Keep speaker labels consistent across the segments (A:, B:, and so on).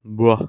A: Buah.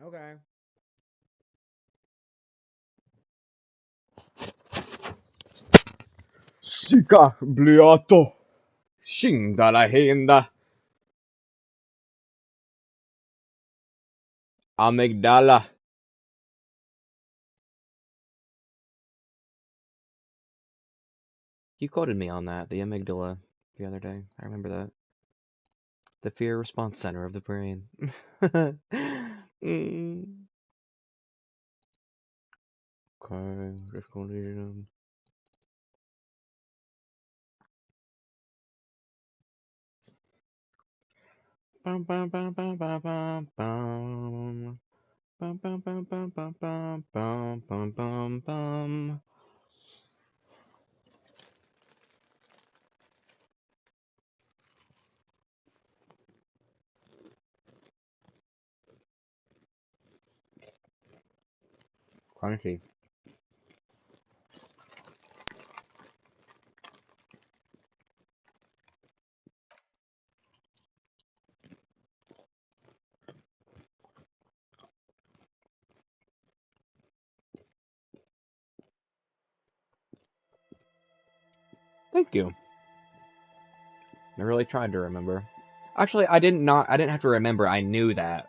A: Okay. Sika bliato. Shinda la henda. Amygdala. You quoted me on that, the amygdala, the other day. I remember that. The fear response center of the brain. Mm. Okay, critical lesion. Bum bum bum bum bum bum bum. Bum bum bum bum bum bum bum bum bum bum. Crunchy. Thank you. I really tried to remember. Actually, I didn't have to remember. I knew that.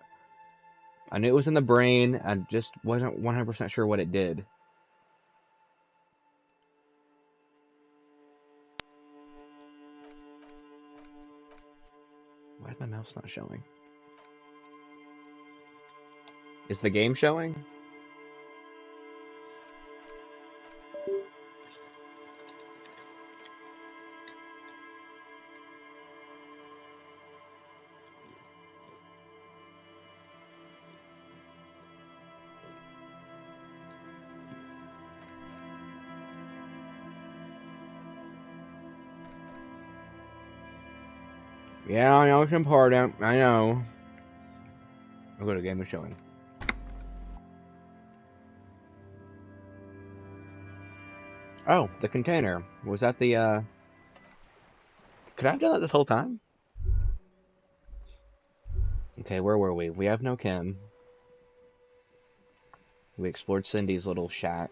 A: I knew it was in the brain. I just wasn't 100% sure what it did. Why is my mouse not showing? Is the game showing? Yeah, I know it's important. I know. I'll go to game is showing. Oh, the container. Was that the? Could I have done that this whole time? Okay, where were we? We have no Kim. We explored Cindy's little shack.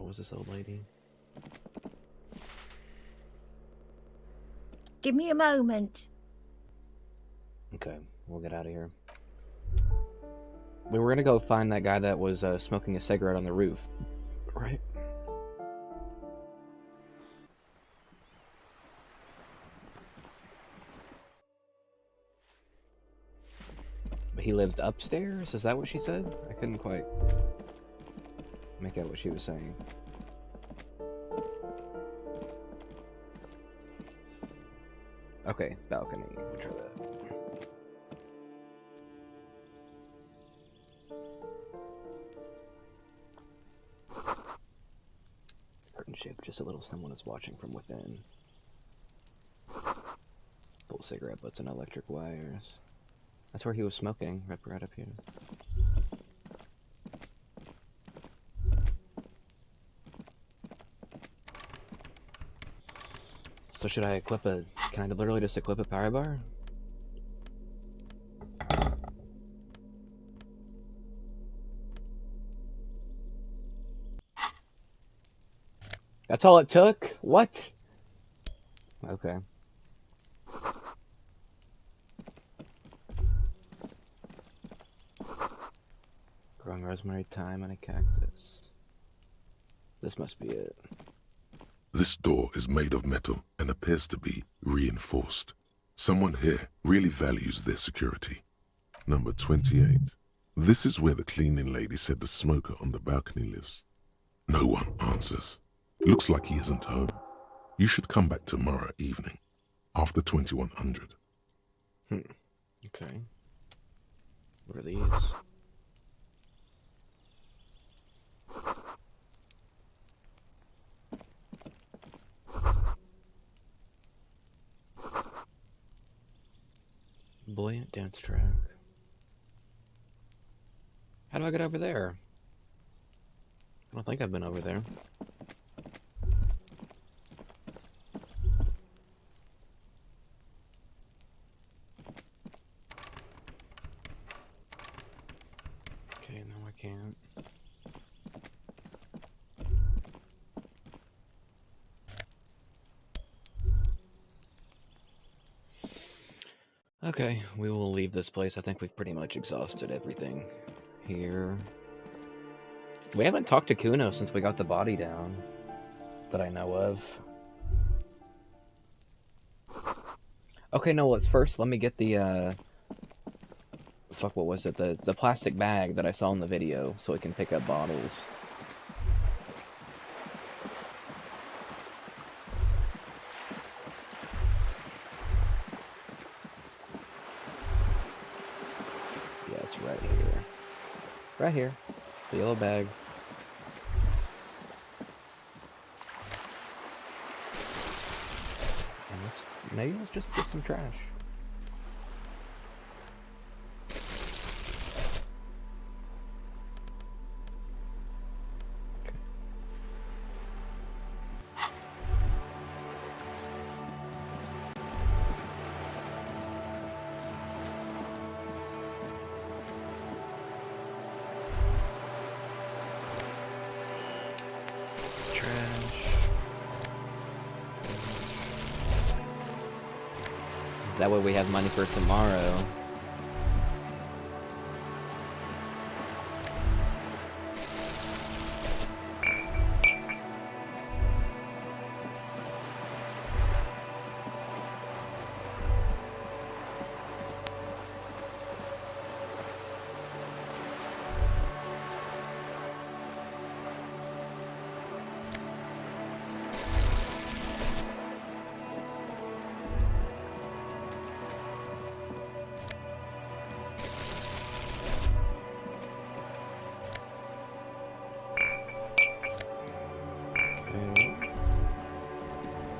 A: was this old lady?
B: Give me a moment.
A: Okay, we'll get out of here. We were gonna go find that guy that was smoking a cigarette on the roof, right? But he lived upstairs? Is that what she said? I couldn't quite make out what she was saying. Okay, balcony. We'll try that. Curtain shift, just a little someone is watching from within. Pull cigarette butts and electric wires. That's where he was smoking, right up here. So should I equip a... Can I literally just equip a power bar? That's all it took? What? Okay. Growing rosemary, thyme, and a cactus. This must be it.
C: This door is made of metal and appears to be reinforced. Someone here really values their security. Number 28. This is where the cleaning lady said the smoker on the balcony lives. No one answers. Looks like he isn't home. You should come back tomorrow evening, after 2100.
A: Okay. What are these? Buoyant dance track. How do I get over there? I don't think I've been over there. Okay, no I can't. Okay, we will leave this place. I think we've pretty much exhausted everything here. We haven't talked to Kuno since we got the body down, that I know of. Okay, no, let's first, let me get the, fuck, what was it? The plastic bag that I saw in the video, so we can pick up bottles. Yeah, it's right here. Right here. The yellow bag. And maybe let's just get some trash. Okay. That way we have money for tomorrow.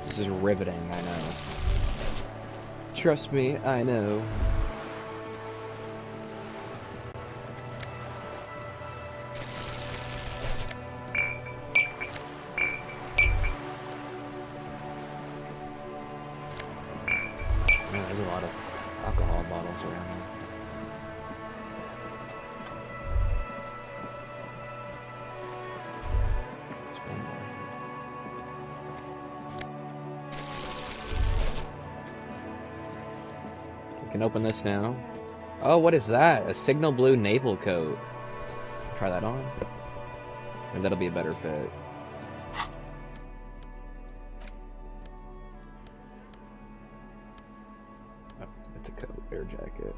A: This is riveting, I know. Trust me, I know. Yeah, there's a lot of alcohol bottles around here. There's one can open this now. Oh, what is that? A signal blue naval coat. Try that on. Maybe that'll be a better fit. Oh, it's a coat, air jacket.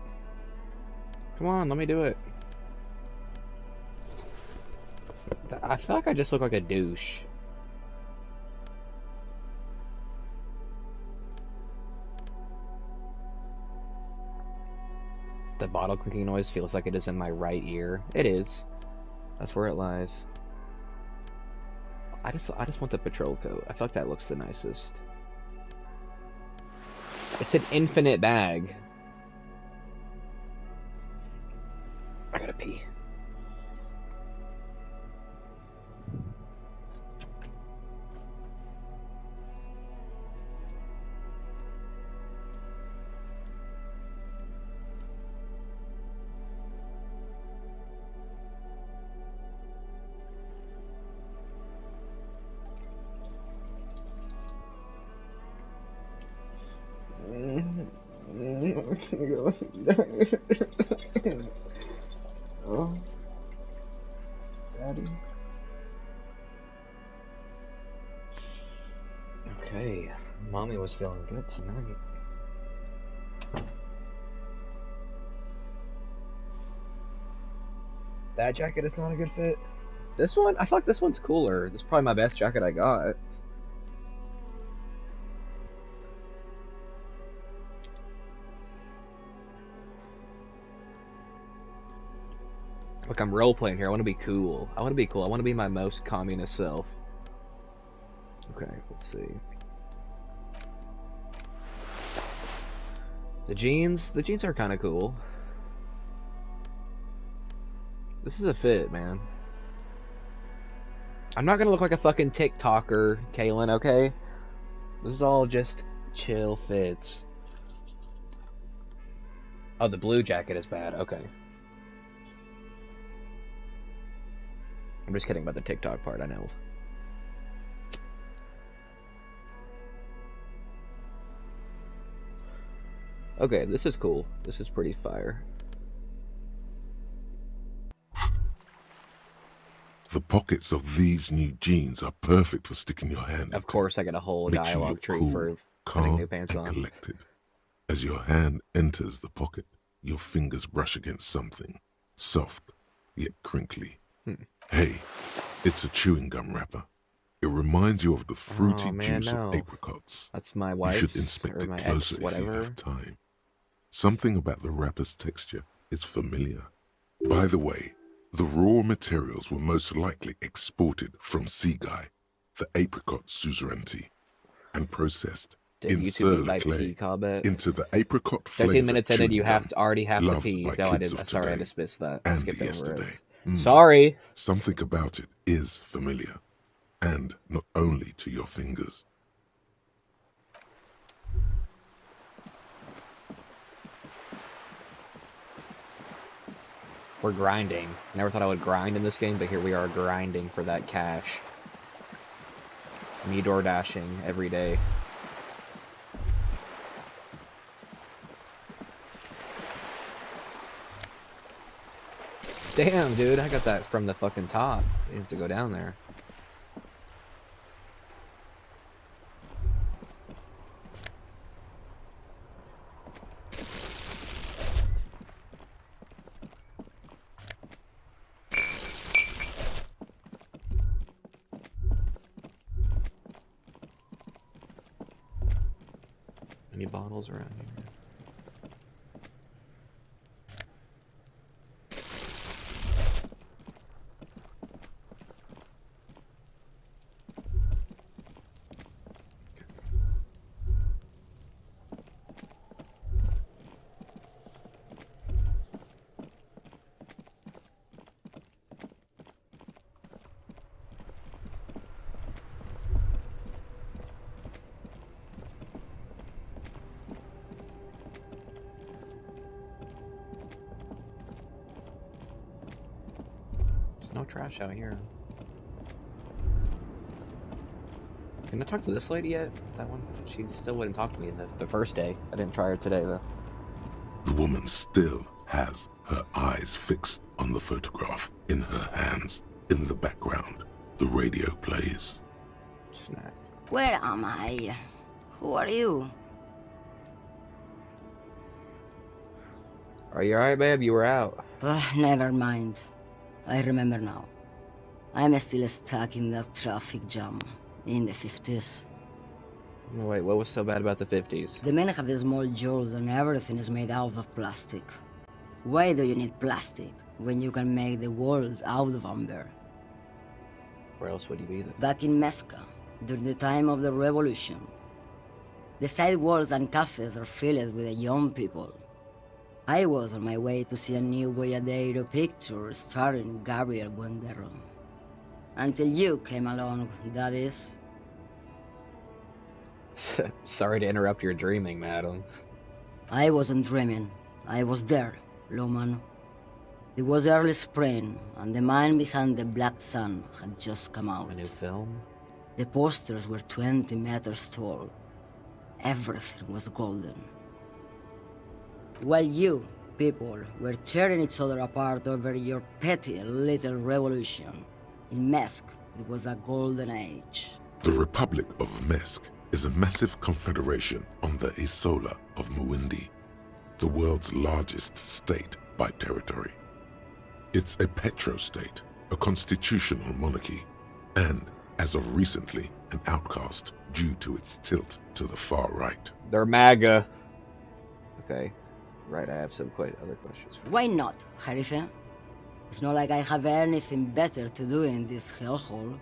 A: Come on, let me do it. I feel like I just look like a douche. The bottle clinking noise feels like it is in my right ear. It is. That's where it lies. I just want the patrol coat. I feel like that looks the nicest. It's an infinite bag. I gotta pee. Oh, Daddy. Okay, Mommy was feeling good tonight. That jacket is not a good fit. This one? I feel like this one's cooler. This is probably my best jacket I got. Look, I'm role-playing here. I want to be cool. I want to be cool. I want to be my most communist self. Okay, let's see. The jeans are kind of cool. This is a fit, man. I'm not gonna look like a fucking TikToker, Kaylin, okay? This is all just chill fits. Oh, the blue jacket is bad. Okay. I'm just kidding about the TikTok part, I know. Okay, this is cool. This is pretty fire.
C: The pockets of these new jeans are perfect for sticking your hand.
A: Of course, I get a whole dialogue tree for putting new pants on.
C: Collected. As your hand enters the pocket, your fingers brush against something soft yet crinkly. Hey, it's a chewing gum wrapper. It reminds you of the fruity juice of apricots.
A: That's my wife's.
C: You should inspect it closer if you have time. Something about the wrapper's texture is familiar. By the way, the raw materials were most likely exported from Seaguy, the apricot suzerainty, and processed in surly clay into the apricot flavor.
A: 13 minutes in and you already have to pee. No, I didn't. Sorry, I just missed that.
C: And yesterday.
A: Sorry.
C: Something about it is familiar, and not only to your fingers.
A: We're grinding. Never thought I would grind in this game, but here we are grinding for that cash. Me door dashing every day. Damn, dude, I got that from the fucking top. You have to go down there. Any bottles around here? No trash out here. Can I talk to this lady yet? That one? She still wouldn't talk to me the first day. I didn't try her today, though.
C: The woman still has her eyes fixed on the photograph in her hands. In the background, the radio plays.
A: Snap.
B: Where am I? Who are you?
A: Are you alright, babe? You were out.
B: Never mind. I remember now. I'm still stuck in that traffic jam in the 50s.
A: Wait, what was so bad about the 50s?
B: The men have the small jaws and everything is made out of plastic. Why do you need plastic when you can make the world out of amber?
A: Where else would you be then?
B: Back in Mecca, during the time of the revolution, the sidewalks and cafes are filled with the young people. I was on my way to see a new Boyadero picture starring Gabriel Buenguerro. Until you came along, that is.
A: Sorry to interrupt your dreaming, madam.
B: I wasn't dreaming. I was there, Loman. It was early spring, and the man behind the Black Sun had just come out.
A: A new film?
B: The posters were 20 meters tall. Everything was golden. While you, people, were tearing each other apart over your petty little revolution, in Methk, it was a golden age.
C: The Republic of Mesk is a massive confederation on the Isola of Muindi, the world's largest state by territory. It's a petrostate, a constitutional monarchy, and, as of recently, an outcast due to its tilt to the far right.
A: They're MAGA. Okay. Right, I have some other questions for you.
B: Why not, Harife? It's not like I have anything better to do in this hellhole.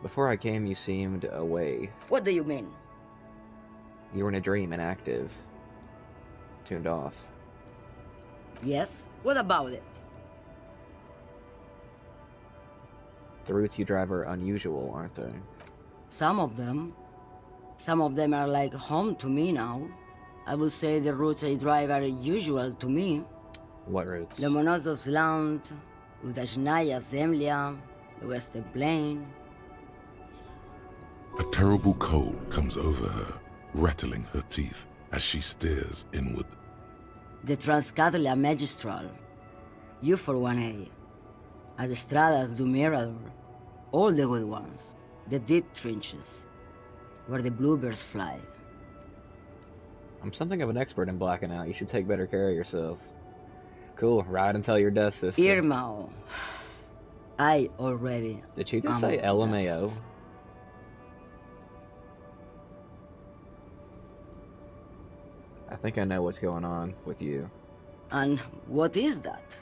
A: Before I came, you seemed away.
B: What do you mean?
A: You were in a dream, inactive. Tuned off.
B: Yes? What about it?
A: The routes you drive are unusual, aren't they?
B: Some of them. Some of them are like home to me now. I would say the routes I drive are usual to me.
A: What routes?
B: Lomonosov's Land, Udajnaya Zemlya, the Western Plain.
C: A terrible cold comes over her, rattling her teeth as she stares inward.
B: The Transcatalia Magistral, you for 1A. Adestradas du Mirador, all the good ones. The deep trenches, where the bluebirds fly.
A: I'm something of an expert in blacking out. You should take better care of yourself. Cool, ride until your death, sister.
B: Irmao. I already.
A: Did she just
B: am
A: say LMAO?
B: blessed.
A: I think I know what's going on with you.
B: And what is that?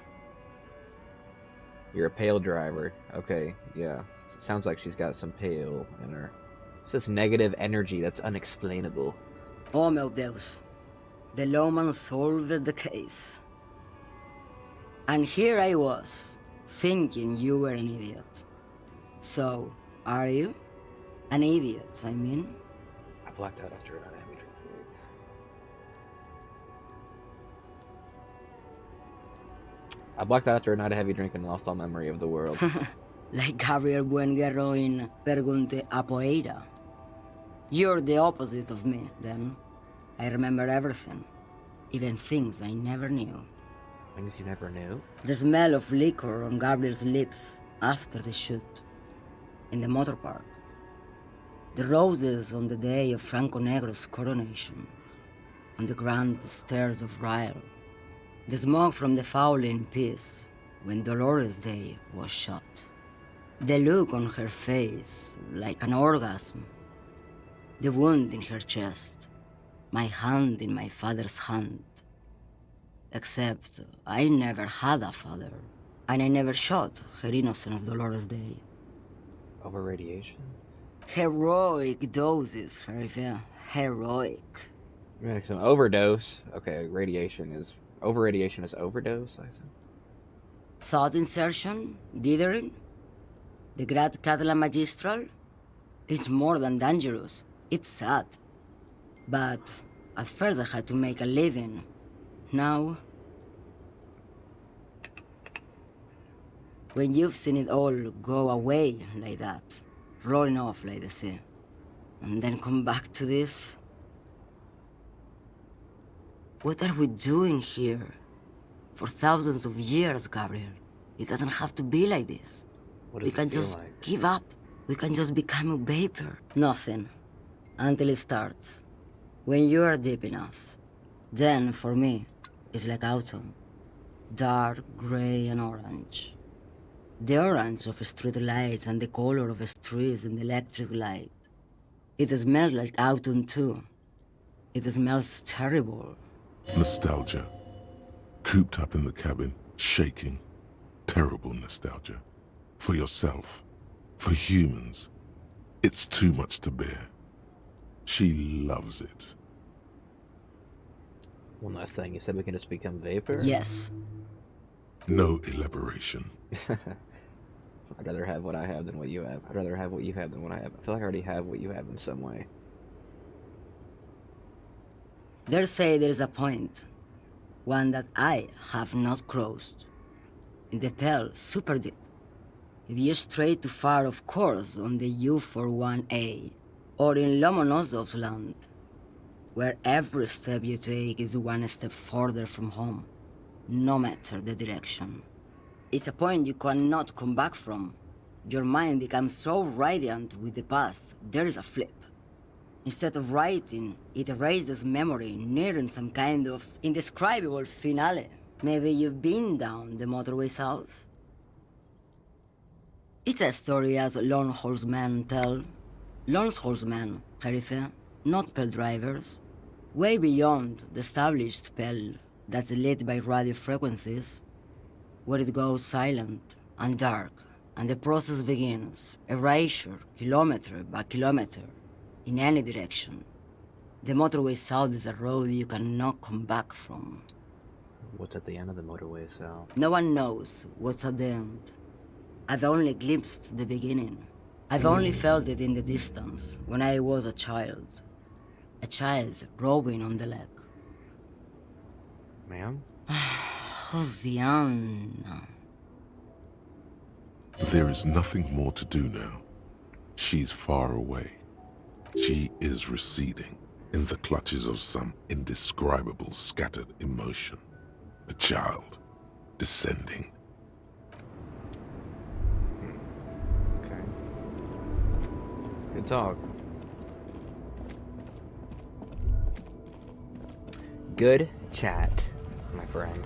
A: You're a pale driver. Okay, yeah. Sounds like she's got some pale in her. It's this negative energy that's unexplainable.
B: Oh meu Deus. The lawman solved the case. And here I was, thinking you were an idiot. So, are you? An idiot, I mean?
A: I blacked out after a night having drink. I blacked out after a night of heavy drinking and lost all memory of the world.
B: Like Gabriel Buenguerro in Pergunte a Poeira. You're the opposite of me, then. I remember everything. Even things I never knew.
A: Things you never knew?
B: The smell of liquor on Gabriel's lips after the shoot. In the motor park. The roses on the day of Franco Negro's coronation. On the grand stairs of Ryle. The smoke from the Fowling piece when Dolores Day was shot. The look on her face, like an orgasm. The wound in her chest. My hand in my father's hand. Except I never had a father, and I never shot her innocent Dolores Day.
A: Over radiation?
B: Heroic doses, Hervé. Heroic.
A: Yeah, some overdose. Okay, over radiation is overdose, I think.
B: Thought insertion? Dithering? The Grad Catala Magistral? It's more than dangerous. It's sad. But at first I had to make a living. Now, when you've seen it all go away like that, rolling off like the sea, and then come back to this, What are we doing here? For thousands of years, Gabriel. It doesn't have to be like this.
A: What
B: We
A: does
B: can
A: it feel
B: just
A: like?
B: give up. We can just become a vapor. Nothing. Until it starts. When you are deep enough. Then, for me, it's like autumn. Dark, gray, and orange. The orange of street lights and the color of streets in the electric light. It smells like autumn too. It smells terrible.
C: Nostalgia. Cooped up in the cabin, shaking. Terrible nostalgia. For yourself. For humans. It's too much to bear. She loves it.
A: One last thing, you said we can just become vapor?
B: Yes.
C: No elaboration.
A: I'd rather have what I have than what you have. I'd rather have what you have than what I have. I feel like I already have what you have in some way.
B: They say there is a point. One that I have not crossed. In the Pale, super deep. If you stray too far, of course, on the U41A, or in Lomonosov's land, where every step you take is one step further from home, no matter the direction. It's a point you cannot come back from. Your mind becomes so radiant with the past, there is a flip. Instead of writing, it erases memory, nearing some kind of indescribable finale. Maybe you've been down the motorway south? It's a story as lone horsemen tell. Lone horsemen, Jerife, not Pale drivers. Way beyond the established Pale that's lit by radio frequencies, where it goes silent and dark, and the process begins, erasure, kilometer by kilometer, in any direction. The motorway south is a road you cannot come back from.
A: What's at the end of the motorway south?
B: No one knows what's at the end. I've only glimpsed the beginning. I've only felt it in the distance, when I was a child. A child rowing on the lake.
A: Ma'am?
B: Hosianna.
C: There is nothing more to do now. She's far away. She is receding in the clutches of some indescribable scattered emotion. The child descending.
A: Okay. Good talk. Good chat, my friend.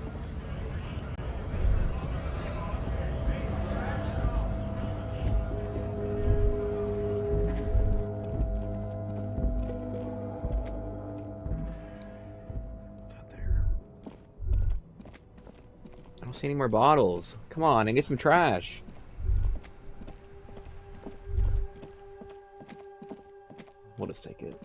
A: What's out there? I don't see any more bottles. Come on, and get some trash. We'll just take it.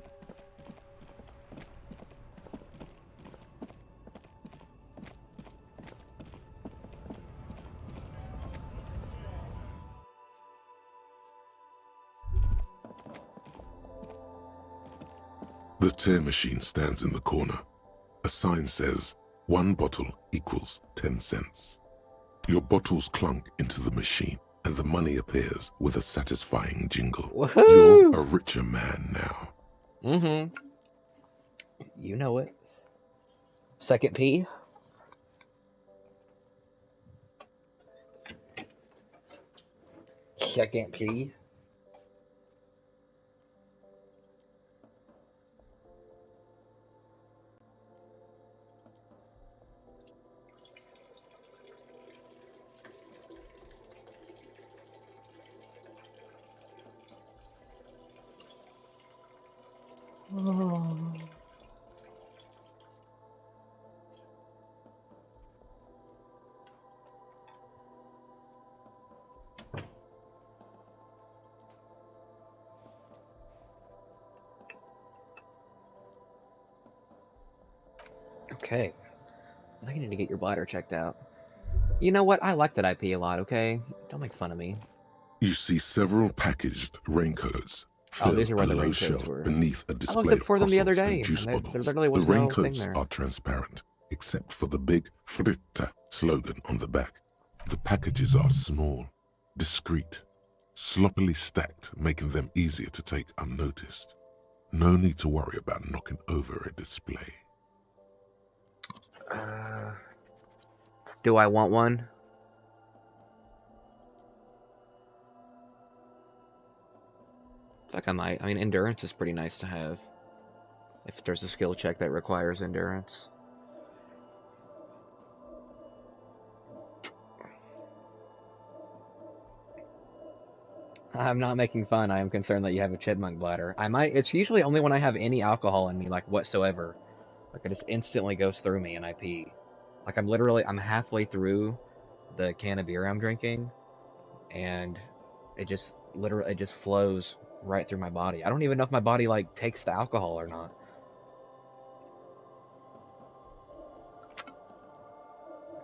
C: The tear machine stands in the corner. A sign says, 1 bottle equals 10 cents. Your bottles clunk into the machine, and the money appears with a satisfying jingle.
A: Woohoo!
C: You're a richer man now.
A: Mm-hmm. You know it. Second P. Second P. Okay. I think you need to get your bladder checked out. You know what? I like that IP a lot, okay? Don't make fun of me.
C: You see several packaged raincoats
A: Oh,
C: filled
A: these are where
C: a
A: the
C: low
A: raincoats
C: shelf
A: were.
C: beneath a
A: I
C: display
A: looked for them the other
C: of
A: day,
C: and juice
A: and there
C: bottles.
A: literally was
C: The
A: no thing
C: raincoats
A: there.
C: are transparent, except for the big Fritta slogan on the back. The packages are small, discreet, sloppily stacked, making them easier to take unnoticed. No need to worry about knocking over a display.
A: Do I want one? It's like I might. I mean, endurance is pretty nice to have. If there's a skill check that requires endurance. I'm not making fun. I am concerned that you have a chipmunk bladder. I might. It's usually only when I have any alcohol in me, like whatsoever. Like it just instantly goes through me and I pee. Like I'm halfway through the can of beer I'm drinking, and it just flows right through my body. I don't even know if my body like takes the alcohol or not.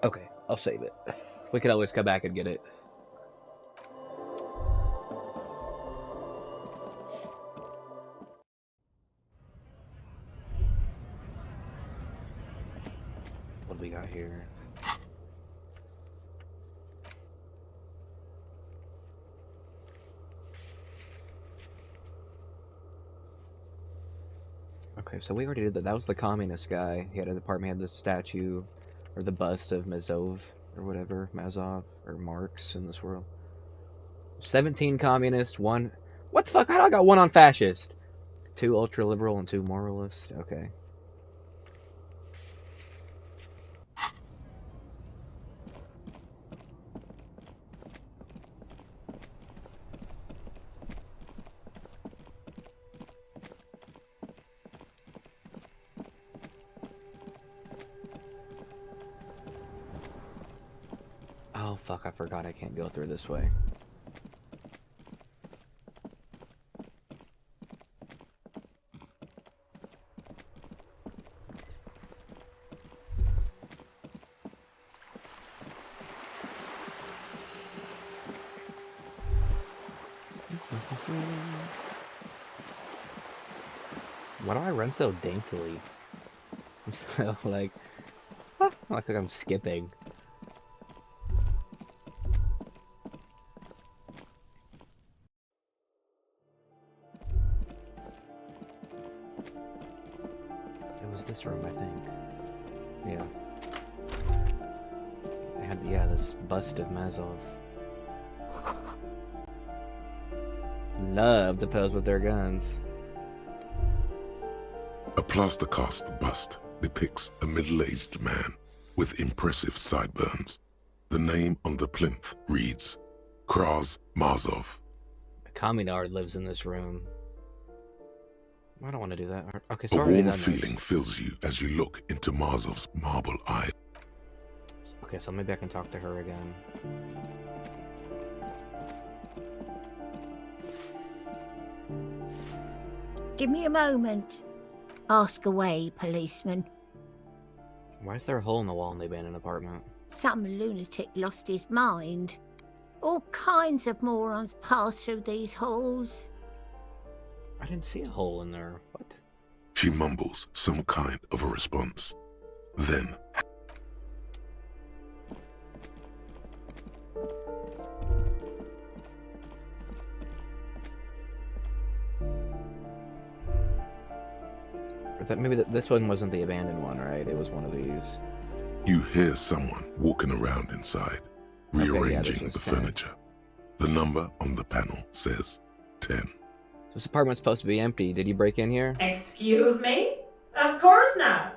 A: Okay, I'll save it. We could always come back and get it. What do we got here? Okay, so we already did that. That was the communist guy. He had an apartment, he had the statue, or the bust of Mazov, or whatever, Mazov, or Marx in this world. 17 communist, 1... What the fuck? How do I got 1 on fascist? 2 ultra-liberal and 2 moralist? Okay. Oh fuck, I forgot I can't go through this way. Why do I run so daintily? I'm so like I'm skipping. It was this room, I think. Yeah. It had, yeah, this bust of Mazov. Love to pose with their guns.
C: A plaster cast bust depicts a middle-aged man with impressive sideburns. The name on the plinth reads Kraz Mazov.
A: A communard lives in this room. I don't want to do that. Okay, so
C: A
A: already
C: warm
A: done this.
C: feeling fills you as you look into Mazov's marble eye.
A: Okay, so maybe I can talk to her again.
D: Give me a moment. Ask away, policeman.
A: Why is there a hole in the wall in the abandoned apartment?
D: Some lunatic lost his mind. All kinds of morons pass through these halls.
A: I didn't see a hole in there. What?
C: She mumbles some kind of a response. Then,
A: Maybe this one wasn't the abandoned one, right? It was one of these.
C: you hear someone walking around inside, rearranging
A: was
C: the
A: 10.
C: furniture. The number on the panel says 10.
A: So this apartment's supposed to be empty. Did you break in here?
E: Excuse me? Of course not.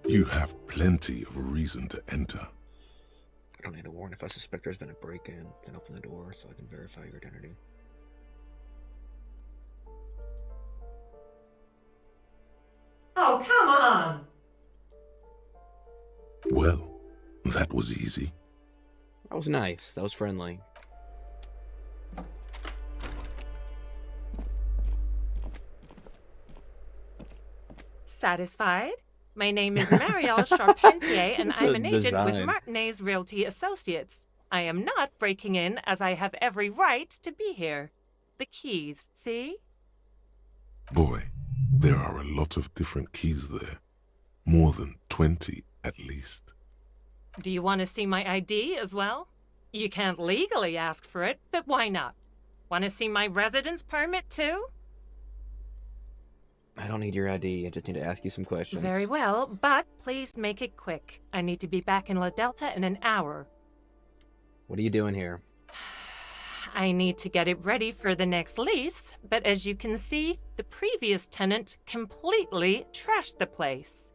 C: You have plenty of reason to enter.
A: I don't need a warrant. If I suspect there's been a break-in, then open the door so I can verify your identity.
E: Oh, come on.
C: Well, that was easy.
A: That was nice. That was friendly.
F: Satisfied? My name is Marielle Charpentier, and I'm an agent with
A: Design.
F: Martinez Realty Associates. I am not breaking in, as I have every right to be here. The keys, see?
C: Boy, there are a lot of different keys there. More than 20 at least.
F: Do you want to see my ID as well? You can't legally ask for it, but why not? Want to see my residence permit too?
A: I don't need your ID. I just need to ask you some questions.
F: Very well, but please make it quick. I need to be back in La Delta in an hour.
A: What are you doing here?
F: I need to get it ready for the next lease, but as you can see, the previous tenant completely trashed the place.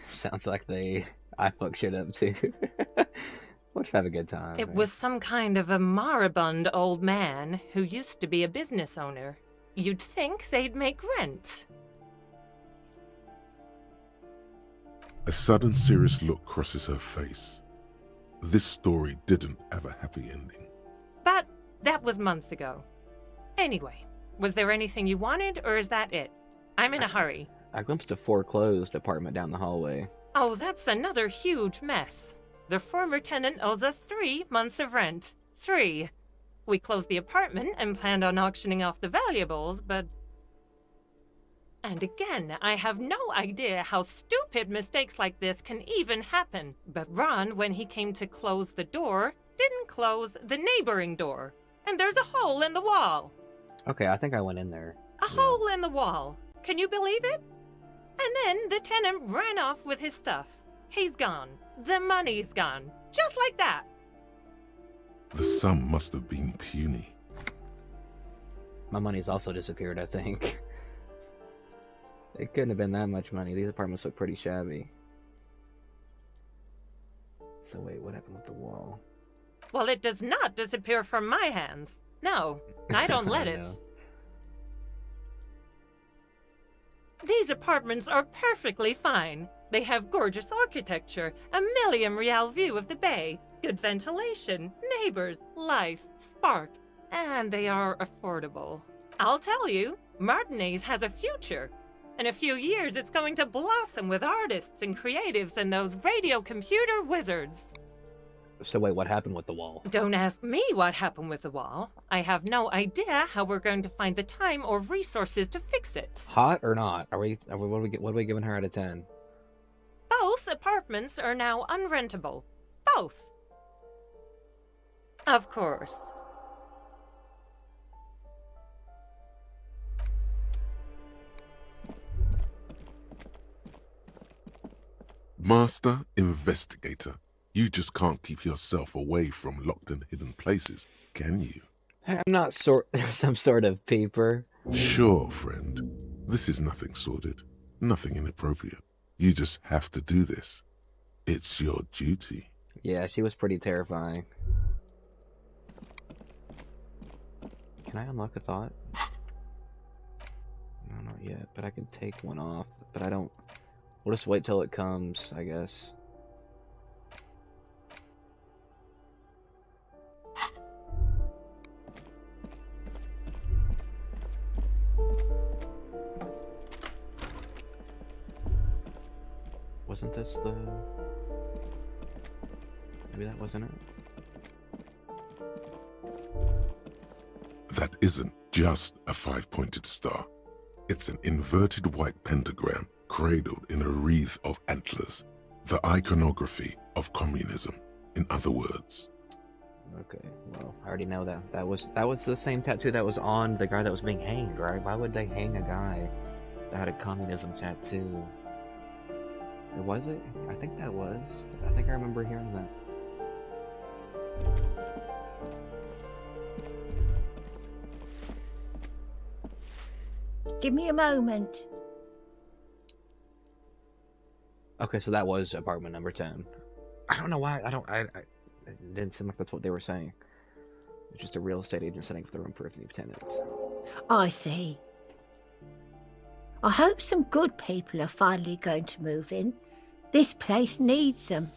A: Sounds like I fuck shit up too. Let's have a good time.
F: It
A: man.
F: was some kind of a moribund old man who used to be a business owner. You'd think they'd make rent.
C: A sudden serious look crosses her face. This story didn't have a happy ending.
F: But that was months ago. Anyway, was there anything you wanted, or is that it? I'm in a hurry.
A: I glimpsed a foreclosed apartment down the hallway.
F: Oh, that's another huge mess. The former tenant owes us 3 months of rent. 3. We closed the apartment and planned on auctioning off the valuables, but... And again, I have no idea how stupid mistakes like this can even happen. But Ron, when he came to close the door, didn't close the neighboring door. And there's a hole in the wall.
A: Okay, I think I went in there.
F: A hole in the wall. Can you believe it? And then the tenant ran off with his stuff. He's gone. The money's gone. Just like that.
C: The sum must have been puny.
A: My money's also disappeared, I think. It couldn't have been that much money. These apartments look pretty shabby. So wait, what happened with the wall?
F: Well, it does not disappear from my hands. No, I don't let
A: I
F: it.
A: know.
F: These apartments are perfectly fine. They have gorgeous architecture, a million-real view of the bay, good ventilation, neighbors, life, spark, and they are affordable. I'll tell you, Martinez has a future. In a few years, it's going to blossom with artists and creatives and those radio computer wizards.
A: So wait, what happened with the wall?
F: Don't ask me what happened with the wall. I have no idea how we're going to find the time or resources to fix it.
A: Hot or not? What are we giving her out of 10?
F: Both apartments are now unrentable. Both. Of course.
C: Master Investigator, you just can't keep yourself away from locked and hidden places, can you?
A: I'm not some sort of peeper.
C: Sure, friend. This is nothing sordid, nothing inappropriate. You just have to do this. It's your duty.
A: Yeah, she was pretty terrifying. Can I unlock a thought? No, not yet, but I can take one off. But I don't... We'll just wait till it comes, I guess. Wasn't this the... Maybe that wasn't it?
C: That isn't just a 5-pointed star. It's an inverted white pentagram cradled in a wreath of antlers. The iconography of communism, in other words.
A: Okay, well, I already know that. That was the same tattoo that was on the guy that was being hanged, right? Why would they hang a guy that had a communism tattoo? Or was it? I think that was. I think I remember hearing that.
D: Give me a moment.
A: Okay, so that was apartment number 10. I don't know why. It didn't seem like that's what they were saying. It's just a real estate agent setting up the room for a few tenants.
D: I see. I hope some good people are finally going to move in. This place needs them.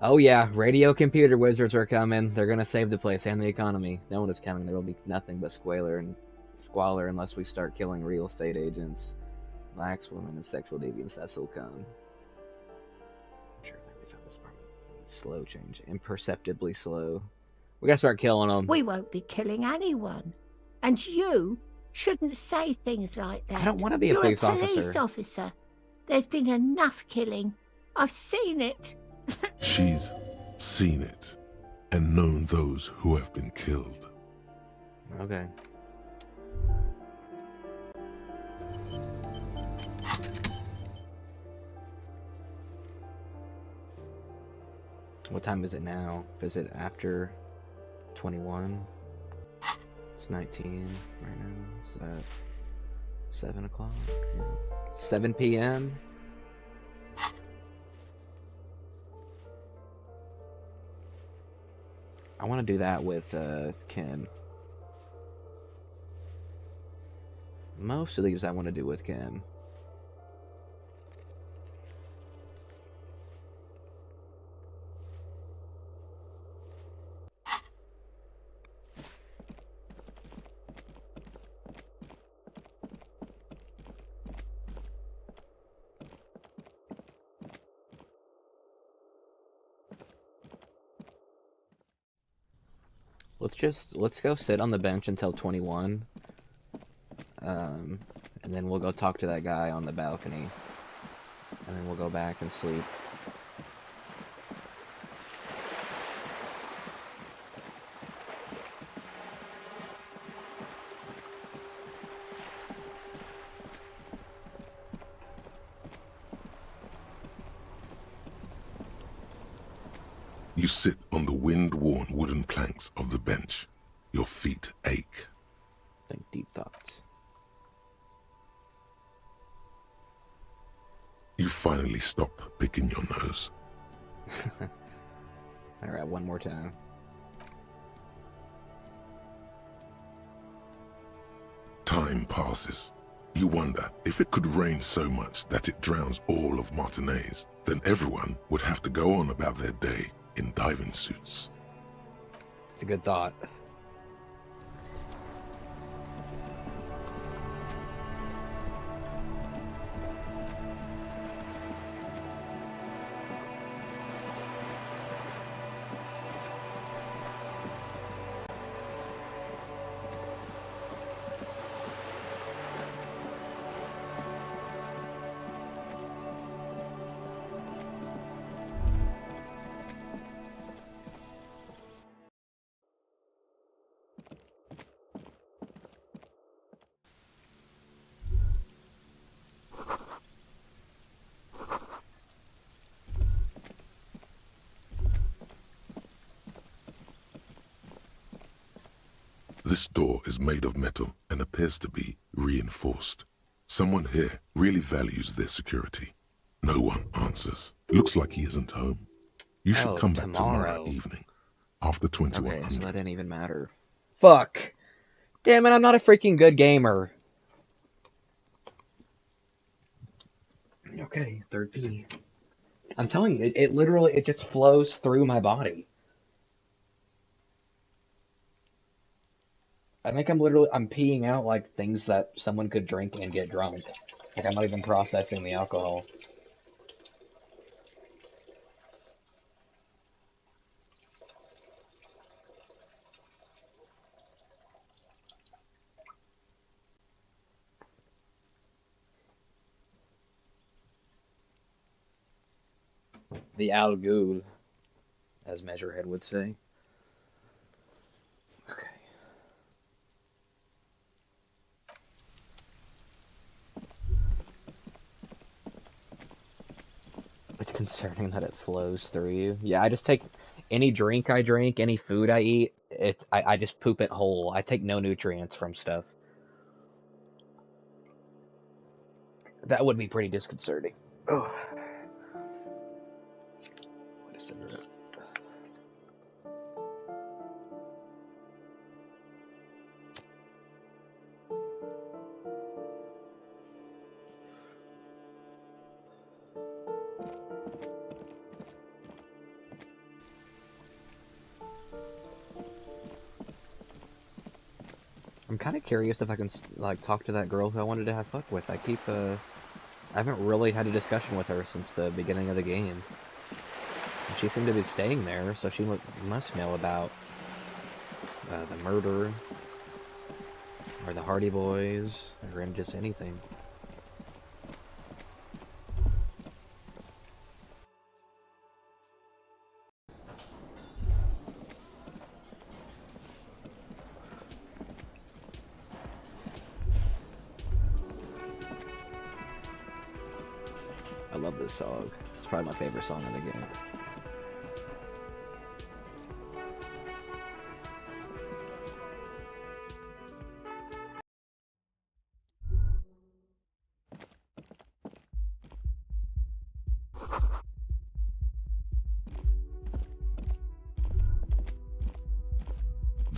A: Oh yeah, radio computer wizards are coming. They're gonna save the place and the economy. No one is coming. There will be nothing but squalor unless we start killing real estate agents, blacks, women, and sexual deviants. That's what'll come. I'm sure that we found this apartment. Slow change, imperceptibly slow. We gotta start killing them.
D: We won't be killing anyone. And you shouldn't say things like that.
A: I don't want to be a
D: You're
A: police
D: a police
A: officer.
D: officer. There's been enough killing. I've seen it.
C: She's seen it and known those who have been killed.
A: Okay. What time is it now? Is it after 21? It's 19 right now. Is that 7 o'clock? Yeah. 7 p.m.? I want to do that with Kim. Most of these I want to do with Kim. Let's go sit on the bench until 21. And then we'll go talk to that guy on the balcony. And then we'll go back and sleep.
C: You sit on the wind-worn wooden planks of the bench. Your feet ache.
A: Think deep thoughts.
C: You finally stop picking your nose.
A: Alright, one more time.
C: Time passes. You wonder if it could rain so much that it drowns all of Martinez, then everyone would have to go on about their day in diving suits.
A: It's a good thought.
C: This door is made of metal and appears to be reinforced. Someone here really values their security. No one answers. Looks like he isn't home. You should come back tomorrow evening, after 2100.
A: Okay, so that didn't even matter. Fuck! Damn it, I'm not a freaking good gamer. Okay, third P. I'm telling you, it literally, it just flows through my body. I think I'm peeing out like things that someone could drink and get drunk. Like I'm not even processing the alcohol. The Al Ghul, as Measurehead would say. Okay. It's concerning that it flows through you. Yeah, I just take any drink I drink, any food I eat, I just poop it whole. I take no nutrients from stuff. That would be pretty disconcerting. Oh. What a cigarette. I'm kind of curious if I can like talk to that girl who I wanted to have fuck with. I haven't really had a discussion with her since the beginning of the game. And she seemed to be staying there, so she must know about the murder, or the Hardy Boys, or just anything. I love this song. It's probably my favorite song in the game.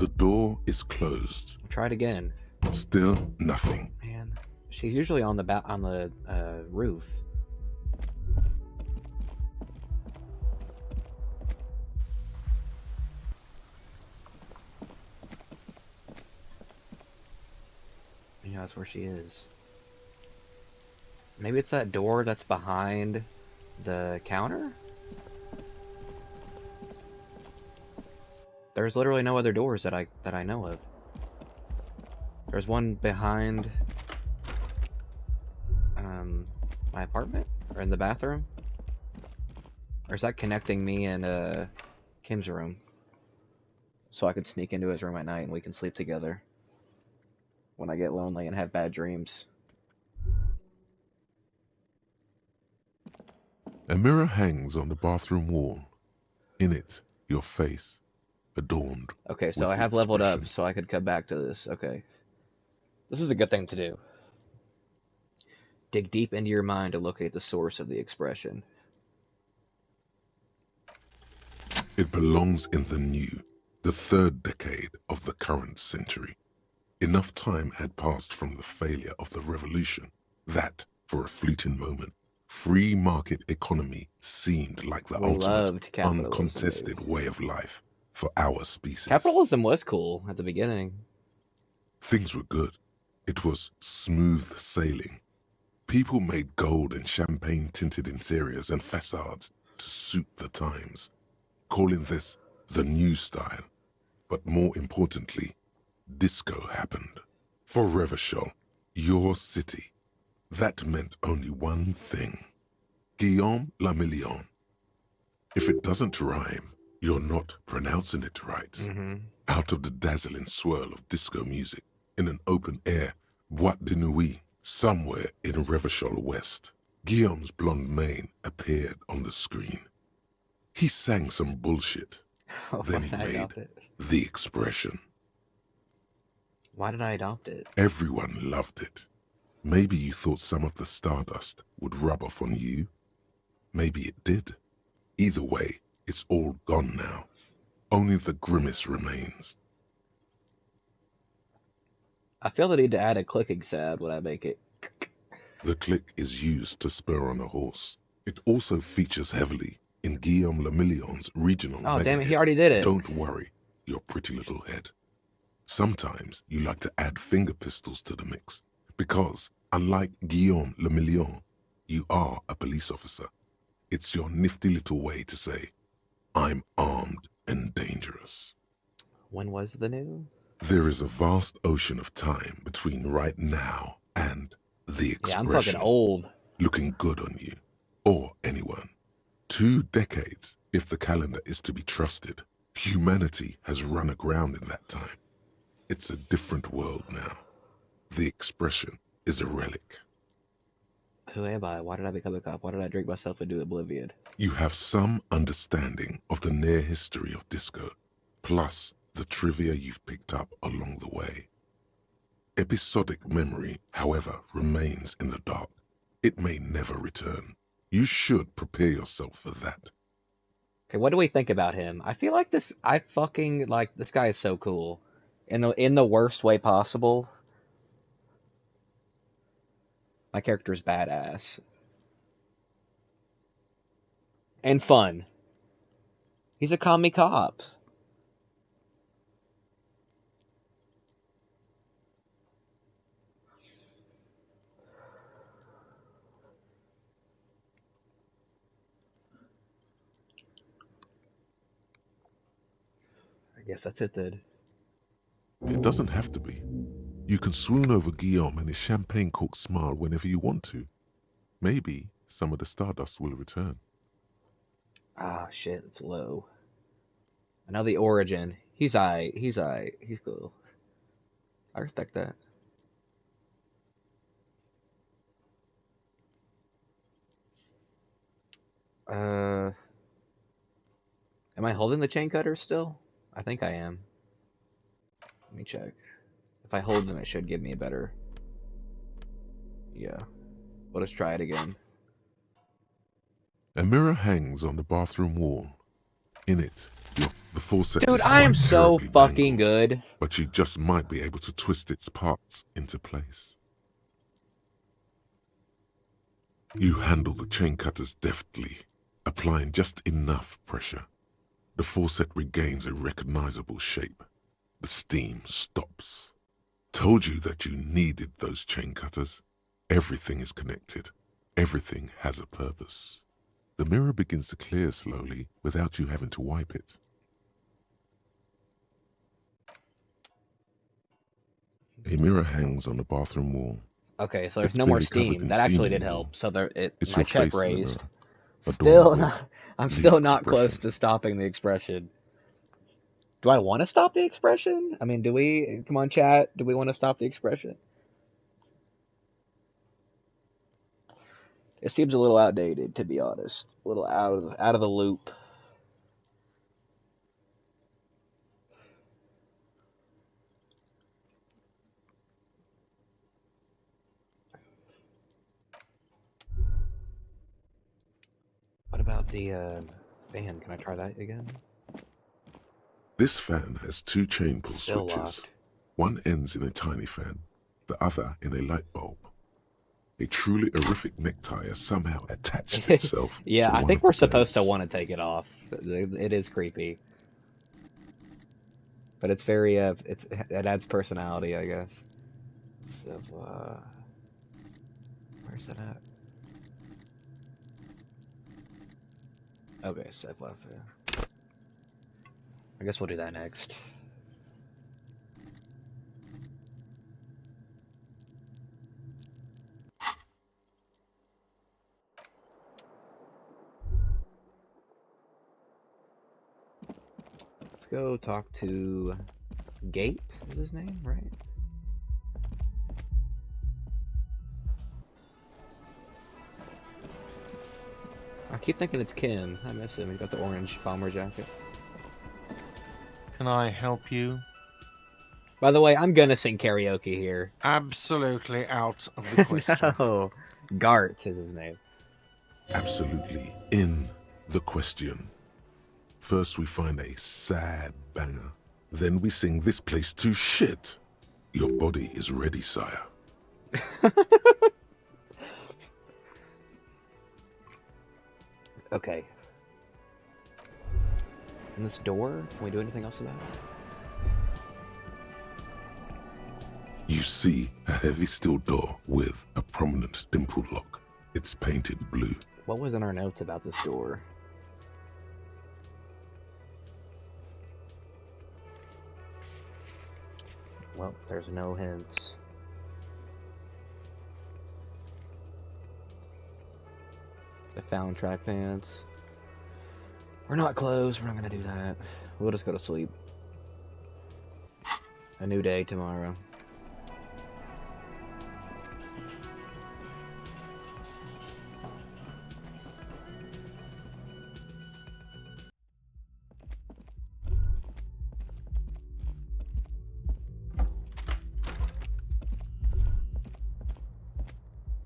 C: The door is closed.
A: Try it again.
C: Still nothing.
A: Man, she's usually on the roof. Yeah, that's where she is. Maybe it's that door that's behind the counter? There's literally no other doors that I know of. There's one behind my apartment or in the bathroom. Or is that connecting me and Kim's room? So I could sneak into his room at night and we can sleep together when I get lonely and have bad dreams.
C: A mirror hangs on the bathroom wall. In it, your face, adorned.
A: Okay, so
C: with
A: I have leveled up
C: expression.
A: so I could come back to this. Okay. This is a good thing to do. Dig deep into your mind to locate the source of the expression.
C: It belongs in the new, the third decade of the current century. Enough time had passed from the failure of the revolution that, for a fleeting moment, free market economy seemed like the
A: We
C: ultimate,
A: loved capitalism,
C: uncontested
A: dude.
C: way of life for our species.
A: Capitalism was cool at the beginning.
C: Things were good. It was smooth sailing. People made gold and champagne-tinted interiors and facades to suit the times, calling this the new style. But more importantly, disco happened. For Revachol, your city, that meant only one thing. Guillaume le Million. If it doesn't rhyme, you're not pronouncing it right. Out of the dazzling swirl of disco music, in an open-air boîte de nuit, somewhere in Revachol West, Guillaume's blonde mane appeared on the screen. He sang some bullshit. Then he
A: Why did I
C: made
A: adopt it?
C: the expression.
A: Why did I adopt it?
C: Everyone loved it. Maybe you thought some of the stardust would rub off on you. Maybe it did. Either way, it's all gone now. Only the grimace remains.
A: I feel the need to add a clicking sound when I make it.
C: The click is used to spur on a horse. It also features heavily in Guillaume le Million's regional
A: Oh, damn it, he
C: mega-hit,
A: already did it.
C: Don't Worry, Your Pretty Little Head. Sometimes you like to add finger pistols to the mix, because, unlike Guillaume le Million, you are a police officer. It's your nifty little way to say, I'm armed and dangerous.
A: When was the new?
C: There is a vast ocean of time between right now and the
A: Yeah, I'm
C: expression
A: fucking old.
C: looking good on you, or anyone. 2 decades, if the calendar is to be trusted. Humanity has run aground in that time. It's a different world now. The expression is a relic.
A: Who am I? Why did I become a cop? Why did I drink myself into oblivion?
C: You have some understanding of the near history of disco, plus the trivia you've picked up along the way. Episodic memory, however, remains in the dark. It may never return. You should prepare yourself for that.
A: Okay, what do we think about him? I feel like this. I fucking like this guy is so cool, in the worst way possible. My character is badass and fun. He's a commie cop. I guess that's it then.
C: It doesn't have to be. You can swoon over Guillaume and his champagne-corked smile whenever you want to. Maybe some of the stardust will return.
A: Ah, shit, it's low. I know the origin. He's aight. He's cool. I respect that. Am I holding the chain cutter still? I think I am. Let me check. If I hold them, it should give me a better... Yeah. Let us try it again.
C: A mirror hangs on the bathroom wall. In it, The faucet
A: Dude,
C: is
A: I am
C: quite
A: so
C: terribly
A: fucking
C: mangled,
A: good.
C: but you just might be able to twist its parts into place. You handle the chain cutters deftly, applying just enough pressure. The faucet regains a recognizable shape. The steam stops. Told you that you needed those chain cutters. Everything is connected. Everything has a purpose. The mirror begins to clear slowly without you having to wipe it. A mirror hangs on the bathroom wall.
A: Okay, so there's
C: It's
A: no more
C: barely covered
A: steam.
C: in
A: That
C: steam
A: actually did
C: anymore.
A: help. So there,
C: It's
A: my
C: your
A: check
C: face in the
A: raised.
C: mirror, adorned
A: Still,
C: with
A: not, I'm
C: the
A: still not close
C: expression.
A: to stopping the expression. Do I want to stop the expression? I mean, do we? Come on, chat. Do we want to stop the expression? It seems a little outdated, to be honest. A little out of the loop. What about the fan? Can I try that again?
C: This fan has two chain pull
A: Still
C: switches.
A: locked.
C: One ends in a tiny fan, the other in a light bulb. A truly horrific necktie has somehow attached itself
A: Yeah,
C: to
A: I
C: one
A: think
C: of
A: we're
C: the
A: supposed to
C: blades.
A: want to take it off. It is creepy, but it's very it adds personality, I guess. So, where's that at? Okay, safe left. Yeah. I guess we'll do that next. Let's go talk to Gate, is his name, right? I keep thinking it's Kim. I miss him. He's got the orange bomber jacket.
G: Can I help you?
A: By the way, I'm gonna sing karaoke here.
G: Absolutely out of the question.
A: No, Gart is his name.
C: Absolutely in the question. First we find a sad banger. Then we sing this place to shit. Your body is ready, sire.
A: Okay. And this door, can we do anything else with that?
C: You see a heavy steel door with a prominent dimple lock. It's painted blue.
A: What was in our notes about this door? Well, there's no hints. I found track pants. We're not closed, we're not gonna do that. We'll just go to sleep. A new day tomorrow.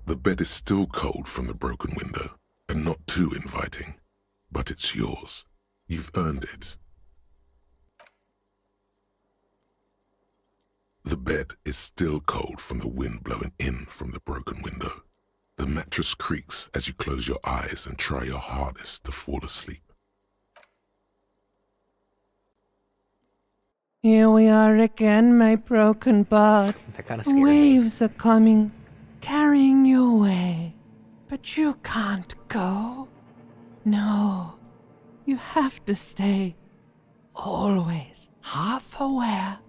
C: The bed is still cold from the broken window, and not too inviting. But it's yours. You've earned it. The bed is still cold from the wind blowing in from the broken window. The mattress creaks as you close your eyes and try your hardest to fall asleep.
H: Here we are again, my broken bud.
A: That kind of scared me.
H: Waves are coming, carrying you away. But you can't go. No, you have to stay. Always half aware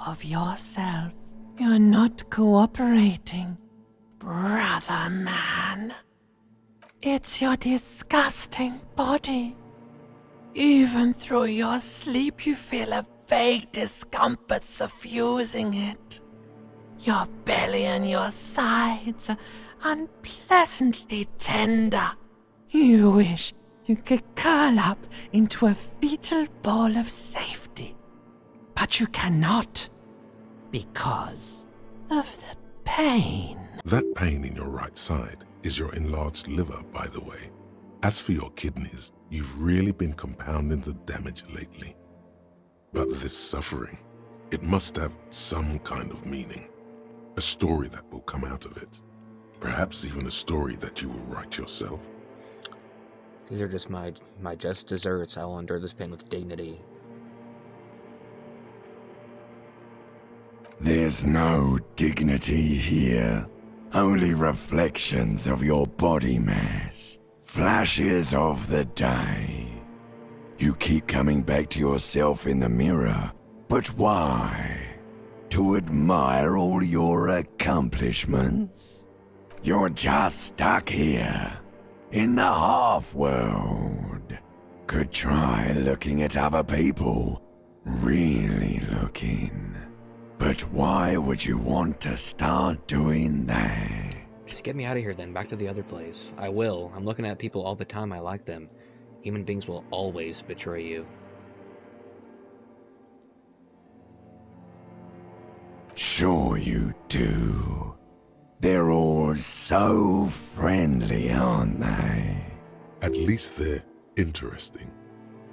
H: of yourself. You're not cooperating, brother man. It's your disgusting body. Even through your sleep you feel a vague discomfort suffusing it. Your belly and your sides are unpleasantly tender. You wish you could curl up into a fetal ball of safety. But you cannot, because of the pain.
C: That pain in your right side is your enlarged liver, by the way. As for your kidneys, you've really been compounding the damage lately. But this suffering, it must have some kind of meaning. A story that will come out of it. Perhaps even a story that you will write yourself.
A: These are just my just desserts. I will endure this pain with dignity.
I: There's no dignity here. Only reflections of your body mass. Flashes of the day. You keep coming back to yourself in the mirror. But why? To admire all your accomplishments? You're just stuck here. In the half-world. Could try looking at other people. Really looking. But why would you want to start doing that?
A: Just get me out of here then, back to the other place. I will. I'm looking at people all the time, I like them. Human beings will always betray you.
I: Sure you do. They're all so friendly, aren't they?
C: At least they're interesting.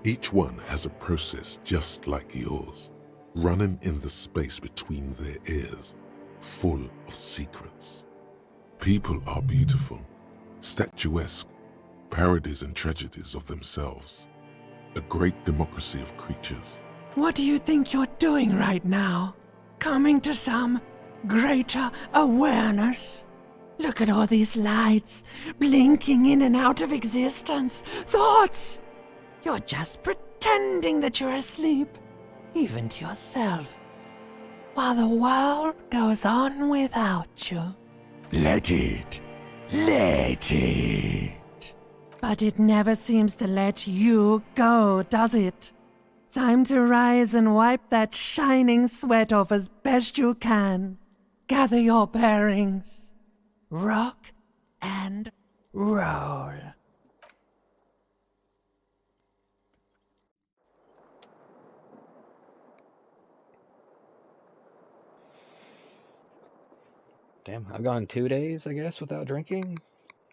C: Each one has a process just like yours, running in the space between their ears, full of secrets. People are beautiful, statuesque, parodies and tragedies of themselves. A great democracy of creatures.
H: What do you think you're doing right now? Coming to some greater awareness? Look at all these lights, blinking in and out of existence. Thoughts! You're just pretending that you're asleep, even to yourself, while the world goes on without you.
I: Let it. Let it.
H: But it never seems to let you go, does it? Time to rise and wipe that shining sweat off as best you can. Gather your bearings. Rock and roll.
A: Damn, I've gone 2 days, I guess, without drinking?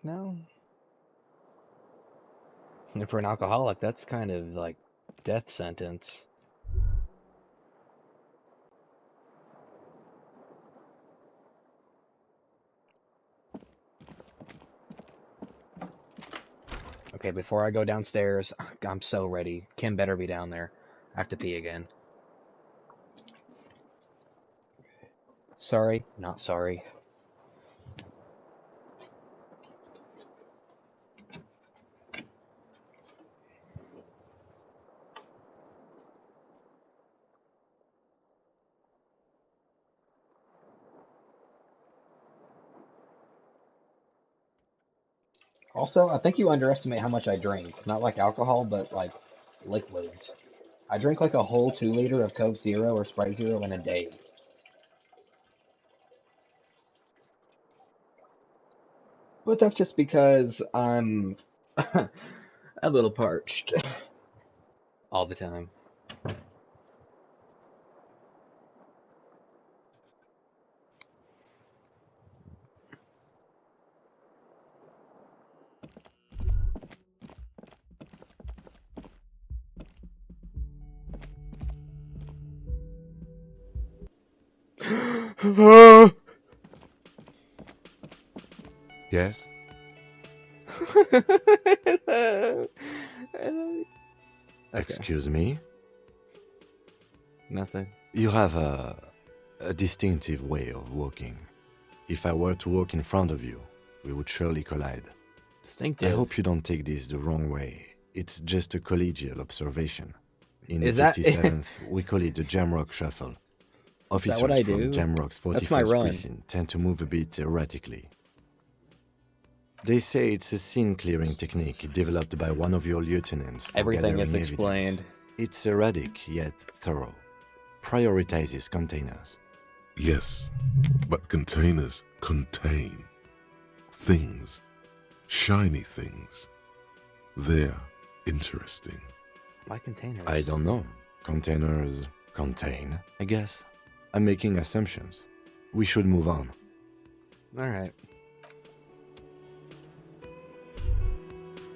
A: No? And for an alcoholic, that's kind of like death sentence. Okay, before I go downstairs, I'm so ready. Kim better be down there. I have to pee again. Sorry, not sorry. Also, I think you underestimate how much I drink. Not like alcohol, but like liquids. I drink like a whole 2 liter of Coke Zero or Sprite Zero in a day. But that's just because I'm a little parched all the time.
J: Yes? Excuse me?
A: Nothing.
J: You have a distinctive way of walking. If I were to walk in front of you, we would surely collide.
A: Distinctive.
J: I hope you don't take this the wrong way. It's just a collegial observation. In
A: Is
J: the
A: that-
J: 57th, we call it the Jamrock Shuffle. Officers
A: what I
J: from
A: do?
J: Jamrock's
A: That's my
J: 41st
A: run.
J: precinct tend to move a bit erratically. They say it's a scene-clearing technique developed by one of your lieutenants for
A: Everything
J: gathering
A: is
J: evidence.
A: explained.
J: It's erratic, yet thorough. Prioritizes containers.
C: Yes, but containers contain things, shiny things. They're interesting.
A: Why containers?
J: I don't know. Containers contain, I guess. I'm making assumptions. We should move on.
A: Alright.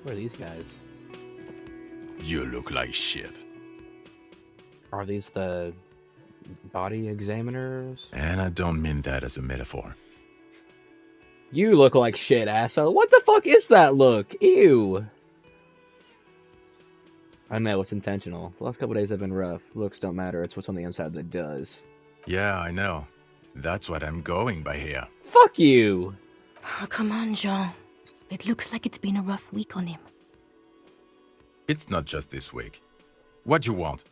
A: Who are these guys?
K: You look like shit.
A: Are these the body examiners?
K: And I don't mean that as a metaphor.
A: You look like shit, asshole. What the fuck is that look? Ew. I know, it's intentional. The last couple days have been rough. Looks don't matter, it's what's on the inside that does.
K: Yeah, I know. That's what I'm going by here.
A: Fuck you!
L: Oh, come on, Jean. It looks like it's been a rough week on him.
K: It's not just this week. What you want?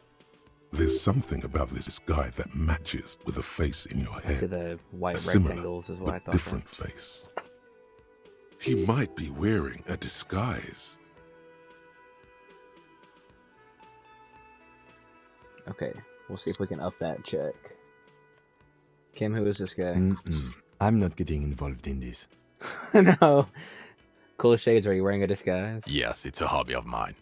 C: There's something about this guy that matches with a face in your
A: I see
C: head.
A: the white
C: A similar
A: rectangles is what I
C: but
A: thought.
C: different face. He might be wearing a disguise.
A: Okay, we'll see if we can up that check. Kim, who is this guy?
J: I'm not getting involved in this.
A: No. Cool shades, are you wearing a disguise?
K: Yes, it's a hobby of mine.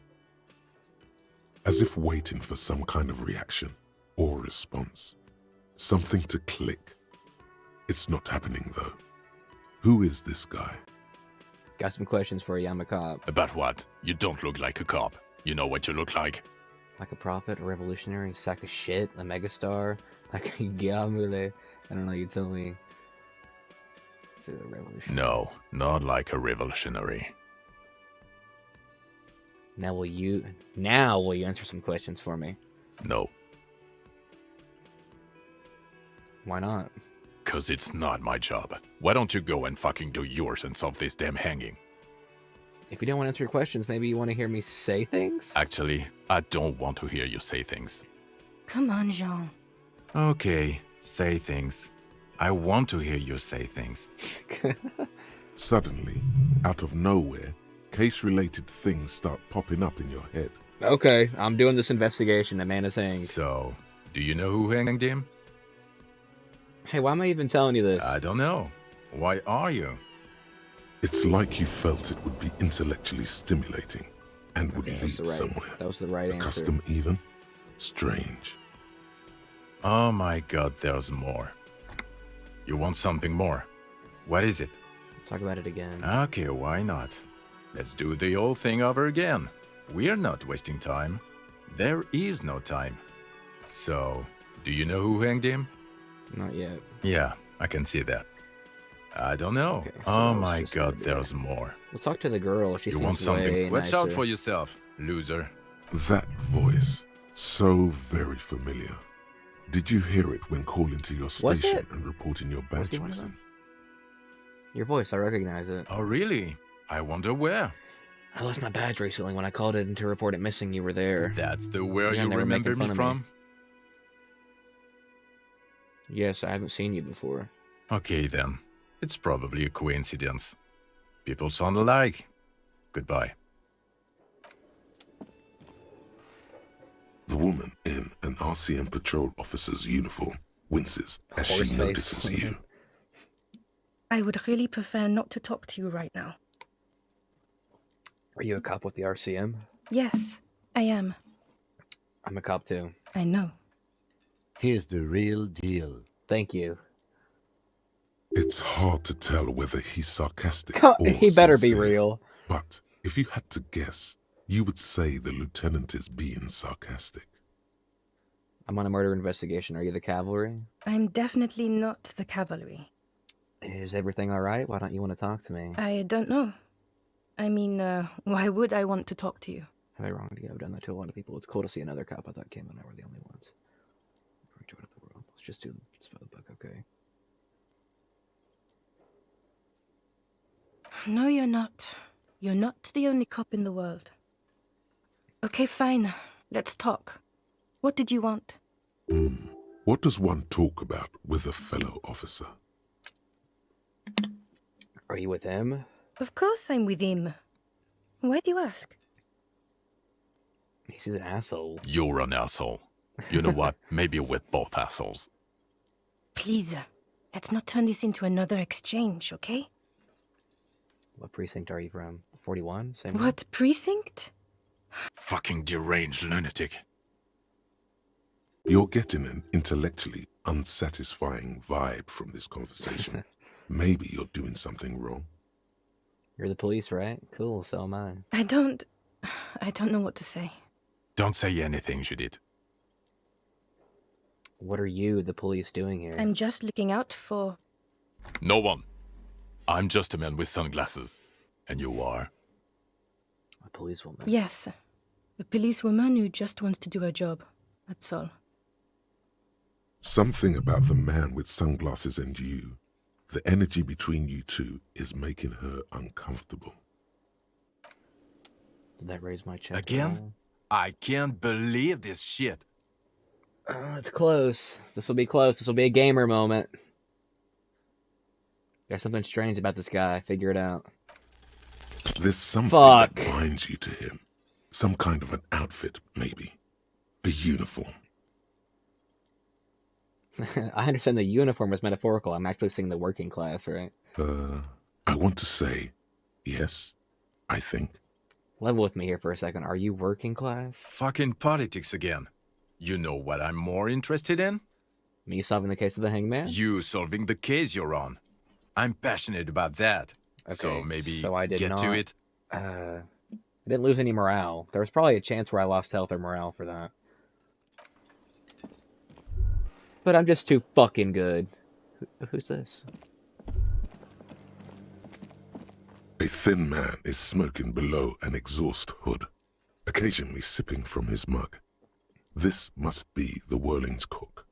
C: As if waiting for some kind of reaction or response. Something to click. It's not happening though. Who is this guy?
A: Got some questions for you, I'm a cop.
K: About what? You don't look like a cop. You know what you look like?
A: Like a prophet, a revolutionary, a sack of shit, a megastar, like a gamble. I don't know, you tell me. A revolutionary.
K: No, not like a revolutionary.
A: Now will you answer some questions for me?
K: No,
A: Why not?
K: 'cause it's not my job. Why don't you go and fucking do yours and solve this damn hanging?
A: If you don't want to answer your questions, maybe you want to hear me say things?
K: Actually, I don't want to hear you say things.
L: Come on, Jean.
K: Okay, say things. I want to hear you say things.
C: Suddenly, out of nowhere, case-related things start popping up in your head.
A: Okay, I'm doing this investigation, Amanda's hanged.
K: So, do you know who hanged him?
A: Hey, why am I even telling you this?
K: I don't know. Why are you?
C: It's like you felt it would be intellectually stimulating and would
A: Okay,
C: lead somewhere.
A: that was the right answer.
C: Custom even? Strange.
K: Oh my god, there's more. You want something more? What is it?
A: Talk about it again.
K: Okay, why not? Let's do the old thing over again. We're not wasting time. There is no time. So, do you know who hanged him?
A: Not yet.
K: Yeah, I can see that. I don't know.
A: Okay, so
K: Oh
A: that was
K: my
A: just
K: god,
A: gonna be
K: there's more.
A: Let's talk to the girl. She
K: You
A: seems
K: want something?
A: way
K: Watch out
A: nicer.
K: for yourself, loser.
C: That voice, so very familiar. Did you hear it when calling to your station
A: it?
C: and reporting your
A: What's
C: badge
A: he on
C: missing?
A: Your voice, I recognize it.
K: Oh really? I wonder where.
A: I lost my badge recently. When I called in to report it missing, you were there.
K: That's the where
A: Yeah,
K: you
A: and they were making
K: remember me
A: fun of me.
K: from?
A: Yes, I haven't seen you before.
K: Okay then. It's probably a coincidence. People sound alike. Goodbye.
C: The woman in an RCM patrol officer's uniform winces as she
A: Horse face.
C: notices you.
L: I would really prefer not to talk to you right now.
A: Are you a cop with the RCM?
L: Yes, I am.
A: I'm a cop too.
L: I know.
J: Here's the real deal.
A: Thank you.
C: It's hard to tell whether he's sarcastic or
A: He better be
C: sincere.
A: real.
C: But if you had to guess, you would say the lieutenant is being sarcastic.
A: I'm on a murder investigation. Are you the cavalry?
L: I'm definitely not the cavalry.
A: Is everything alright? Why don't you want to talk to me?
L: I don't know. I mean, why would I want to talk to you?
A: Have I wronged you? I've done that to a lot of people. It's cool to see another cop. I thought Kim and I were the only ones. We're enjoying the world. Let's just do this for the book, okay?
L: No, you're not. You're not the only cop in the world. Okay, fine. Let's talk. What did you want?
C: What does one talk about with a fellow officer?
A: Are you with him?
L: Of course I'm with him. Why do you ask?
A: He's an asshole.
K: You're an asshole. You know what? Maybe we're both assholes.
L: Please, let's not turn this into another exchange, okay?
A: What precinct are you from? 41? Same one?
L: What precinct?
K: Fucking deranged lunatic.
C: You're getting an intellectually unsatisfying vibe from this conversation. Maybe you're doing something wrong.
A: You're the police, right? Cool, so am I.
L: I don't know what to say.
K: Don't say anything, Judith.
A: What are you, the police, doing here?
L: I'm just looking out for...
K: No one. I'm just a man with sunglasses. And you are?
A: A policewoman.
L: Yes. A policewoman who just wants to do her job. That's all.
C: Something about the man with sunglasses and you, the energy between you two, is making her uncomfortable.
A: Did that raise my check?
K: Again? I can't believe this shit.
A: It's close. This will be close. This will be a gamer moment. There's something strange about this guy. Figure it out.
C: There's something
A: Fuck.
C: that binds you to him. Some kind of an outfit, maybe. A uniform.
A: I understand the uniform was metaphorical. I'm actually saying the working class, right?
C: I want to say, yes, I think.
A: Level with me here for a second. Are you working class?
K: Fucking politics again. You know what I'm more interested in?
A: Me solving the case of the hangman?
K: You solving the case you're on. I'm passionate about that.
A: Okay,
K: so maybe
A: so I did
K: get
A: not,
K: to it.
A: I didn't lose any morale. There was probably a chance where I lost health or morale for that. But I'm just too fucking good. Who's this?
C: A thin man is smoking below an exhaust hood, occasionally sipping from his mug. This must be the Whirling's cook.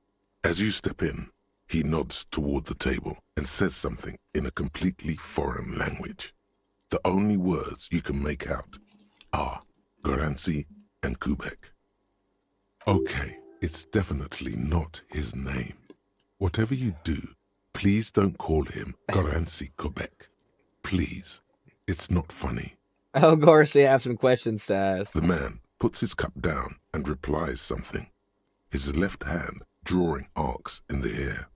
C: As you step in, he nods toward the table and says something in a completely foreign language. The only words you can make out are Goranci and Kubek. Okay, it's definitely not his name. Whatever you do, please don't call him Goranci Kubek. Please. It's not funny.
A: Oh, Gorsi, I have some questions to ask.
C: The man puts his cup down and replies something, his left hand drawing arcs in the air.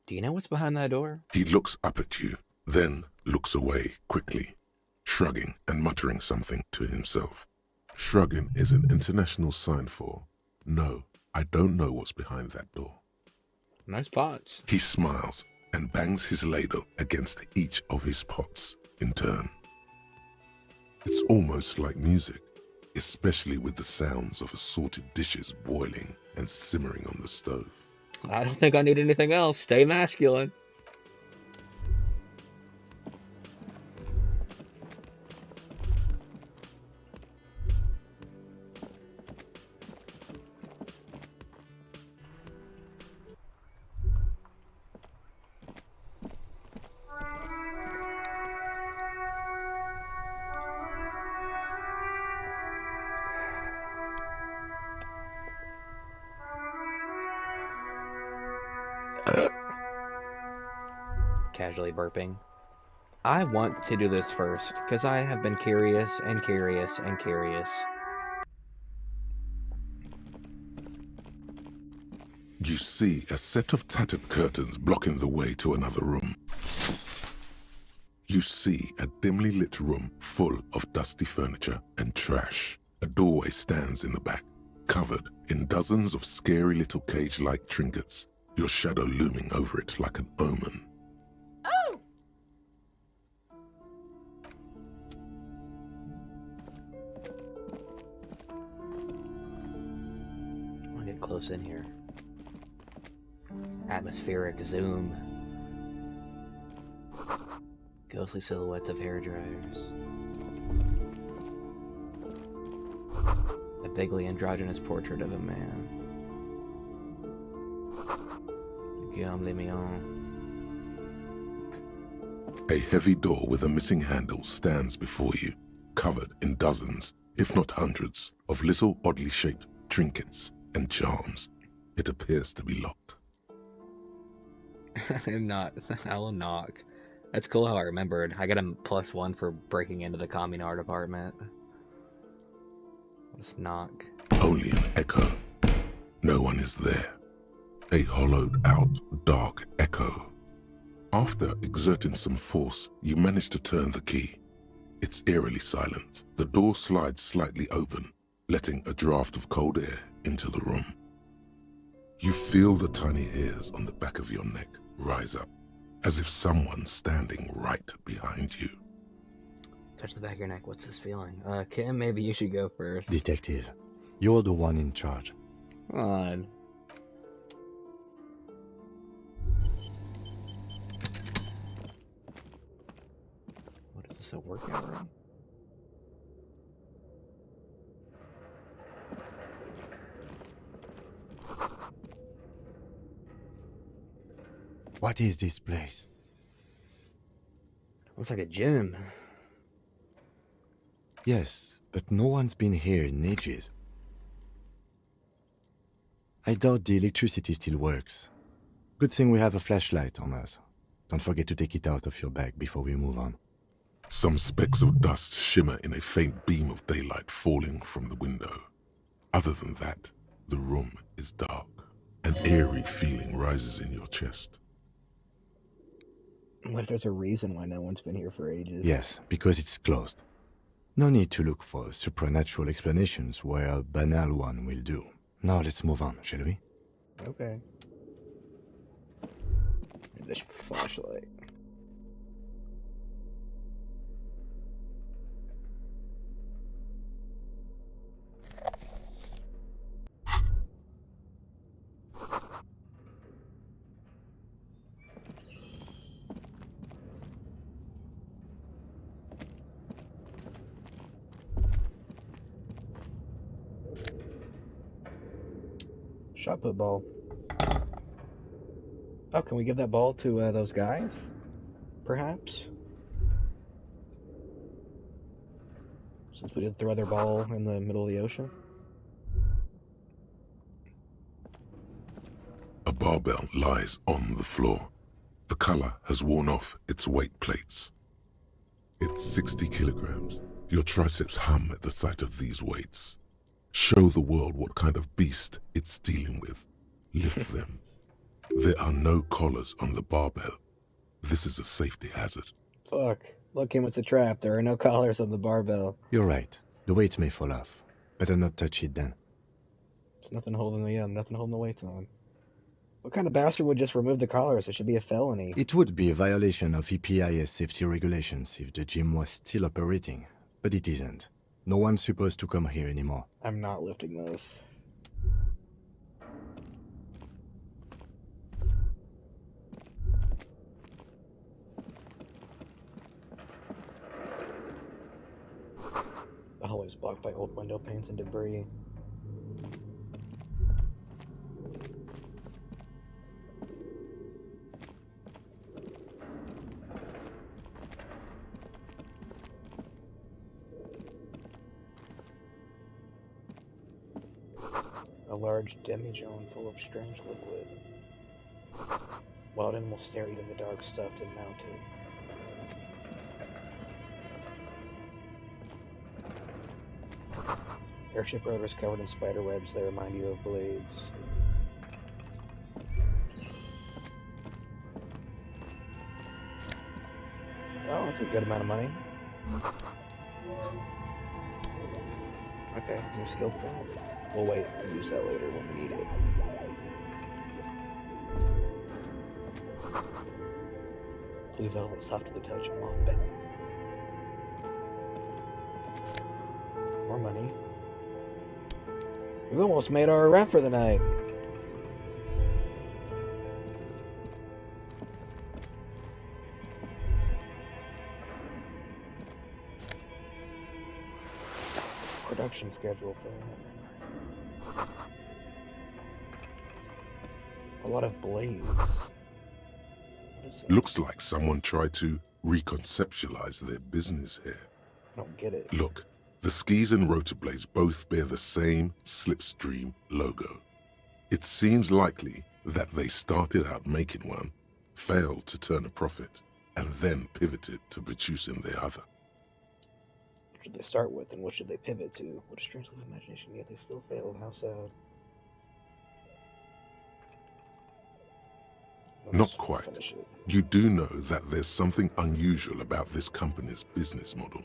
A: Do you know what's behind that door?
C: He looks up at you, then looks away quickly, shrugging and muttering something to himself. Shrugging is an international sign for, no, I don't know what's behind that door.
A: Nice pots.
C: He smiles and bangs his ladle against each of his pots in turn. It's almost like music, especially with the sounds of assorted dishes boiling and simmering on the stove.
A: I don't think I need anything else. Stay masculine. Casually burping. I want to do this first, because I have been curious and curious and curious.
C: You see a set of tattered curtains blocking the way to another room. You see a dimly lit room full of dusty furniture and trash. A doorway stands in the back, covered in dozens of scary little cage-like trinkets, your shadow looming over it like an omen.
A: I want to get close in here. Atmospheric zoom. Ghostly silhouettes of hairdryers. A vaguely androgynous portrait of a man. Guillaume Le Mignon.
C: A heavy door with a missing handle stands before you, covered in dozens, if not hundreds, of little oddly shaped trinkets and charms. It appears to be locked.
A: I'm not. I will knock. That's cool how I remembered. I got a +1 for breaking into the communard apartment. Let's knock.
C: Only an echo. No one is there. A hollowed out, dark echo. After exerting some force, you manage to turn the key. It's eerily silent. The door slides slightly open, letting a draft of cold air into the room. You feel the tiny hairs on the back of your neck rise up, as if someone's standing right behind you.
A: Touch the back of your neck. What's this feeling? Kim, maybe you should go first.
J: Detective, you're the one in charge.
A: Come on. What is this, a workout room?
J: What is this place?
A: Looks like a gym.
J: Yes, but no one's been here in ages. I doubt the electricity still works. Good thing we have a flashlight on us. Don't forget to take it out of your bag before we move on.
C: Some specks of dust shimmer in a faint beam of daylight falling from the window. Other than that, the room is dark. An eerie feeling rises in your chest.
A: What if there's a reason why no one's been here for ages?
J: Yes, because it's closed. No need to look for supernatural explanations where a banal one will do. Now let's move on, shall we?
A: Okay. This flashlight. Shot put ball. Oh, can we give that ball to those guys? Perhaps? Since we did throw their ball in the middle of the ocean?
C: A barbell lies on the floor. The color has worn off its weight plates. It's 60 kilograms. Your triceps hum at the sight of these weights. Show the world what kind of beast it's dealing with. Lift them. There are no collars on the barbell. This is a safety hazard.
A: Fuck. Look, him, it's a trap. There are no collars on the barbell.
J: You're right. The weight may fall off. Better not touch it then.
A: There's nothing holding the weights on. What kind of bastard would just remove the collars? It should be a felony.
J: It would be a violation of EPIS safety regulations if the gym was still operating, but it isn't. No one's supposed to come here anymore.
A: I'm not lifting those. The hallway's blocked by old window panes and debris. A large demijohn full of strange liquid. Wild animals stare eating the dark stuffed and mounted. Airship rotors covered in spider webs that remind you of blades. Oh, that's a good amount of money. Okay, new skill point. We'll wait and use that later when we need it. Blue velvet, soft to the touch, moth bed. More money. We've almost made our rent for the night. Production schedule for a lot of blades.
C: Looks like someone tried to reconceptualize their business here.
A: I don't get it.
C: Look, the skis and rotor blades both bear the same Slipstream logo. It seems likely that they started out making one, failed to turn a profit, and then pivoted to producing the other.
A: What should they start with, and what should they pivot to? What a strange little imagination, yet they still failed. How sad.
C: Not quite. You do know that there's something unusual about this company's business model.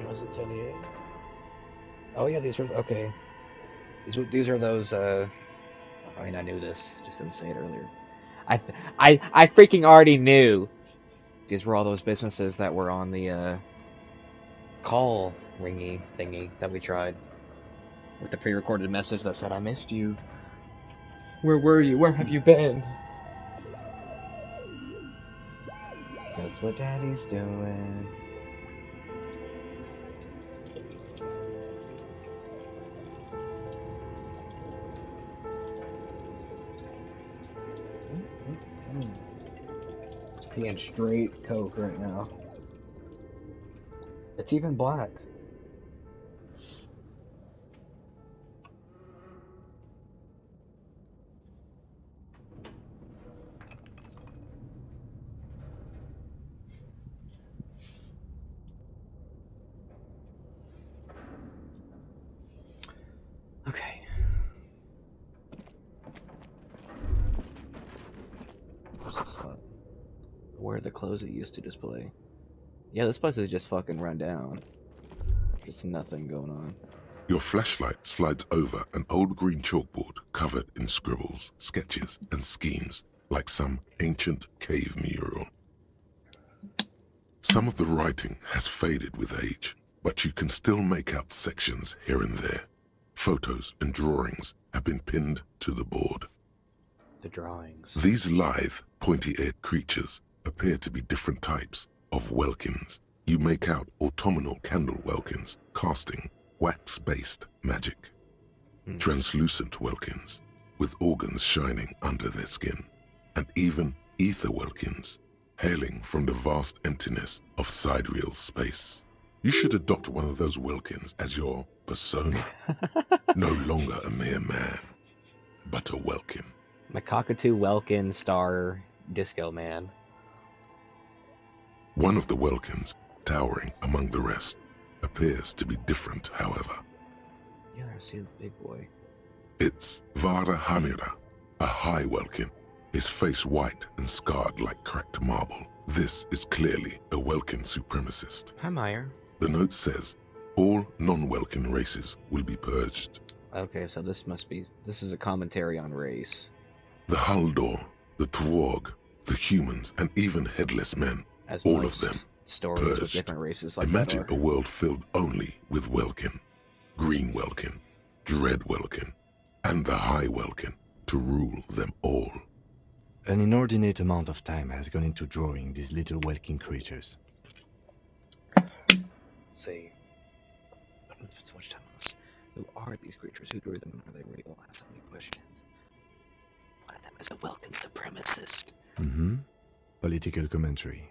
A: Was it Atelier? Oh yeah, these are okay. These are those. I mean, I knew this. Just didn't say it earlier. I freaking already knew. These were all those businesses that were on the call ringy thingy that we tried with the pre-recorded message that said, "I missed you. Where were you? Where have you been?" That's what Daddy's doing. Peeing straight Coke right now. It's even black. Okay. What's this spot? Where are the clothes it used to display? Yeah, this place is just fucking run down. Just nothing going on.
C: Your flashlight slides over an old green chalkboard covered in scribbles, sketches, and schemes like some ancient cave mural. Some of the writing has faded with age, but you can still make out sections here and there. Photos and drawings have been pinned to the board.
A: The drawings.
C: These lithe, pointy-eared creatures appear to be different types of welkins. You make out autumnal candle welkins casting wax-based magic. Translucent welkins with organs shining under their skin, and even ether welkins hailing from the vast emptiness of sidereal space. You should adopt one of those welkins as your persona. No longer a mere man, but a welkin.
A: My cockatoo welkin star disco man.
C: One of the welkins, towering among the rest, appears to be different, however.
A: Yeah, I see the big boy.
C: It's Vara Hamira, a high welkin, his face white and scarred like cracked marble. This is clearly a welkin supremacist.
A: Hi, Meyer.
C: The note says, all non-welkin races will be purged.
A: Okay, so this is a commentary on race.
C: The Haldor, the Tuareg, the humans, and even headless men,
A: As
C: all of
A: most
C: them,
A: stories
C: purged.
A: with different races like
C: Imagine
A: that
C: a
A: are.
C: world filled only with welkin, green welkin, dread welkin, and the high welkin to rule them all.
J: An inordinate amount of time has gone into drawing these little welkin creatures.
A: Let's see. I don't spend so much time on this. Who are these creatures? Who drew them? Are they real? I have so many questions. One of them is a welcome supremacist.
J: Mm-hmm. Political commentary.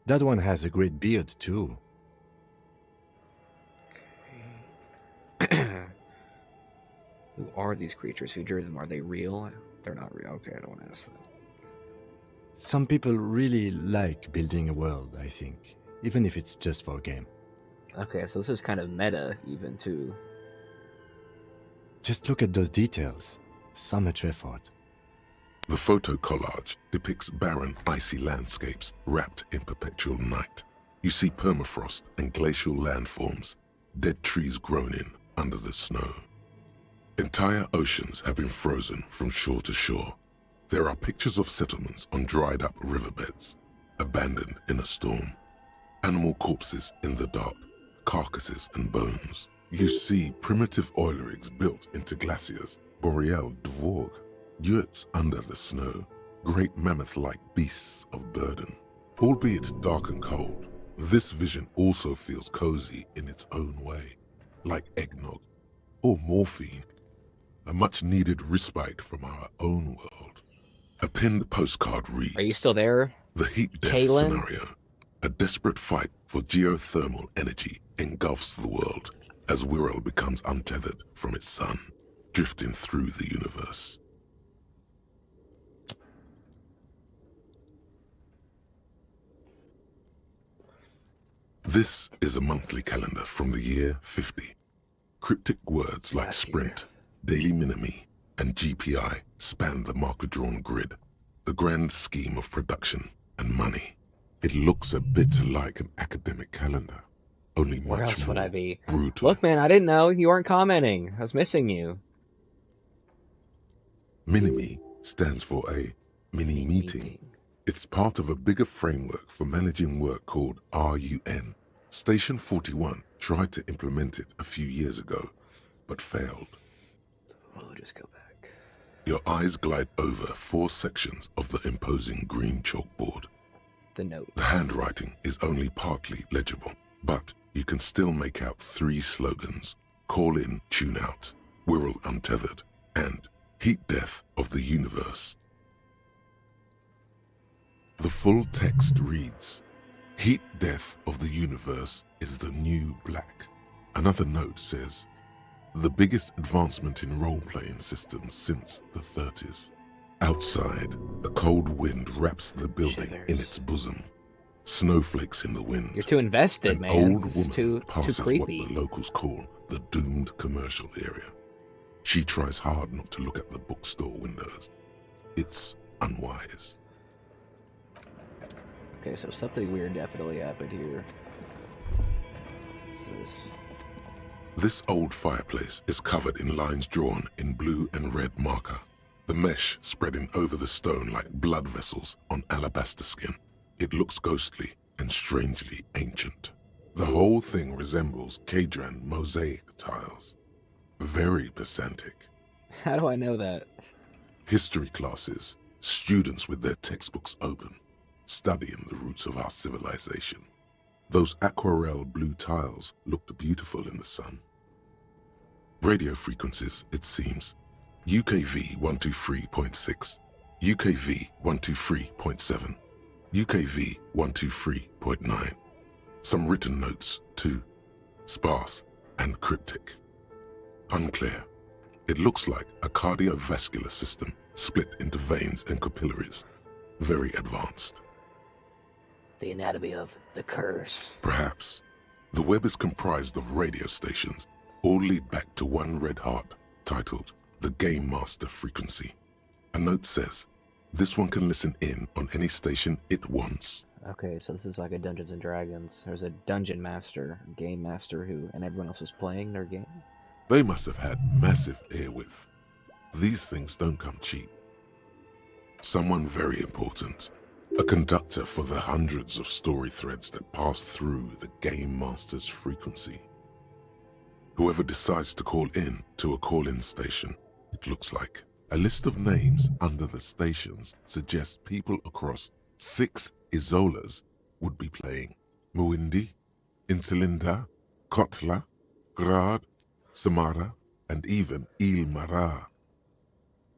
J: That one has a great beard, too.
A: Who are these creatures? Who drew them? Are they real? They're not real. Okay, I don't want to ask that.
J: Some people really like building a world, I think. Even if it's just for a game.
A: Okay, so this is kind of meta, even, too.
J: Just look at those details. So much effort.
C: The photo collage depicts barren, icy landscapes wrapped in perpetual night. You see permafrost and glacial landforms, dead trees grown in under the snow. Entire oceans have been frozen from shore to shore. There are pictures of settlements on dried-up riverbeds, abandoned in a storm. Animal corpses in the dark, carcasses and bones. You see primitive oil rigs built into glaciers, boreal dvorg, yurts under the snow, great mammoth-like beasts of burden. Albeit dark and cold, this vision also feels cozy in its own way, like eggnog or morphine, a much-needed respite from our own world. A pinned postcard reads,
A: Are you still there?
C: The heat death
A: Kalen?
C: scenario. A desperate fight for geothermal energy engulfs the world as Wirral becomes untethered from its sun, drifting through the universe. This is a monthly calendar from the year 50. Cryptic words like sprint, daily minimi, and GPI span the marker-drawn grid, the grand scheme of production and money. It looks a bit like an academic calendar, only
A: Where
C: much
A: else
C: more
A: would I be?
C: brutal.
A: Look, man, I didn't know. You weren't commenting. I was missing you.
C: Mini-Me stands for a mini-meeting. It's part of a bigger framework for managing work called RUN. Station 41 tried to implement it a few years ago, but failed.
A: We'll just go back.
C: Your eyes glide over 4 sections of the imposing green chalkboard.
A: The note.
C: The handwriting is only partly legible, but you can still make out 3 slogans: Call in, Tune out, Wirral Untethered, and Heat Death of the Universe. The full text reads, Heat Death of the Universe is the new black. Another note says, the biggest advancement in role-playing systems since the 30s. Outside, a cold wind wraps the building in its bosom. Snowflakes in the wind.
A: You're too invested,
C: An
A: man.
C: old
A: This is
C: woman
A: too
C: passes
A: creepy.
C: what the locals call the doomed commercial area. She tries hard not to look at the bookstore windows. It's unwise.
A: Okay, so something weird definitely happened here. What's this?
C: This old fireplace is covered in lines drawn in blue and red marker, the mesh spreading over the stone like blood vessels on alabaster skin. It looks ghostly and strangely ancient. The whole thing resembles Kadran mosaic tiles. Very pedantic.
A: How do I know that?
C: History classes, students with their textbooks open, studying the roots of our civilization. Those aquarelle blue tiles looked beautiful in the sun. Radio frequencies, it seems. UKV 123.6, UKV 123.7, UKV 123.9. Some written notes, too. Sparse and cryptic. Unclear. It looks like a cardiovascular system split into veins and capillaries. Very advanced.
A: The anatomy of the curse.
C: Perhaps. The web is comprised of radio stations, all lead back to one red heart, titled the Game Master Frequency. A note says, this one can listen in on any station it wants.
A: Okay, so this is like a Dungeons and Dragons. There's a Dungeon Master, a Game Master and everyone else is playing their game.
C: They must have had massive airwidth. These things don't come cheap. Someone very important. A conductor for the hundreds of story threads that pass through the Game Master's frequency. Whoever decides to call in to a call-in station, it looks like. A list of names under the stations suggests people across 6 Isolas would be playing. Muindi, Insulinda, Kotla, Grad, Samara, and even Il Mara.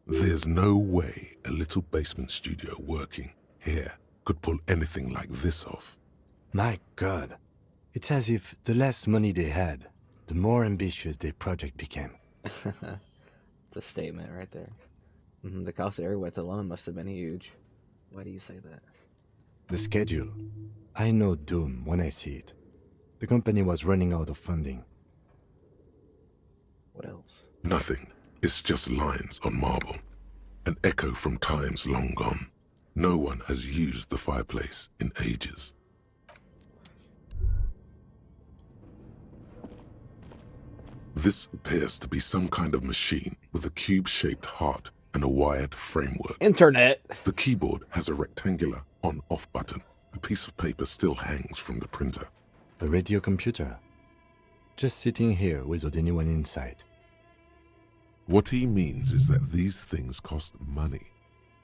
C: There's no way a little basement studio working here could pull anything like this off.
J: My God. It's as if the less money they had, the more ambitious their project became.
A: It's a statement right there. The cost of airwidth alone must have been huge. Why do you say that?
J: The schedule. I know doom when I see it. The company was running out of funding.
A: What else?
C: Nothing. It's just lines on marble. An echo from times long gone. No one has used the fireplace in ages. This appears to be some kind of machine with a cube-shaped heart and a wired framework.
A: Internet!
C: The keyboard has a rectangular on-off button. A piece of paper still hangs from the printer.
J: A radio computer. Just sitting here without anyone inside.
C: What he means is that these things cost money.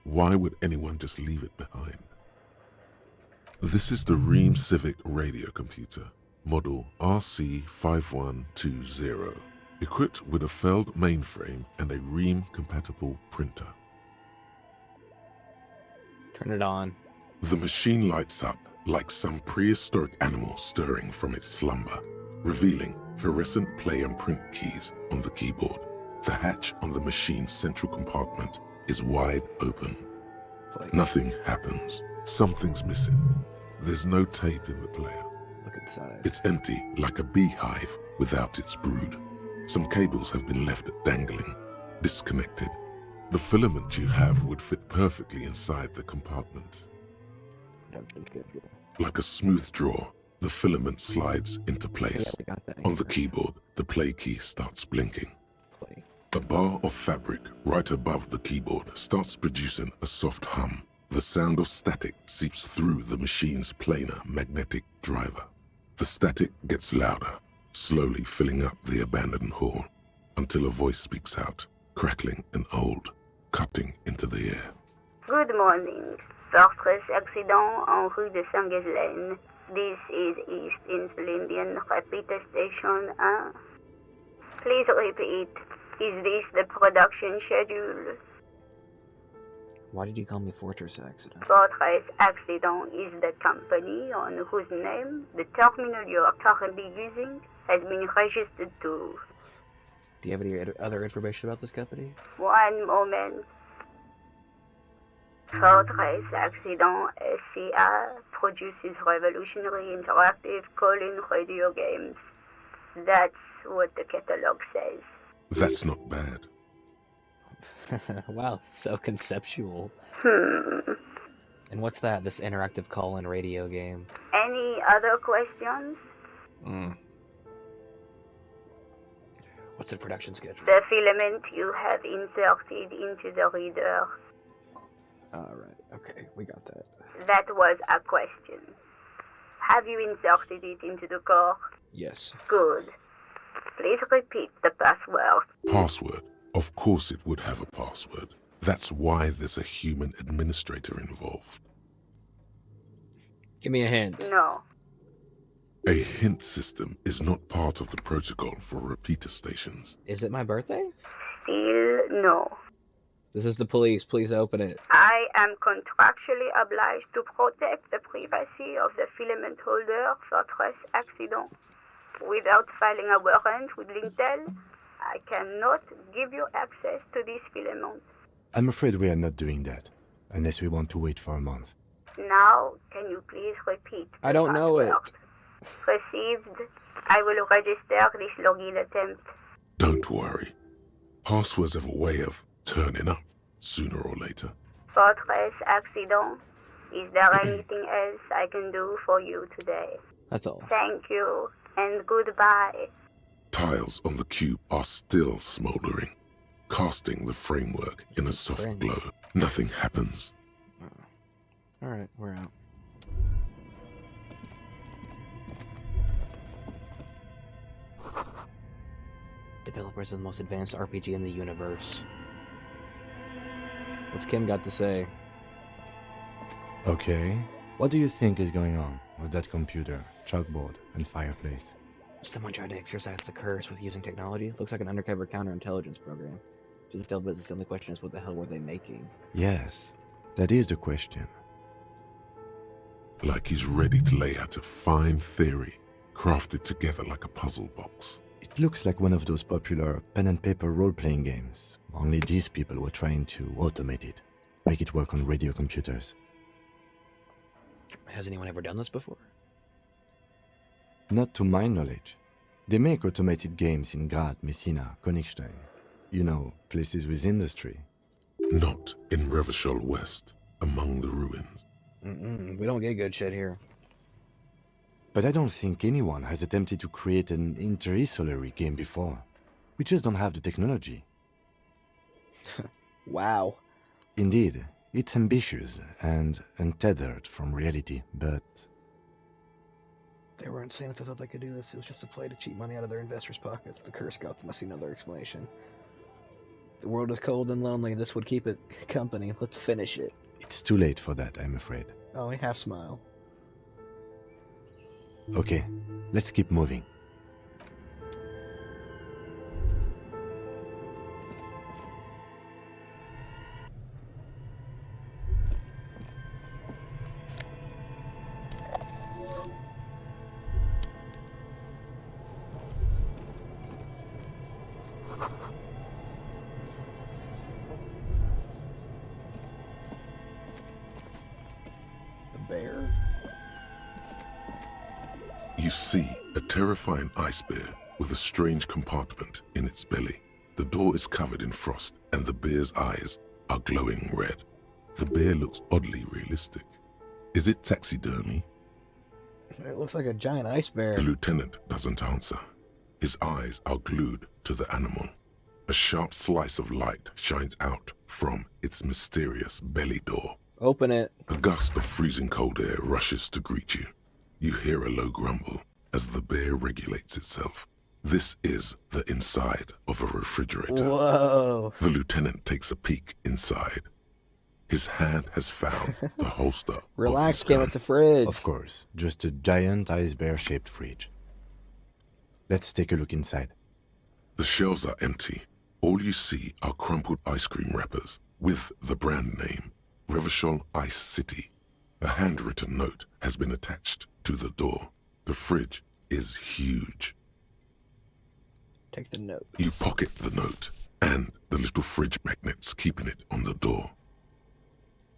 C: Why would anyone just leave it behind? This is the Ream Civic radio computer, model RC5120, equipped with a Feld mainframe and a Ream-compatible printer.
A: Turn it on.
C: The machine lights up like some prehistoric animal stirring from its slumber, revealing fluorescent play and print keys on the keyboard. The hatch on the machine's central compartment is wide open. Nothing happens. Something's missing. There's no tape in the player.
A: Look inside.
C: It's empty, like a beehive without its brood. Some cables have been left dangling, disconnected. The filament you have would fit perfectly inside the compartment. Like a smooth draw, the filament slides into place. On the keyboard, the play key starts blinking. A bar of fabric right above the keyboard starts producing a soft hum. The sound of static seeps through the machine's planar magnetic driver. The static gets louder, slowly filling up the abandoned hall, until a voice speaks out, crackling and old, cutting into the air.
M: Good morning. Fortress accident en rue de Saint-Ghislaine. This is East Insulindian Repeater Station 1. Please repeat. Is this the production schedule?
A: Why did you call me Fortress Accident?
M: Fortress Accident is the company on whose name the terminal you are currently using has been registered to.
A: Do you have any other information about this company?
M: One moment. Fortress Accident SCA produces revolutionary interactive call-in radio games. That's what the catalog says.
C: That's not bad.
A: Wow, so conceptual.
M: Hmm.
A: And what's that, this interactive call-in radio game?
M: Any other questions?
A: What's the production schedule?
M: The filament you have inserted into the reader.
A: Alright, okay, we got that.
M: That was a question. Have you inserted it into the core?
A: Yes.
M: Good. Please repeat the password.
C: Password? Of course it would have a password. That's why there's a human administrator involved.
A: Give me a hint.
M: No.
C: A hint system is not part of the protocol for repeater stations.
A: Is it my birthday?
M: Still no.
A: This is the police. Please open it.
M: I am contractually obliged to protect the privacy of the filament holder for Fortress Accident. Without filing a warrant with Lintel, I cannot give you access to this filament.
J: I'm afraid we are not doing that, unless we want to wait for a month.
M: Now, can you please repeat?
A: I don't know it.
M: Received. I will register this login attempt.
C: Don't worry. Passwords have a way of turning up sooner or later.
M: Fortress Accident. Is there anything else I can do for you today?
A: That's all.
M: Thank you, and goodbye.
C: Tiles on the cube are still smoldering, casting the framework in a soft glow. Nothing happens.
A: Alright, we're out. Developers of the most advanced RPG in the universe. What's Kim got to say?
J: Okay. What do you think is going on with that computer, chalkboard, and fireplace?
A: Someone tried to exercise the curse with using technology. Looks like an undercover counterintelligence program. To the Dell business, the only question is what the hell were they making?
J: Yes, that is the question.
C: Like he's ready to lay out a fine theory, crafted together like a puzzle box.
J: It looks like one of those popular pen and paper role-playing games, only these people were trying to automate it, make it work on radio computers.
A: Has anyone ever done this before?
J: Not to my knowledge. They make automated games in Graz, Messina, Königstein. You know, places with industry.
C: Not in Revachol West, among the ruins.
A: We don't get good shit here.
J: But I don't think anyone has attempted to create an inter-isolary game before. We just don't have the technology.
A: Wow.
J: Indeed, it's ambitious and untethered from reality, but...
A: They weren't saying if they thought they could do this. It was just a play to cheat money out of their investors' pockets. The curse gods must see another explanation. The world is cold and lonely. This would keep it company. Let's finish it.
J: It's too late for that, I'm afraid.
A: Only half smile.
J: Okay, let's keep moving.
A: Bear?
C: You see a terrifying ice bear with a strange compartment in its belly. The door is covered in frost and the bear's eyes are glowing red. The bear looks oddly realistic. Is it taxidermy?
A: It looks like a giant ice bear.
C: The lieutenant doesn't answer. His eyes are glued to the animal. A sharp slice of light shines out from its mysterious belly door.
A: Open it.
C: A gust of freezing cold air rushes to greet you. You hear a low grumble as the bear regulates itself. This is the inside of a refrigerator.
A: Whoa.
C: The lieutenant takes a peek inside. His hand has found the holster.
A: Relax,
C: of his
A: Kim,
C: gun.
A: it's a fridge.
J: Of course, just a giant ice bear-shaped fridge. Let's take a look inside.
C: The shelves are empty. All you see are crumpled ice cream wrappers with the brand name, Revachol Ice City. A handwritten note has been attached to the door. The fridge is huge.
A: Take the note.
C: You pocket the note and the little fridge magnets keeping it on the door.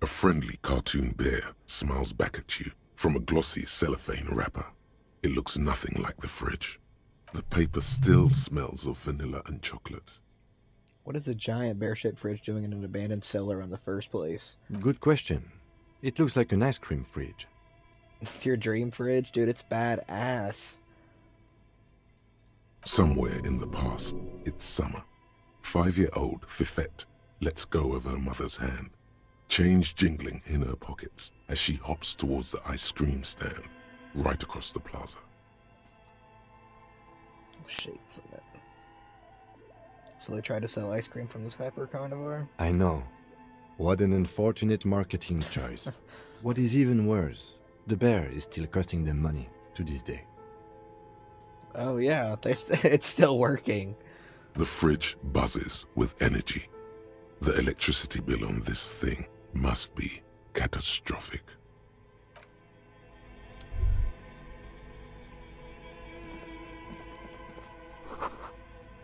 C: A friendly cartoon bear smiles back at you from a glossy cellophane wrapper. It looks nothing like the fridge. The paper still smells of vanilla and chocolate.
A: What is a giant bear-shaped fridge doing in an abandoned cellar in the first place?
J: Good question. It looks like an ice cream fridge.
A: It's your dream fridge? Dude, it's badass.
C: Somewhere in the past, it's summer. 5-year-old Fifette lets go of her mother's hand, change jingling in her pockets as she hops towards the ice cream stand right across the plaza.
A: Shake from it. So they tried to sell ice cream from this hyper carnivore?
J: I know. What an unfortunate marketing choice. What is even worse, the bear is still costing them money to this day.
A: Oh yeah, it's still working.
C: The fridge buzzes with energy. The electricity bill on this thing must be catastrophic.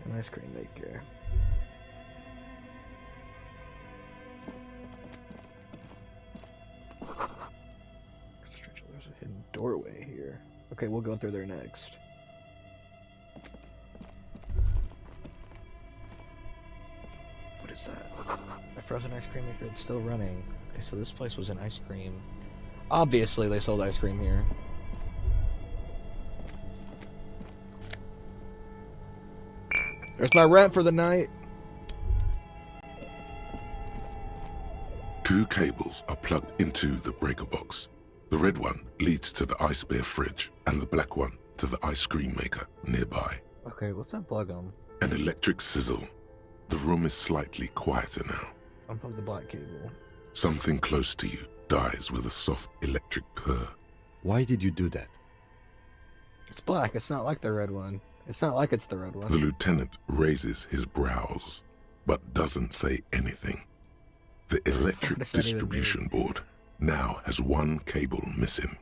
A: An ice cream maker. There's a hidden doorway here. Okay, we'll go through there next. What is that? A frozen ice cream maker. It's still running. Okay, so this place was an ice cream. Obviously, they sold ice cream here. There's my rent for the night.
C: 2 cables are plugged into the breaker box. The red one leads to the ice bear fridge, and the black one to the ice cream maker nearby.
A: Okay, what's that plug on?
C: An electric sizzle. The room is slightly quieter now.
A: Unplug the black cable.
C: Something close to you dies with a soft electric purr.
J: Why did you do that?
A: It's black. It's not like the red one. It's not like it's the red one.
C: The lieutenant raises his brows, but doesn't say anything. The electric
A: What does that even
C: distribution board now has 1 cable missing.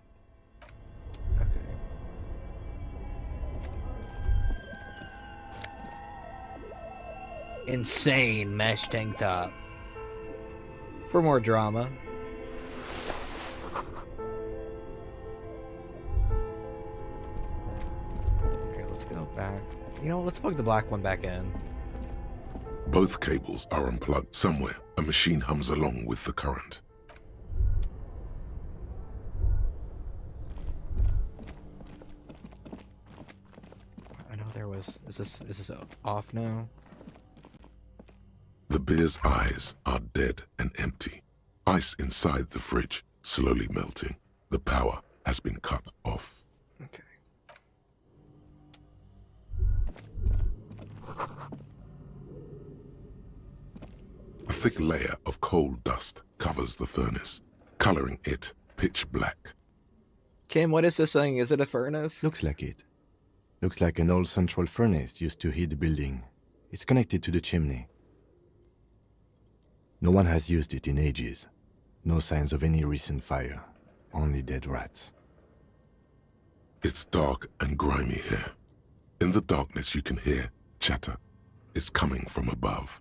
A: Insane mesh tank top. For more drama. Okay, let's go back. You know, let's plug the black one back in.
C: Both cables are unplugged. Somewhere, a machine hums along with the current.
A: I know there was... Is this off now?
C: The bear's eyes are dead and empty. Ice inside the fridge slowly melting. The power has been cut off.
A: Okay.
C: A thick layer of coal dust covers the furnace, coloring it pitch black.
A: Kim, what is this thing? Is it a furnace?
J: Looks like it. Looks like an old central furnace used to heat the building. It's connected to the chimney. No one has used it in ages. No signs of any recent fire. Only dead rats.
C: It's dark and grimy here. In the darkness you can hear chatter. It's coming from above.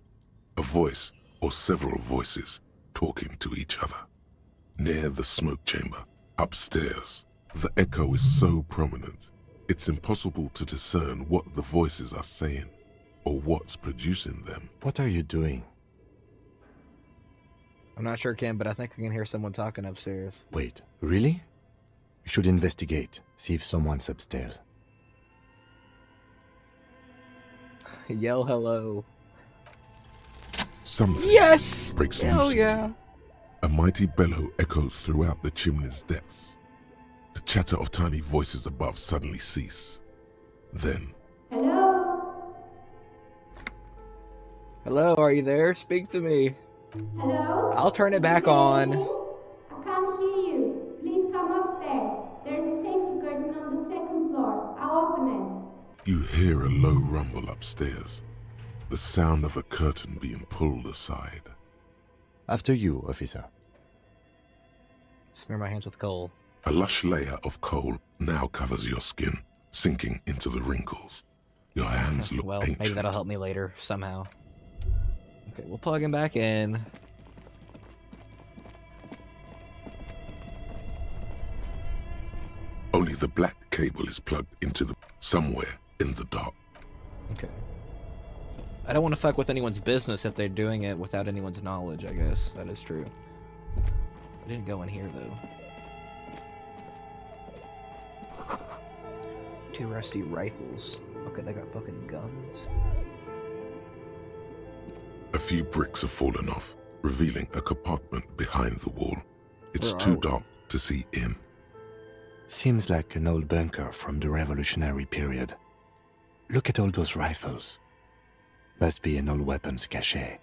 C: A voice or several voices talking to each other. Near the smoke chamber, upstairs, the echo is so prominent, it's impossible to discern what the voices are saying or what's producing them.
J: What are you doing?
A: I'm not sure, Kim, but I think I can hear someone talking upstairs.
J: Wait, really? We should investigate, see if someone's upstairs.
A: Yell hello.
C: Something
A: Yes!
C: breaks
A: Hell
C: loose.
A: yeah.
C: A mighty bellow echoes throughout the chimney's depths. The chatter of tiny voices above suddenly cease. Then,
E: Hello?
A: Hello, are you there? Speak to me.
E: Hello?
A: I'll turn it
E: Did you
A: back
E: say
A: on.
E: anything? I can't hear you. Please come upstairs. There's a safety curtain on the second floor. I'll open it.
C: you hear a low rumble upstairs. The sound of a curtain being pulled aside.
J: After you, officer.
A: Smear my hands with coal.
C: A lush layer of coal now covers your skin, sinking into the wrinkles. Your hands look
A: Well,
C: ancient.
A: maybe that'll help me later, somehow. Okay, we'll plug him back in.
C: Only the black cable is plugged into somewhere in the dark.
A: Okay. I don't want to fuck with anyone's business if they're doing it without anyone's knowledge, I guess. That is true. I didn't go in here, though. 2 rusty rifles. Okay, they got fucking guns.
C: A few bricks have fallen off, revealing a compartment behind the wall. It's
A: Where
C: too
A: are we?
C: dark to see in.
J: Seems like an old bunker from the revolutionary period. Look at all those rifles. Must be an old weapons cache.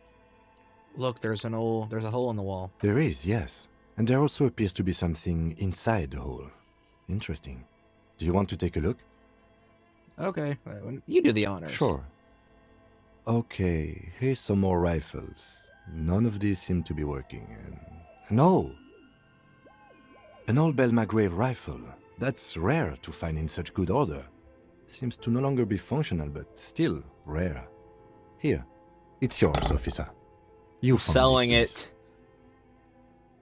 A: Look, there's a hole in the wall.
J: There is, yes. And there also appears to be something inside the hole. Interesting. Do you want to take a look?
A: Okay, you do the honors.
J: Sure. Okay, here's some more rifles. None of these seem to be working. No! An old Belmagrave rifle. That's rare to find in such good order. Seems to no longer be functional, but still rare. Here, it's yours, officer. You found
A: Selling
J: this piece.
A: it.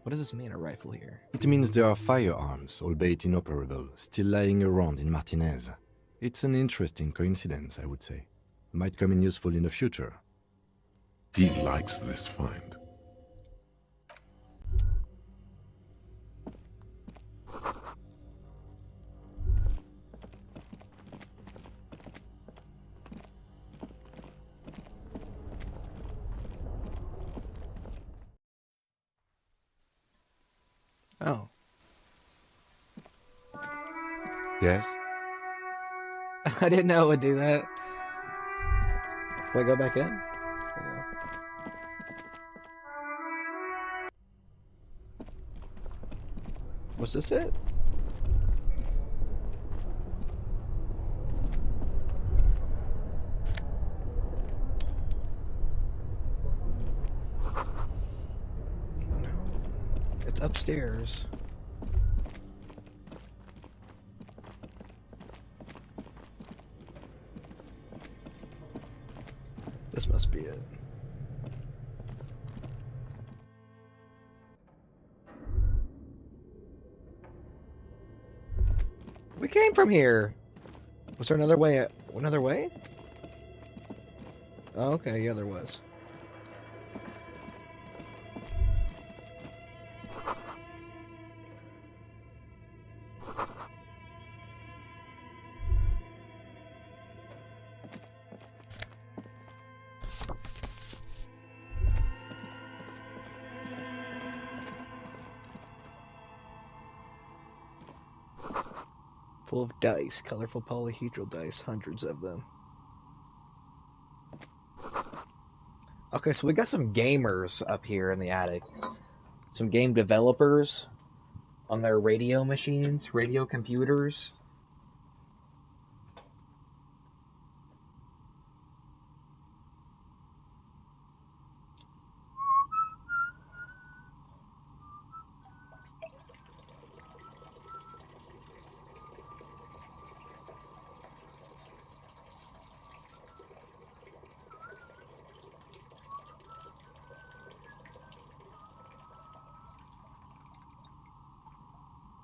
A: What does this mean, a rifle here?
J: It means there are firearms, albeit inoperable, still lying around in Martinez. It's an interesting coincidence, I would say. Might come in useful in the future.
C: He likes this find.
A: Oh.
J: Yes?
A: I didn't know it would do that. Do I go back in? Yeah. Was this it? No. It's upstairs. This must be it. We came from here. Was there another way? Another way? Oh, okay, yeah, there was. Full of dice, colorful polyhedral dice, hundreds of them. Okay, so we got some gamers up here in the attic. Some game developers on their radio machines, radio computers.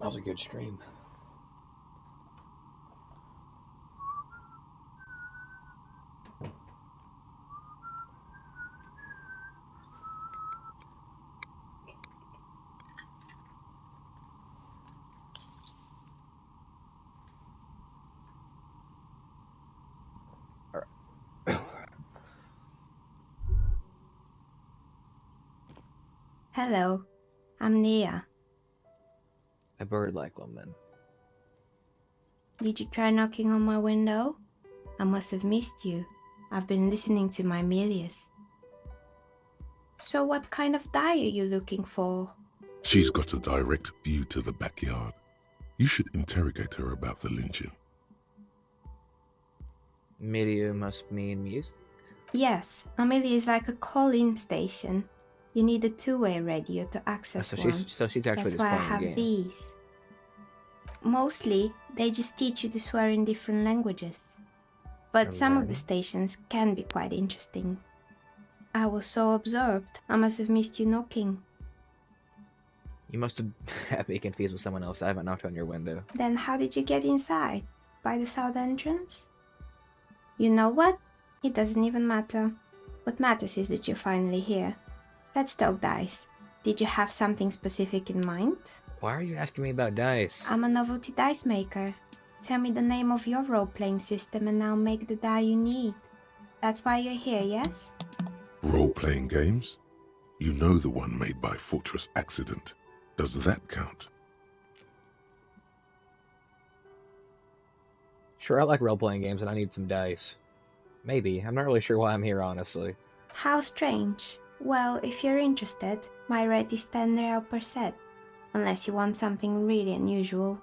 A: That was a good stream.
N: Hello, I'm Nia.
A: A bird-like woman.
N: Did you try knocking on my window? I must have missed you. I've been listening to my Milius. So what kind of die are you looking for?
C: She's got a direct view to the backyard. You should interrogate her about the lynching.
A: Milieu must mean music.
N: Yes, Amelia is like a call-in station. You need a two-way radio to access
A: So
N: one.
A: she's actually
N: That's
A: just
N: why I
A: playing a
N: have
A: game.
N: these. Mostly, they just teach you to swear in different languages. But some of the stations can be quite interesting. I was so absorbed, I must have missed you knocking.
A: You must have been confused with someone else. I haven't knocked on your window.
N: Then how did you get inside? By the south entrance? You know what? It doesn't even matter. What matters is that you're finally here. Let's talk dice. Did you have something specific in mind?
A: Why are you asking me about dice?
N: I'm a novelty dice maker. Tell me the name of your role-playing system and I'll make the die you need. That's why you're here, yes?
C: Role-playing games? You know the one made by Fortress Accident. Does that count?
A: Sure, I like role-playing games and I need some dice. Maybe. I'm not really sure why I'm here, honestly.
N: How strange. Well, if you're interested, my rate is 10 real per set. Unless you want something really unusual.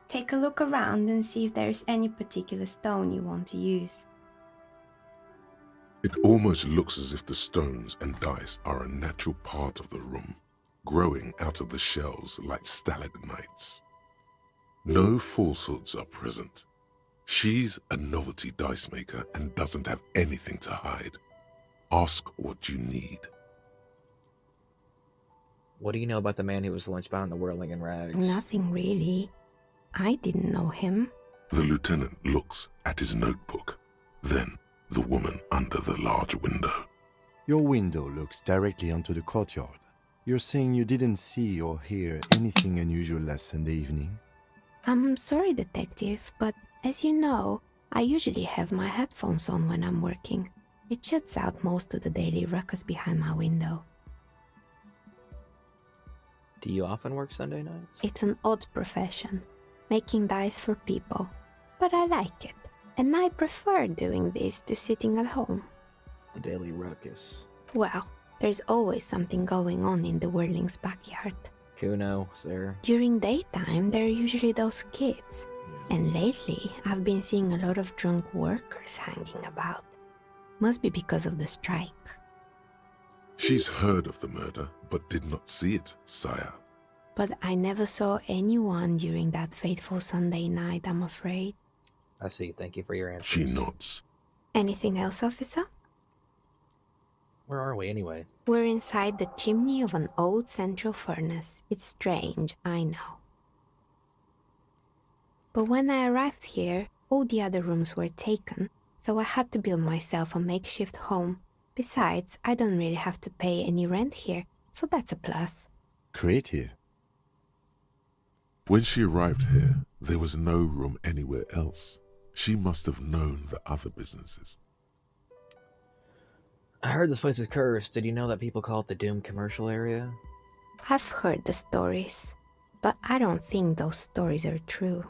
N: Take a look around and see if there's any particular stone you want to use.
C: It almost looks as if the stones and dice are a natural part of the room, growing out of the shells like stalagmites. No falsehoods are present. She's a novelty dice maker and doesn't have anything to hide. Ask what you need.
A: What do you know about the man who was lynched behind the whirling in rags?
N: Nothing really. I didn't know him.
C: The lieutenant looks at his notebook, then the woman under the large window.
J: Your window looks directly onto the courtyard. You're saying you didn't see or hear anything unusual last Sunday evening?
N: I'm sorry, detective, but as you know, I usually have my headphones on when I'm working. It shuts out most of the daily ruckus behind my window.
A: Do you often work Sunday nights?
N: It's an odd profession, making dice for people. But I like it, and I prefer doing this to sitting at home.
A: The daily ruckus.
N: Well, there's always something going on in the Whirling's backyard.
A: Kuno, sir.
N: During daytime, there are usually those kids. And lately, I've been seeing a lot of drunk workers hanging about. Must be because of the strike.
C: She's heard of the murder, but did not see it, sire.
N: But I never saw anyone during that fateful Sunday night, I'm afraid.
A: I see. Thank you for your answer.
C: She nods.
N: Anything else, officer?
A: Where are we, anyway?
N: We're inside the chimney of an old central furnace. It's strange, I know. But when I arrived here, all the other rooms were taken, so I had to build myself a makeshift home. Besides, I don't really have to pay any rent here, so that's a plus.
J: Creative.
C: When she arrived here, there was no room anywhere else. She must have known the other businesses.
A: I heard this place is cursed. Did you know that people call it the doomed commercial area?
N: I've heard the stories, but I don't think those stories are true.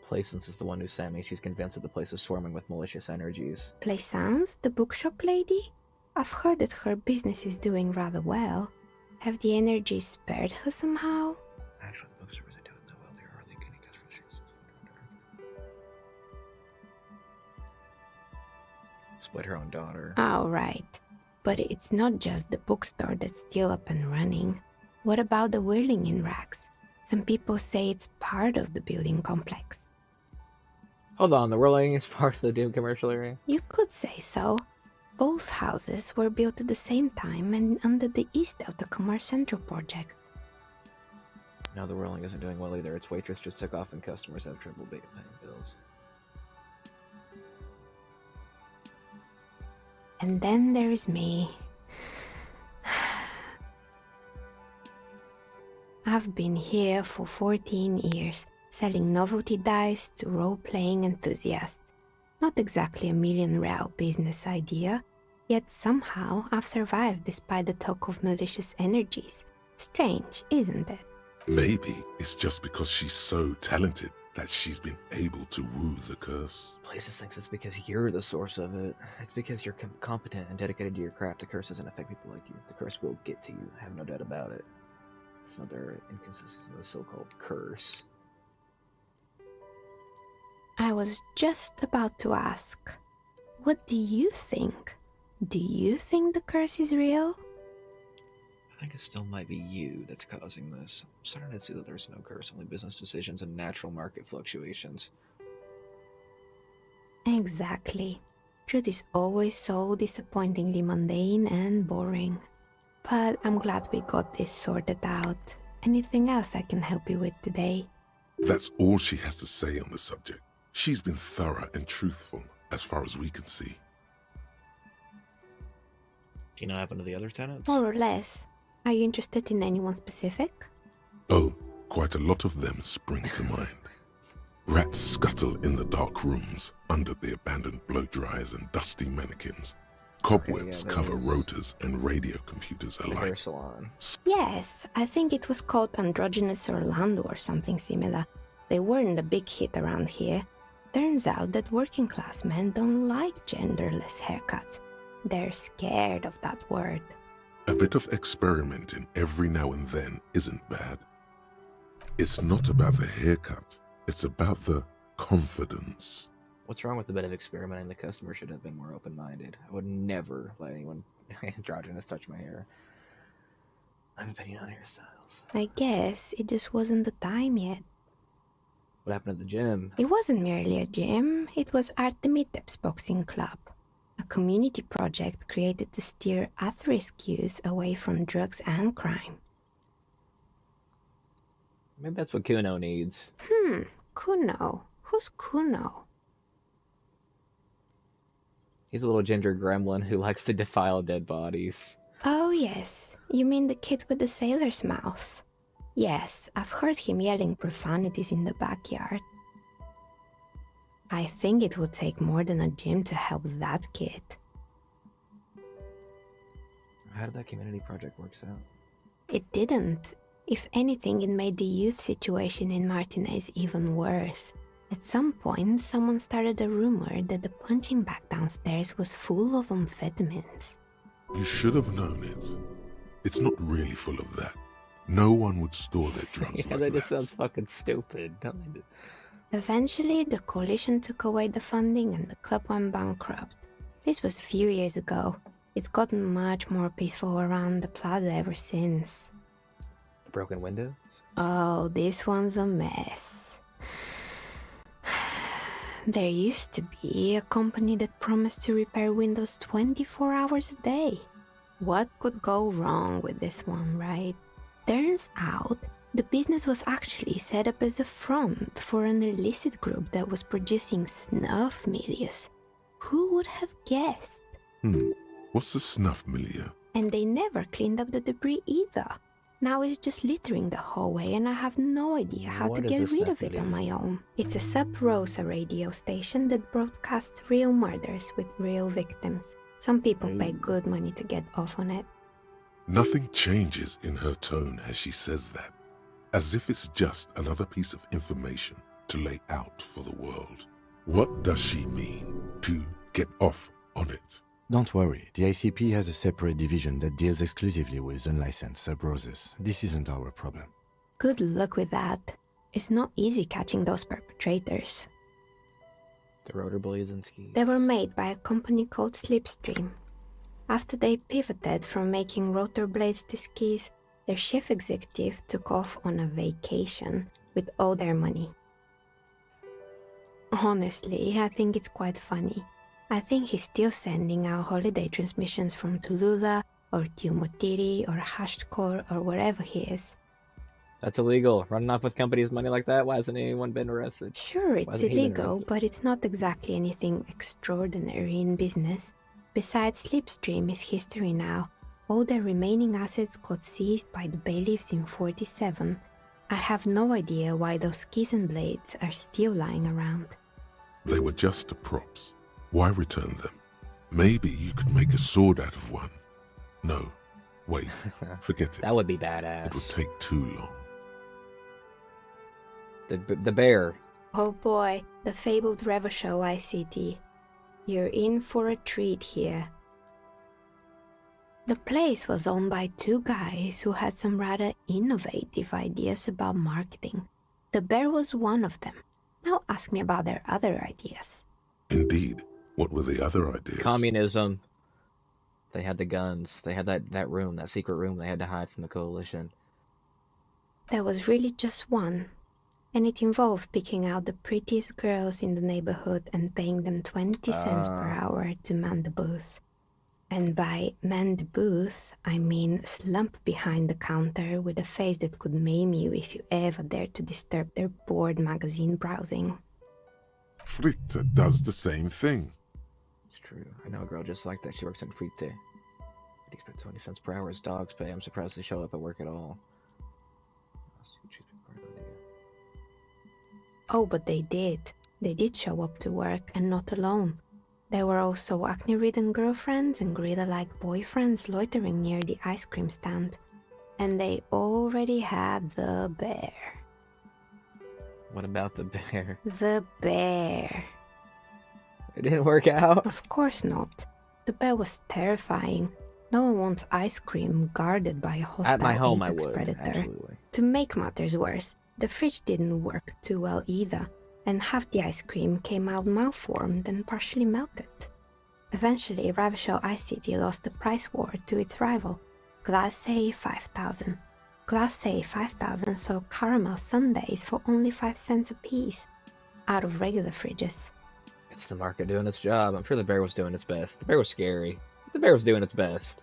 A: Plaisance is the one who sent me. She's convinced that the place is swarming with malicious energies.
N: Plaisance, the bookshop lady? I've heard that her business is doing rather well. Have the energies spared her somehow?
A: Actually, the bookstore isn't doing that well. They're hardly getting cash from streets. Split her own daughter.
N: Oh, right. But it's not just the bookstore that's still up and running. What about the whirling in rags? Some people say it's part of the building complex.
A: Hold on, the whirling is part of the doomed commercial area?
N: You could say so. Both houses were built at the same time and under the east of the Commerce Central project.
A: No, the whirling isn't doing well either. Its waitress just took off and customers have trouble paying bills.
N: And then there is me. I've been here for 14 years, selling novelty dice to role-playing enthusiasts. Not exactly a million-real business idea, Yet somehow I've survived despite the talk of malicious energies. Strange, isn't it?
C: Maybe it's just because she's so talented that she's been able to woo the curse.
A: Places thinks it's because you're the source of it. It's because you're competent and dedicated to your craft. The curse doesn't affect people like you. The curse will get to you. I have no doubt about it. There's another inconsistency in the so-called curse.
N: I was just about to ask, what do you think? Do you think the curse is real?
A: I think it still might be you that's causing this. I'm starting to see that there's no curse, only business decisions and natural market fluctuations.
N: Exactly. Truth is always so disappointingly mundane and boring. But I'm glad we got this sorted out. Anything else I can help you with today?
C: That's all she has to say on the subject. She's been thorough and truthful, as far as we can see.
A: Do you know what happened to the other tenants?
N: More or less. Are you interested in anyone specific?
C: Oh, quite a lot of them spring to mind. Rats scuttle in the dark rooms, under the abandoned blow dryers and dusty mannequins. Cobwebs cover rotors and radio computers alike.
A: Hair salon.
N: Yes, I think it was called Androgynous Orlando or something similar. They weren't a big hit around here. Turns out that working class men don't like genderless haircuts. They're scared of that word.
C: A bit of experimenting every now and then isn't bad. It's not about the haircut, it's about the confidence.
A: What's wrong with a bit of experimenting? The customer should have been more open-minded. I would never let anyone androgynous touch my hair. I have an opinion on hairstyles.
N: I guess it just wasn't the time yet.
A: What happened at the gym?
N: It wasn't merely a gym, it was Artemitep's boxing club. A community project created to steer at-risk youth away from drugs and crime.
A: Maybe that's what Kuno needs.
N: Kuno. Who's Kuno?
A: He's a little ginger gremlin who likes to defile dead bodies.
N: Oh yes, you mean the kid with the sailor's mouth. Yes, I've heard him yelling profanities in the backyard. I think it would take more than a gym to help that kid.
A: How did that community project work out?
N: It didn't. If anything, it made the youth situation in Martinez even worse. At some point, someone started a rumor that the punching bag downstairs was full of amphetamines.
C: You should have known it. It's not really full of that. No one would store their drugs like
A: that
C: that.
A: just sounds fucking stupid.
N: Eventually, the coalition took away the funding and the club went bankrupt. This was a few years ago. It's gotten much more peaceful around the plaza ever since.
A: The broken windows?
N: Oh, this one's a mess. There used to be a company that promised to repair windows 24 hours a day. What could go wrong with this one, right? Turns out, the business was actually set up as a front for an illicit group that was producing snuff milias. Who would have guessed?
C: What's the snuff milieu?
N: And they never cleaned up the debris either. Now it's just littering the hallway and I have no idea how to get rid of it on my own. It's a Sub Rosa radio station that broadcasts real murders with real victims. Some people pay good money to get off on it.
C: Nothing changes in her tone as she says that, as if it's just another piece of information to lay out for the world. What does she mean to get off on it?
J: Don't worry, the ICP has a separate division that deals exclusively with unlicensed sub-roses. This isn't our problem.
N: Good luck with that. It's not easy catching those perpetrators.
A: The rotor blades and skis.
N: They were made by a company called Slipstream. After they pivoted from making rotor blades to skis, their chief executive took off on a vacation with all their money. Honestly, I think it's quite funny. I think he's still sending out holiday transmissions from Tulula or Tiumotiri or Hashtkor or wherever he is.
A: That's illegal. Running off with companies' money like that? Why hasn't anyone been arrested?
N: Sure, it's illegal, but it's not exactly anything extraordinary in business. Besides, Slipstream is history now. All their remaining assets got seized by the bailiffs in 47. I have no idea why those skis and blades are still lying around.
C: They were just props. Why return them? Maybe you could make a sword out of one. No, wait, forget it.
A: That would be
C: It would
A: badass.
C: take too long.
A: The bear.
N: Oh boy, the fabled Revachol ICT. You're in for a treat here. The place was owned by two guys who had some rather innovative ideas about marketing. The bear was one of them. Now ask me about their other ideas.
C: Indeed. What were the other ideas?
A: Communism. They had the guns. They had that room, that secret room they had to hide from the coalition.
N: There was really just one, and it involved picking out the prettiest girls in the neighborhood and paying them 20 cents per hour to man the booth. And by man the booth, I mean slump behind the counter with a face that could maim you if you ever dared to disturb their bored magazine browsing.
C: Fritte does the same thing.
A: It's true. I know a girl just like that. She works in Fritte. He spent 20 cents per hour as dogs pay. I'm surprised they show up at work at all.
N: Oh, but they did. They did show up to work, and not alone. There were also acne-ridden girlfriends and gorilla-like boyfriends loitering near the ice cream stand. And they already had the bear.
A: What about the bear?
N: The bear.
A: It didn't work out?
N: Of course not. The bear was terrifying. No one wants ice cream guarded by a hostile
A: At my home, I
N: apex
A: would.
N: predator.
A: Absolutely.
N: To make matters worse, the fridge didn't work too well either, and half the ice cream came out malformed and partially melted. Eventually, Revachol ICT lost the price war to its rival, Glacé 5000. Glacé 5000 sold caramel sundaes for only 5 cents a piece, out of regular fridges.
A: It's the market doing its job. I'm sure the bear was doing its best. The bear was scary. The bear was doing its best.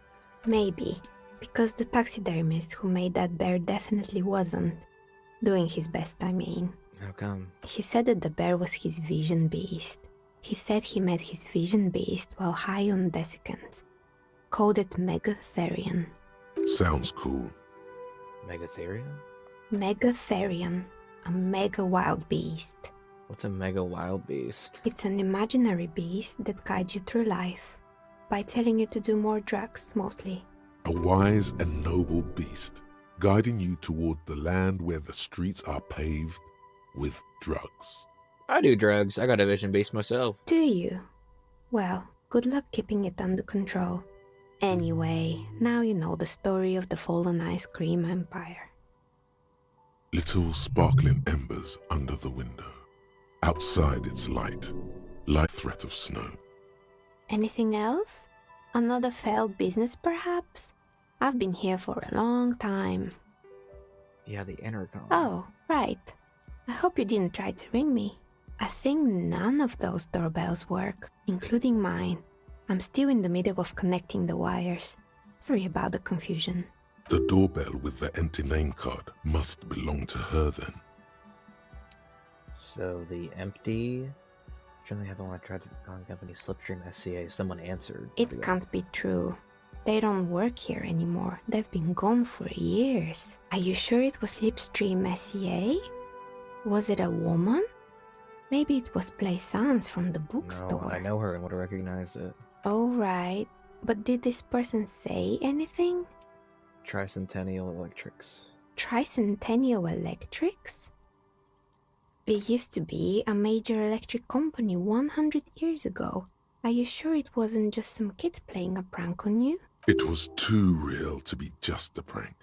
N: Maybe, because the taxidermist who made that bear definitely wasn't. Doing his best, I mean.
A: How come?
N: He said that the bear was his vision beast. He said he met his vision beast while high on desiccants. Called it Megatherion.
C: Sounds cool.
A: Megatherium?
N: Megatherion, a mega wild beast.
A: What's a mega wild beast?
N: It's an imaginary beast that guides you through life by telling you to do more drugs, mostly.
C: A wise and noble beast, guiding you toward the land where the streets are paved with drugs.
A: I do drugs. I got a vision beast myself.
N: Do you? Well, good luck keeping it under control. Anyway, now you know the story of the fallen ice cream empire.
C: Little sparkling embers under the window. Outside it's light threat of snow.
N: Anything else? Another failed business, perhaps? I've been here for a long time.
A: Yeah, the intercom.
N: Oh, right. I hope you didn't try to ring me. I think none of those doorbells work, including mine. I'm still in the middle of connecting the wires. Sorry about the confusion.
C: The doorbell with the empty name card must belong to her then.
A: So the empty... Generally haven't when I tried to call the company Slipstream SCA. Someone answered.
N: It can't be true. They don't work here anymore. They've been gone for years. Are you sure it was Slipstream SCA? Was it a woman? Maybe it was Plaisance from the bookstore.
A: No, I know her and would have recognized it.
N: Oh, right. But did this person say anything?
A: Tricentennial Electrics.
N: Tricentennial Electrics? It used to be a major electric company 100 years ago. Are you sure it wasn't just some kids playing a prank on you?
C: It was too real to be just a prank.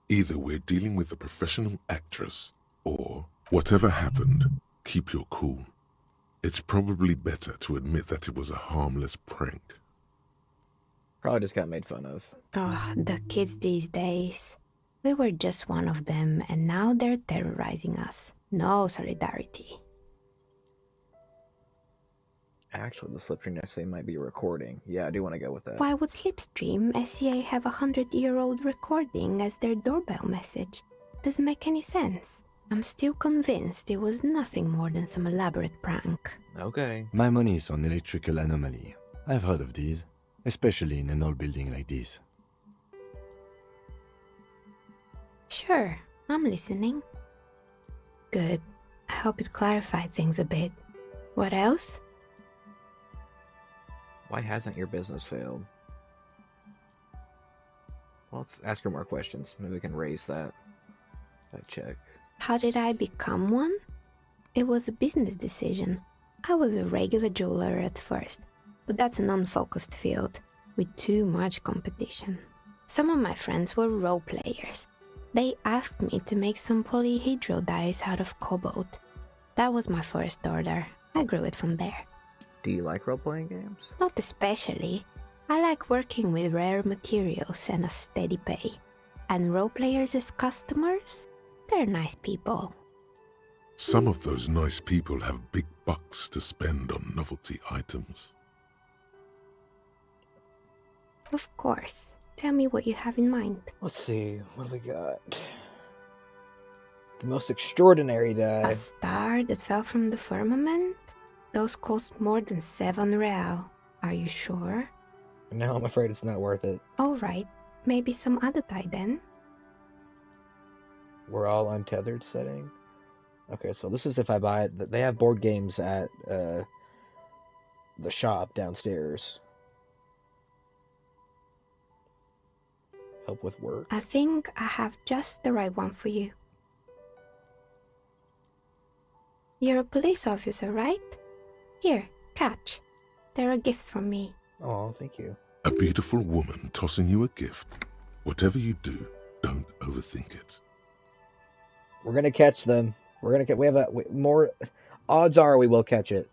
C: Either we're dealing with a professional actress, or whatever happened, keep your cool. It's probably better to admit that it was a harmless prank.
A: Probably just got made fun of.
N: Oh, the kids these days. We were just one of them, and now they're terrorizing us. No solidarity.
A: Actually, the Slipstream SCA might be a recording. Yeah, I do want to go with that.
N: Why would Slipstream SCA have a 100-year-old recording as their doorbell message? Doesn't make any sense. I'm still convinced it was nothing more than some elaborate prank.
A: Okay.
J: My money is on electrical anomaly. I've heard of these, especially in an old building like this.
N: Sure, I'm listening. Good. I hope it clarified things a bit. What else?
A: Why hasn't your business failed? Well, let's ask her more questions. Maybe we can raise that check.
N: How did I become one? It was a business decision. I was a regular jeweler at first, but that's an unfocused field with too much competition. Some of my friends were role players. They asked me to make some polyhedral dice out of cobalt. That was my first order. I grew it from there.
A: Do you like role-playing games?
N: Not especially. I like working with rare materials and a steady pay. And role players as customers? They're nice people.
C: Some of those nice people have big bucks to spend on novelty items.
N: Of course. Tell me what you have in mind.
A: Let's see, what do we got? The most extraordinary die.
N: A star that fell from the firmament? Those cost more than 7 real. Are you sure?
A: No, I'm afraid it's not worth it.
N: Alright, maybe some other die then?
A: We're all untethered setting? Okay, so this is if I buy it. They have board games at the shop downstairs. Help with work?
N: I think I have just the right one for you. You're a police officer, right? Here, catch. They're a gift from me.
A: Oh, thank you.
C: A beautiful woman tossing you a gift. Whatever you do, don't overthink it.
A: We're gonna catch them. We're gonna get. We have more. Odds are we will catch it.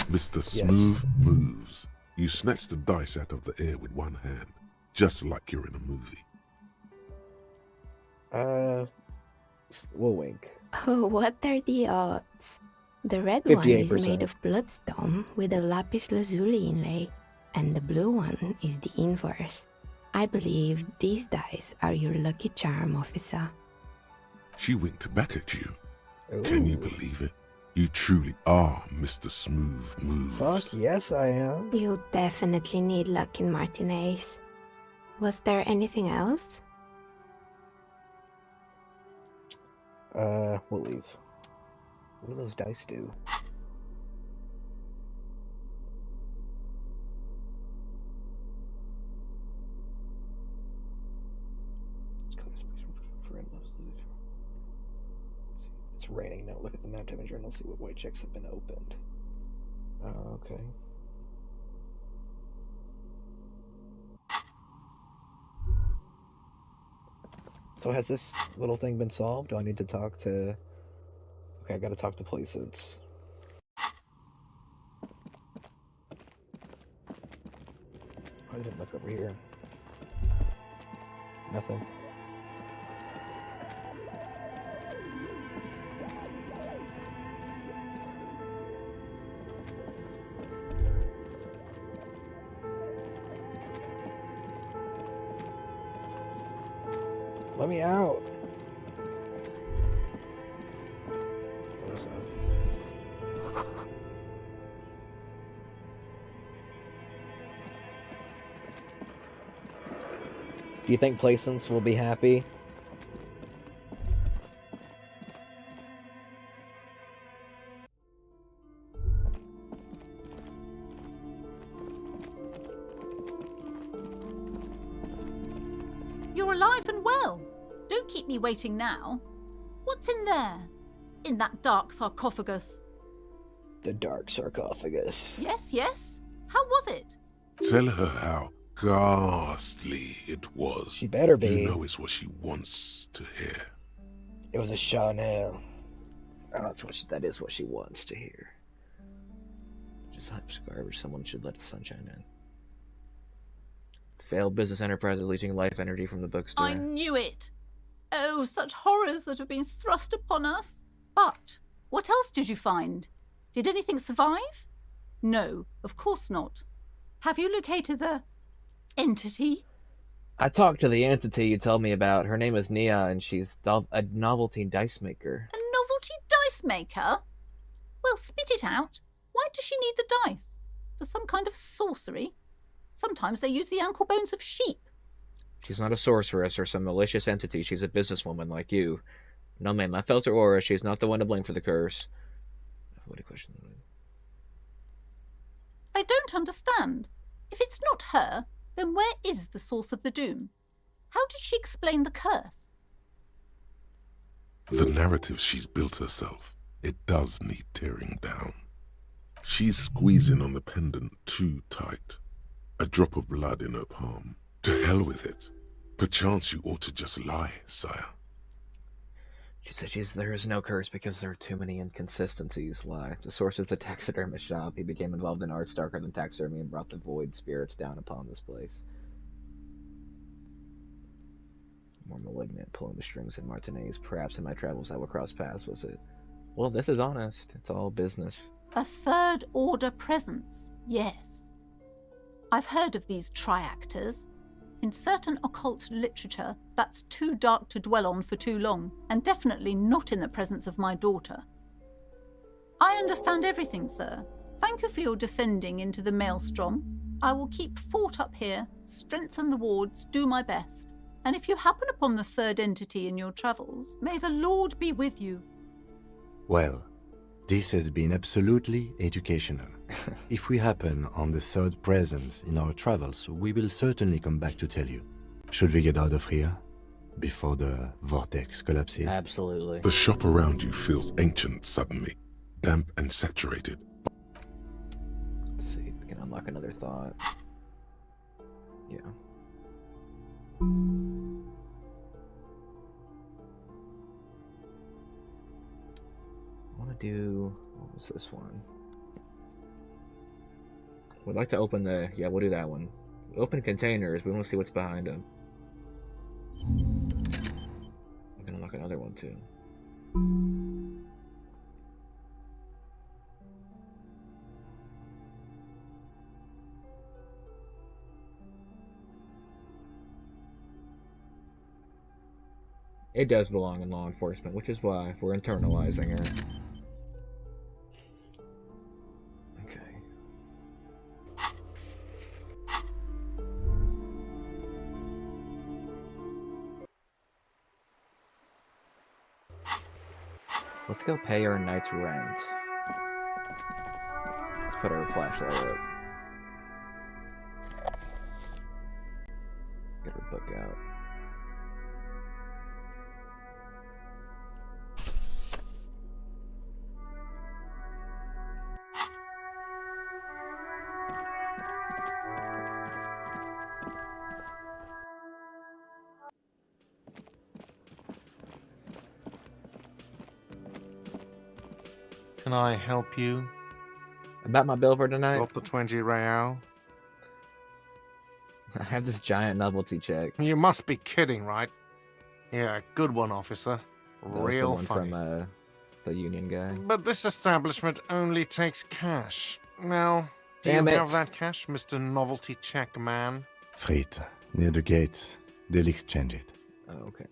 C: Mr. Smooth moves. You snatch the dice out of the air with one hand, just like you're in a movie.
A: We'll wink.
N: Oh, what are the odds? The red
A: 58%.
N: one is made of bloodstone with a lapis lazuli inlay, and the blue one is the inverse. I believe these dice are your lucky charm, officer.
C: She winked back at you.
A: Ooh.
C: Can you believe it? You truly are Mr. Smooth Moves.
A: Fuck yes, I am.
N: You definitely need luck in Martinez. Was there anything else?
A: We'll leave. What do those dice do? It's raining now. Look at the map damage and I'll see what white checks have been opened. Okay. So has this little thing been solved? Do I need to talk to... Okay, I gotta talk to Placence. I didn't look over here. Nothing. Let me out. What is that? Do you think Placence will be happy?
O: You're alive and well. Don't keep me waiting now. What's in there? In that dark sarcophagus?
A: The dark sarcophagus.
O: Yes, yes. How was it?
C: Tell her how ghastly it was.
A: She better be.
C: You know it's what she wants to hear.
A: It was a Chanel. Oh, that is what she wants to hear. Just garbage. Someone should let the sunshine in. Failed business enterprises leeching life energy from the bookstore.
O: I knew it. Oh, such horrors that have been thrust upon us. But what else did you find? Did anything survive? No, of course not. Have you located the entity?
A: I talked to the entity you told me about. Her name is Nia, and she's a novelty dice maker.
O: A novelty dice maker? Well, spit it out. Why does she need the dice? For some kind of sorcery? Sometimes they use the ankle bones of sheep.
A: She's not a sorceress or some malicious entity. She's a businesswoman like you. No, ma'am, I felt her aura. She's not the one to blame for the curse. What a question.
O: I don't understand. If it's not her, then where is the source of the doom? How did she explain the curse?
C: The narrative she's built herself, it does need tearing down. She's squeezing on the pendant too tight. A drop of blood in her palm. To hell with it. Perchance you ought to just lie, sire.
A: She said there is no curse because there are too many inconsistencies. Lie. The source is the taxidermist shop. He became involved in arts darker than taxidermy and brought the void spirits down upon this place. More malignant, pulling the strings in Martinez. Perhaps in my travels I will cross paths with it. Well, this is honest. It's all business.
O: A third order presence, yes. I've heard of these triactors. In certain occult literature, that's too dark to dwell on for too long, and definitely not in the presence of my daughter. I understand everything, sir. Thank you for your descending into the maelstrom. I will keep fort up here, strengthen the wards, do my best. And if you happen upon the third entity in your travels, may the Lord be with you.
J: Well, this has been absolutely educational. If we happen on the third presence in our travels, we will certainly come back to tell you. Should we get out of here before the vortex collapses?
A: Absolutely.
C: The shop around you feels ancient suddenly, damp and saturated.
A: Let's see if we can unlock another thought. Yeah. I want to do... what was this one? We'd like to open the... yeah, we'll do that one. Open containers, we want to see what's behind them. I'm gonna unlock another one too. It does belong in law enforcement, which is why we're internalizing it. Okay. Let's go pay our night's rent. Let's put our flashlight up. Get our book out.
G: Can I help you?
A: About my bill for tonight?
G: Got the 20 real?
A: I have this giant novelty check.
G: You must be kidding, right? Yeah, good one, officer.
A: That was the
G: Real
A: one
G: funny.
A: from the union guy.
G: But this establishment only takes cash. Now, do
A: Damn
G: you
A: it.
G: have that cash, Mr. Novelty Check Man?
J: Frit, near the gates. They'll exchange it.
A: Oh, okay.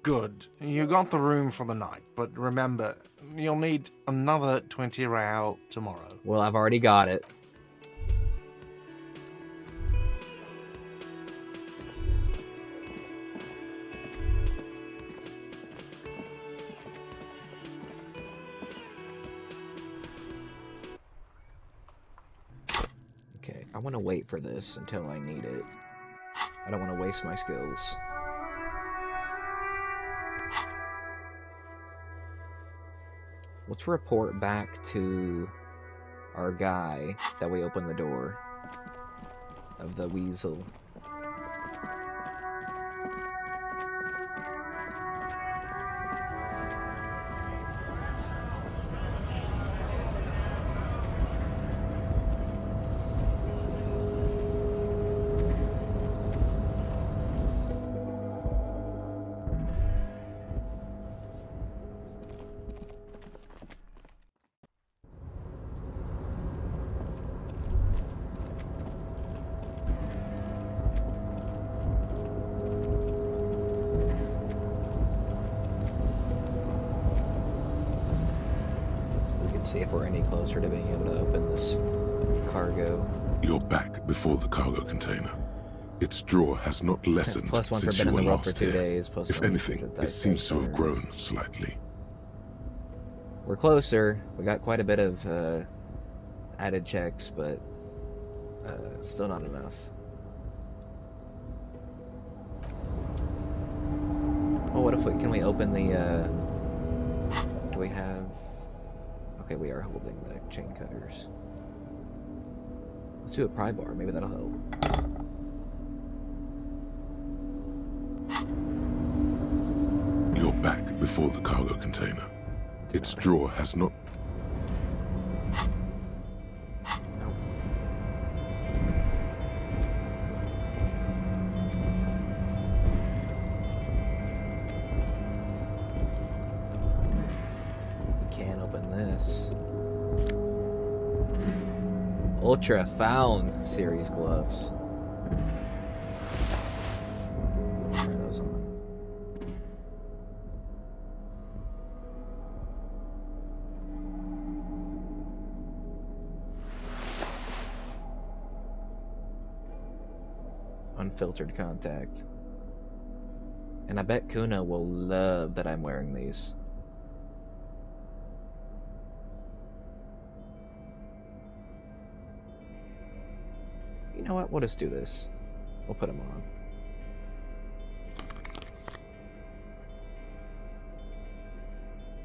G: Good. You got the room for the night, but remember, you'll need another 20 real tomorrow.
A: Well, I've already got it. Okay, I want to wait for this until I need it. I don't want to waste my skills. Let's report back to our guy that we opened the door of the weasel. See if we're any closer to being able to open this cargo.
C: You're back before the cargo container. Its drawer has not lessened
A: Plus one for
C: since
A: been
C: you
A: in
C: were
A: the world for
C: last
A: 2
C: here.
A: days. Plus
C: If
A: one
C: anything,
A: for
C: it seems to have
A: dice
C: grown slightly.
A: We're closer. We got quite a bit of added checks, but still not enough. Oh, what if can we open the, do we have, okay, we are holding the chain cutters. Let's do a pry bar, maybe that'll help.
C: You're back before the cargo container. Its drawer has not...
A: Can't open this. Ultra Found series gloves. Try those on. Unfiltered contact. And I bet Kuna will love that I'm wearing these. You know what? We'll just do this. We'll put them on.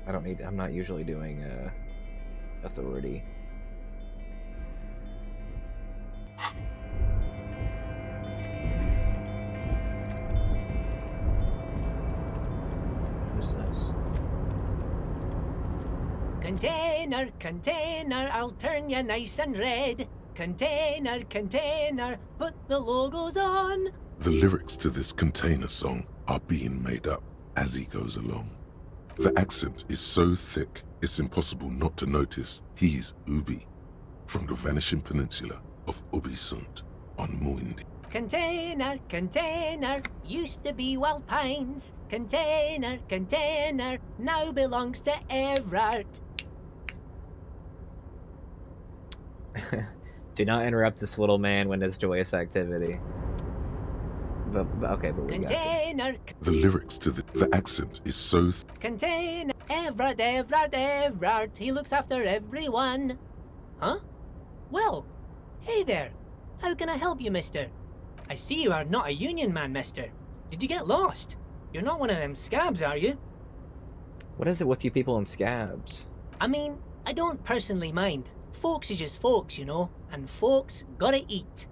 A: I don't need. I'm not usually doing authority. Who's this?
H: Container, container, I'll turn you nice and red. Container, container, put the logos on.
C: The lyrics to this container song are being made up as he goes along. The accent is so thick, it's impossible not to notice he's Ubi, from the vanishing peninsula of Ubisund on Muindi.
H: Container, container, used to be Wild Pines. Container, container, now belongs to Everard.
A: Do not interrupt this little man when his joyous activity. Okay, but we got
H: Container,
C: The lyrics to the accent is so
H: container, Everard, Everard, Everard, he looks after everyone. Huh? Well, hey there. How can I help you, mister? I see you are not a union man, mister. Did you get lost? You're not one of them scabs, are you?
A: What is it with you people in scabs?
H: I mean, I don't personally mind. Folks is just folks, you know, and folks gotta eat.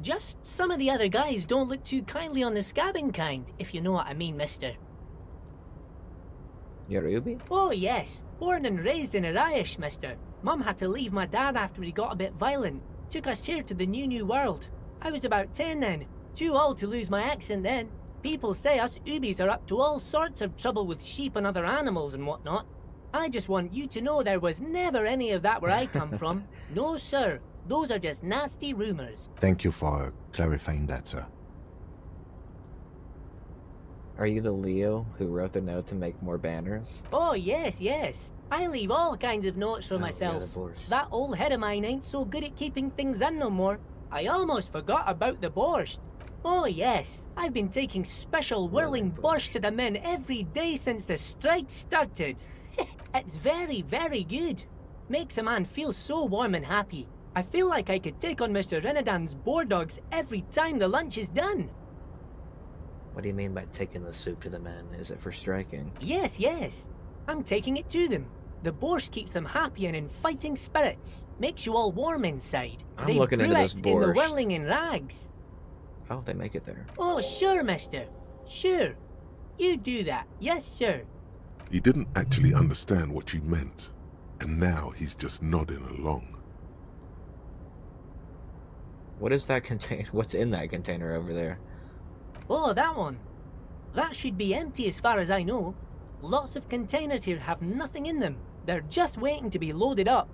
H: Just some of the other guys don't look too kindly on the scabbing kind, if you know what I mean, mister.
A: You're Ubi?
H: Oh yes, born and raised in Arish, mister. Mum had to leave my dad after he got a bit violent. Took us here to the new world. I was about 10 then, too old to lose my accent then. People say us Ubis are up to all sorts of trouble with sheep and other animals and whatnot. I just want you to know there was never any of that where I come from. No, sir. Those are just nasty rumors.
J: Thank you for clarifying that, sir.
A: Are you the Leo who wrote the note to make more banners?
H: Oh, yes, yes. I leave all kinds of notes for myself. That old head of mine ain't so good at keeping things in no more. I almost forgot about the borscht. Oh, yes. I've been taking special whirling borscht to the men every day since the strike started. It's very, very good. Makes a man feel so warm and happy. I feel like I could take on Mr. Renadan's boar dogs every time the lunch is done.
A: What do you mean by taking the soup to the men? Is it for striking?
H: Yes, yes. I'm taking it to them. The borscht keeps them happy and in fighting spirits. Makes you all warm inside.
A: I'm
H: They
A: looking into
H: brew
A: this
H: it in the
A: borscht.
H: whirling in rags.
A: Oh, they make it there.
H: Oh, sure, mister. Sure. You do that. Yes, sir.
C: He didn't actually understand what you meant, and now he's just nodding along.
A: What is that container? What's in that container over there?
H: Oh, that one. That should be empty as far as I know. Lots of containers here have nothing in them. They're just waiting to be loaded up.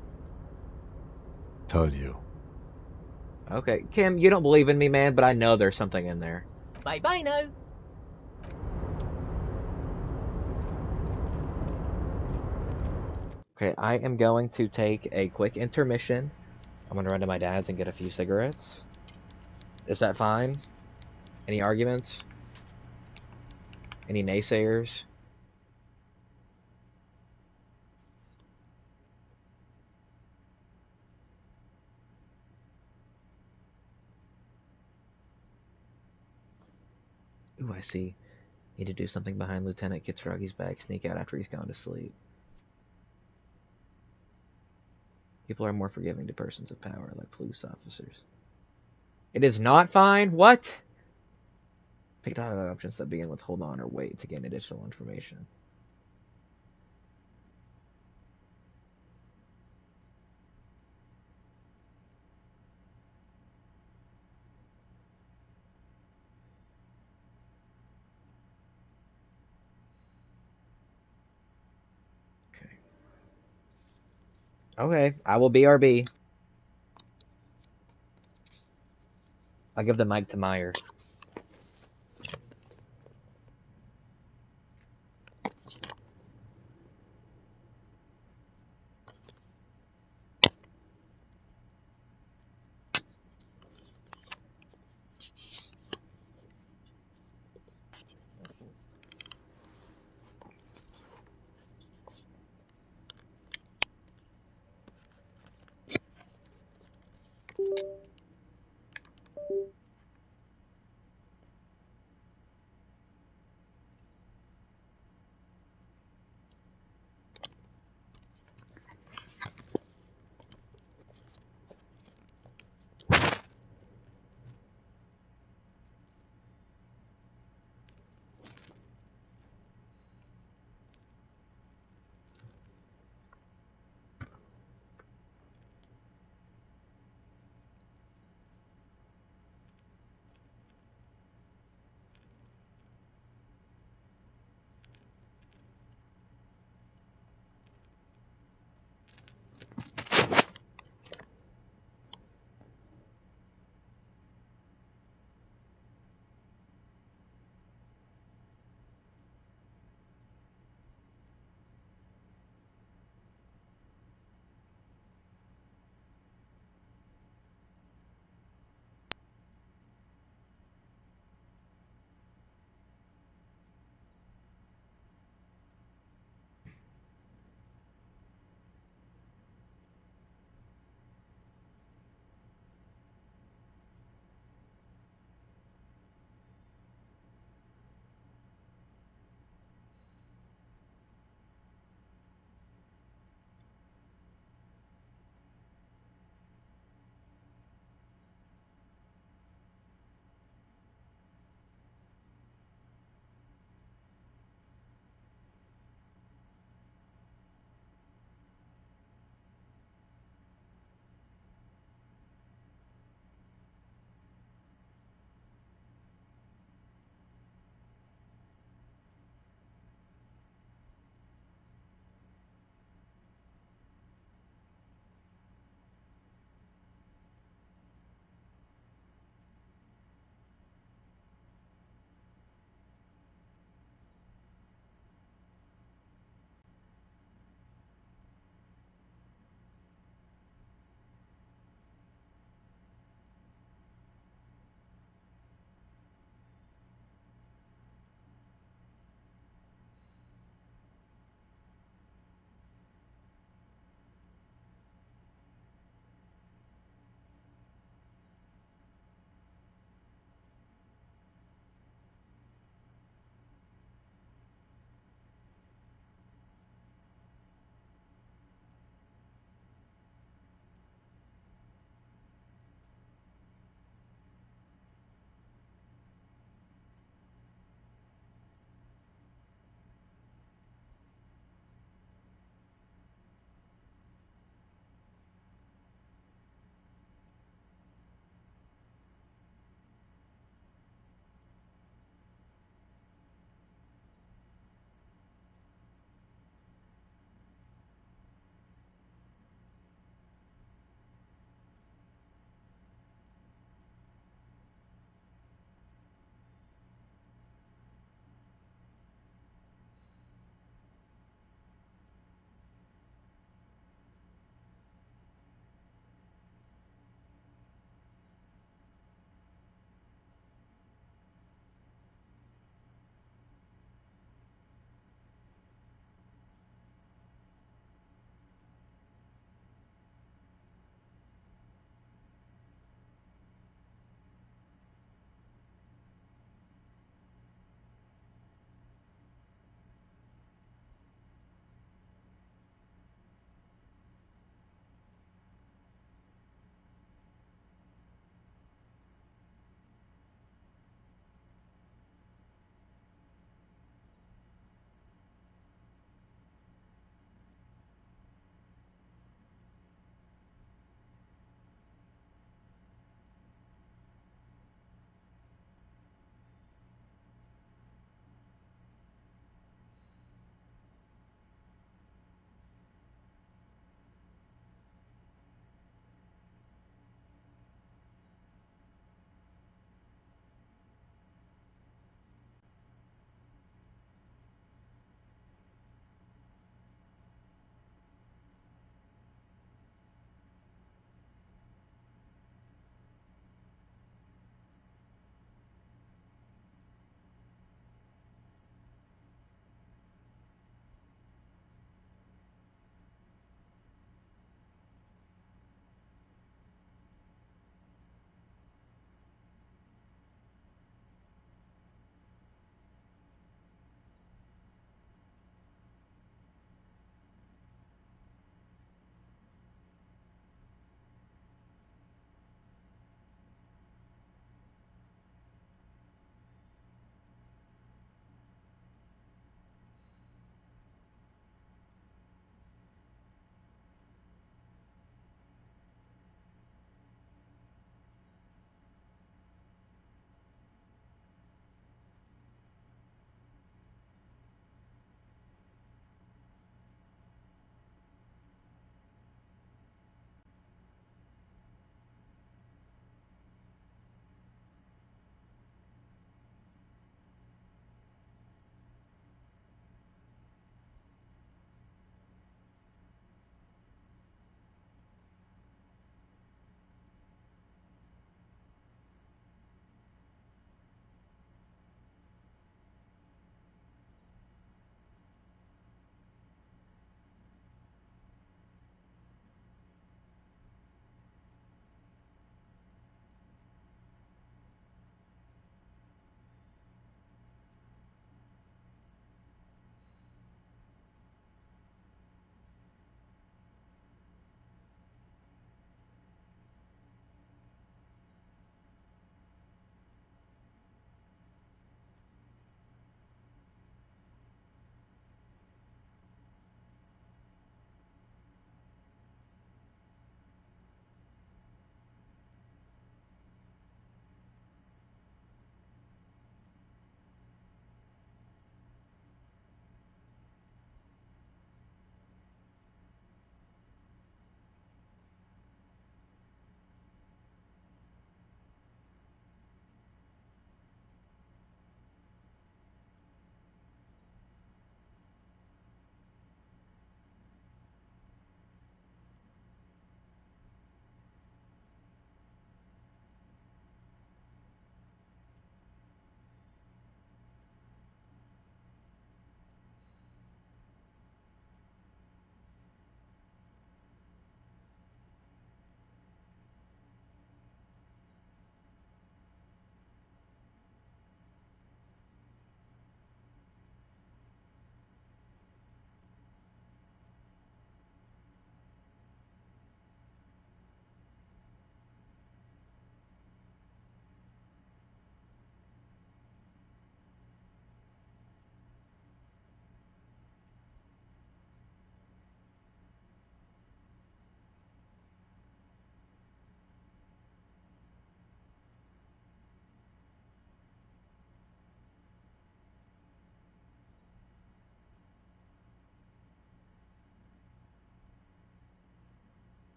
J: Told you.
A: Okay, Kim, you don't believe in me, man, but I know there's something in there.
H: Bye-bye now.
A: Okay, I am going to take a quick intermission. I'm gonna run to my dad's and get a few cigarettes. Is that fine? Any arguments? Any naysayers? I see. Need to do something behind Lieutenant Kitsurugi's back, sneak out after he's gone to sleep. People are more forgiving to persons of power, like police officers. It is not fine? What? Pick dialogue options that begin with hold on or wait to gain additional information. Okay, I will BRB. I'll give the mic to Meyer.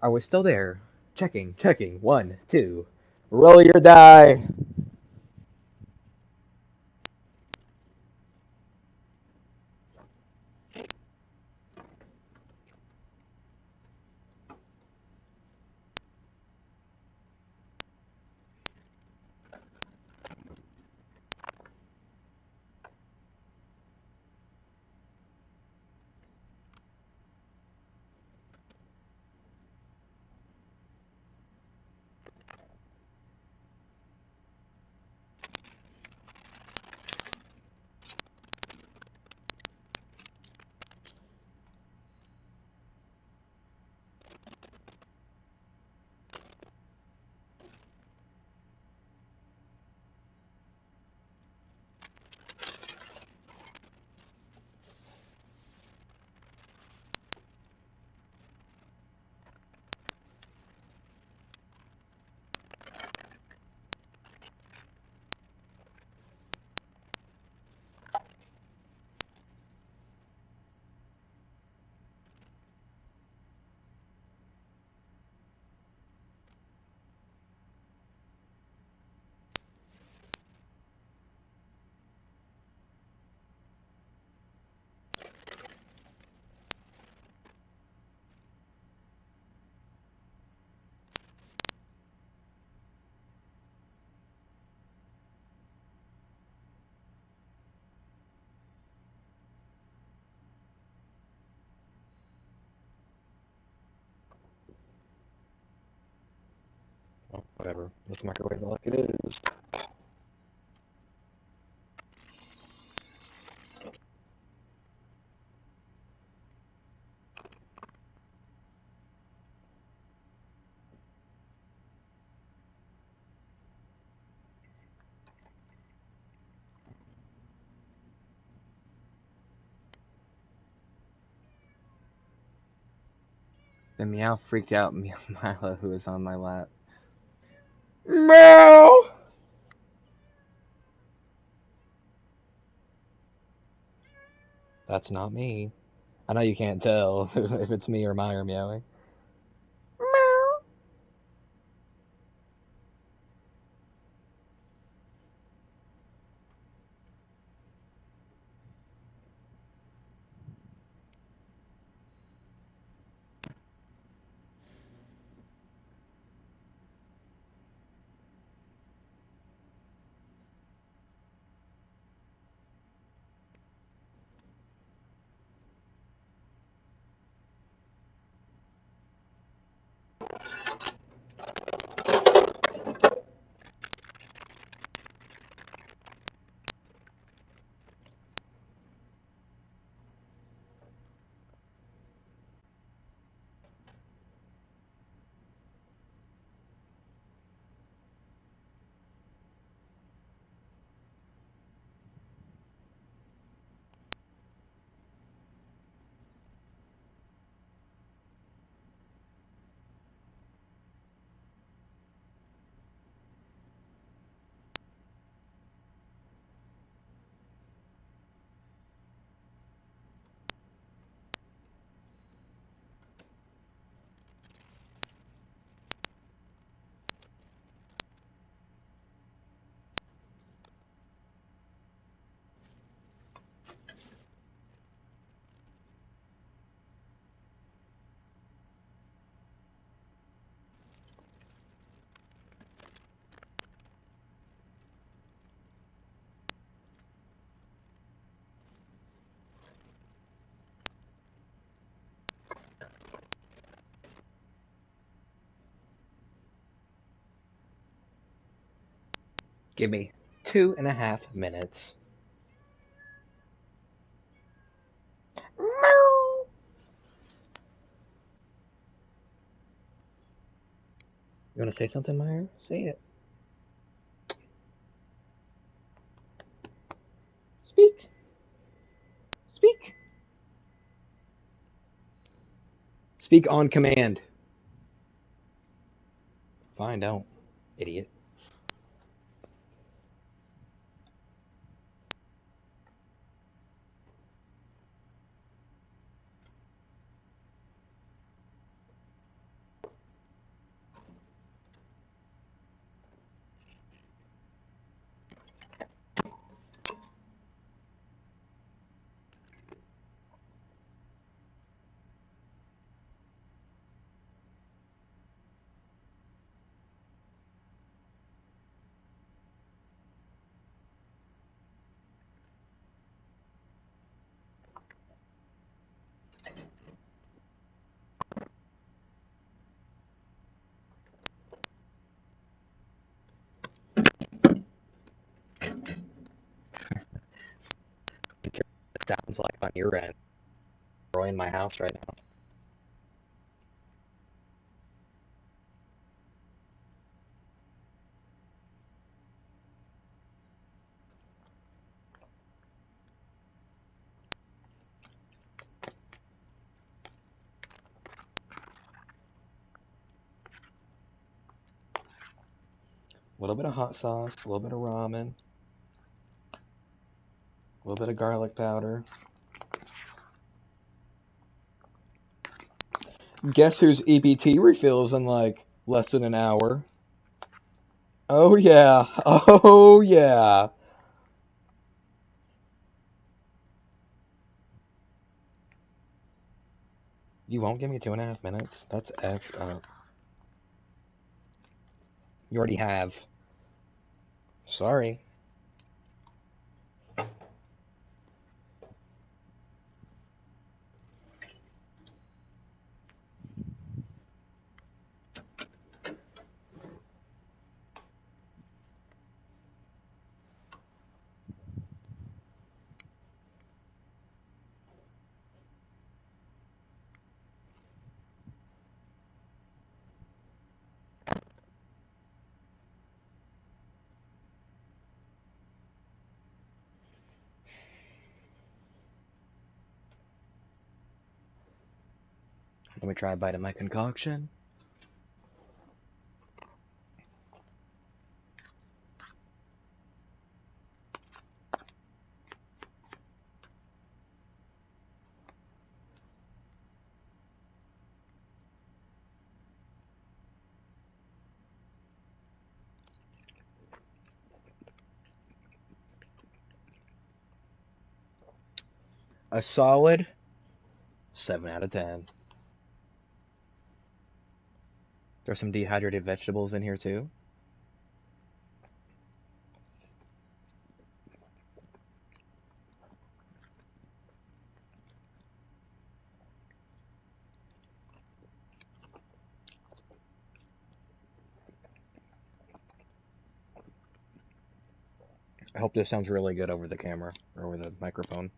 A: Are we still there? Checking, checking. 1, 2. Roll your die. Oh, whatever. Let's microwave it like it is. The meow freaked out Milo, who was on my lap. Meow! That's not me. I know you can't tell if it's me or Meyer meowing. Meow! Give me 2.5 minutes. Meow! You want to say something, Meyer? Say it. Speak. Speak. Speak on command. Fine, don't. Idiot. It's like on your end. Destroying my house right now. A little bit of hot sauce, a little bit of ramen, a little bit of garlic powder. Guess whose EBT refills in like less than an hour? Oh yeah, oh yeah. You won't give me 2.5 minutes? That's effed up. You already have. Sorry. Let me try a bite of my concoction. A solid 7 out of 10. There's some dehydrated vegetables in here too. I hope this sounds really good over the camera, or over the microphone.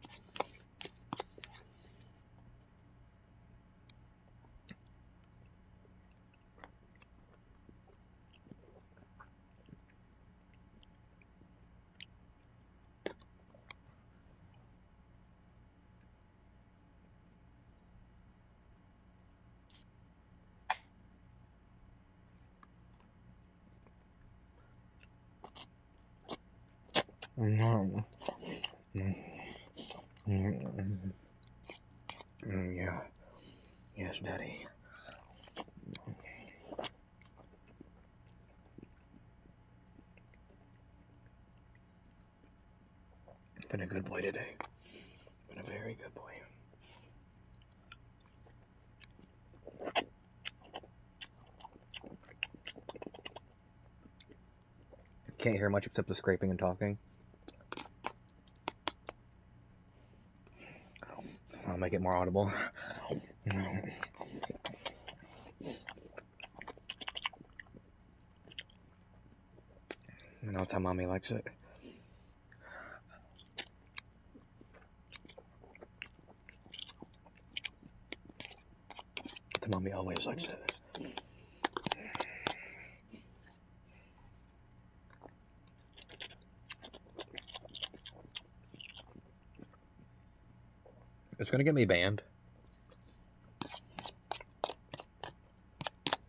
A: Yeah. Yes, Daddy. Been a good boy today. Been a very good boy. Can't hear much except the scraping and talking. I'll make it more audible. You know, that's how Mommy likes it. That's how Mommy always likes it. It's gonna get me banned.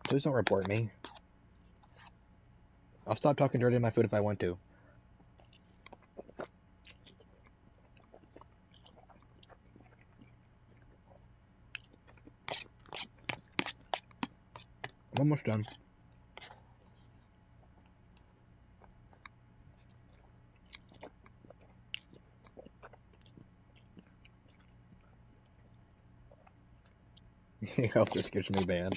A: Please don't report me. I'll stop talking dirty to my food if I want to. I'm almost done. I hope this gets me banned.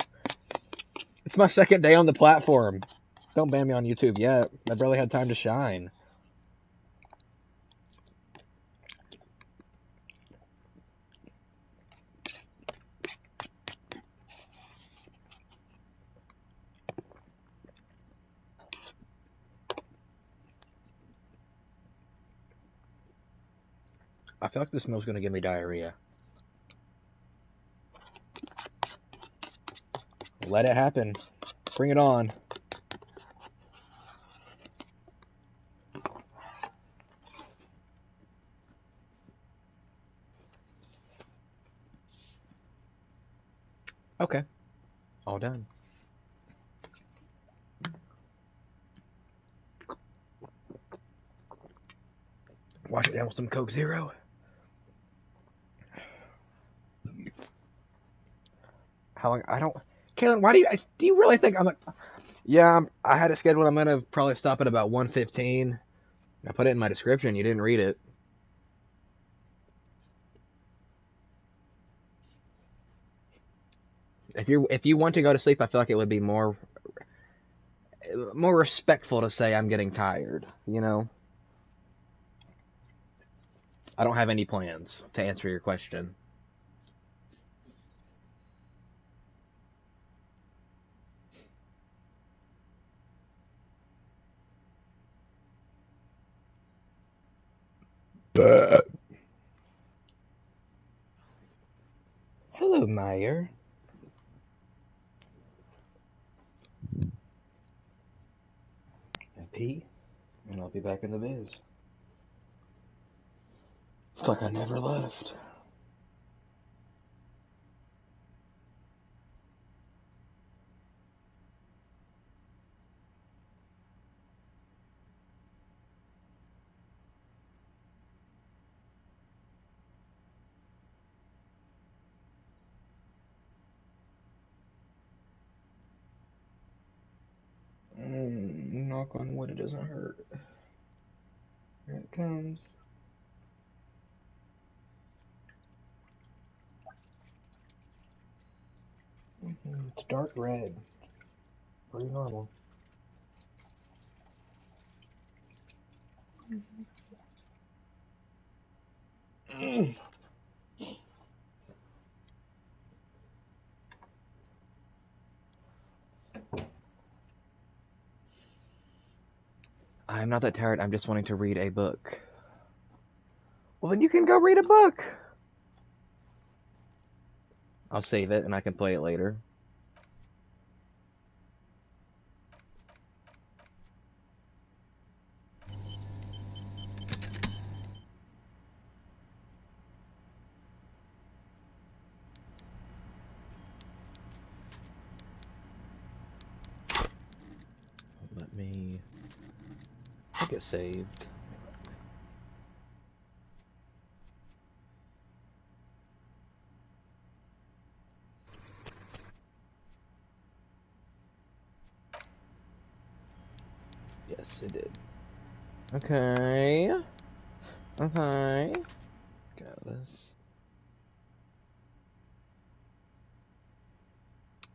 A: It's my second day on the platform. Don't ban me on YouTube yet. I barely had time to shine. I feel like this smell's gonna give me diarrhea. Let it happen. Bring it on. Okay. All done. Wash it down with some Coke Zero. How long? I don't. Kaylin, why do you really think I'm a? Yeah, I had it scheduled. I'm gonna probably stop at about 1:15. I put it in my description. You didn't read it. If you want to go to sleep, I feel like it would be more respectful to say I'm getting tired. You know. I don't have any plans to answer your question. But hello, Meyer. And pee, and I'll be back in the biz. It's like I never left. Knock on wood, it doesn't hurt. Here it comes. It's dark red. Pretty normal. I'm not that tired. I'm just wanting to read a book. Well, then you can go read a book. I'll save it and I can play it later. Let me. I get saved. Yes, it did. Okay. Okay. Got this.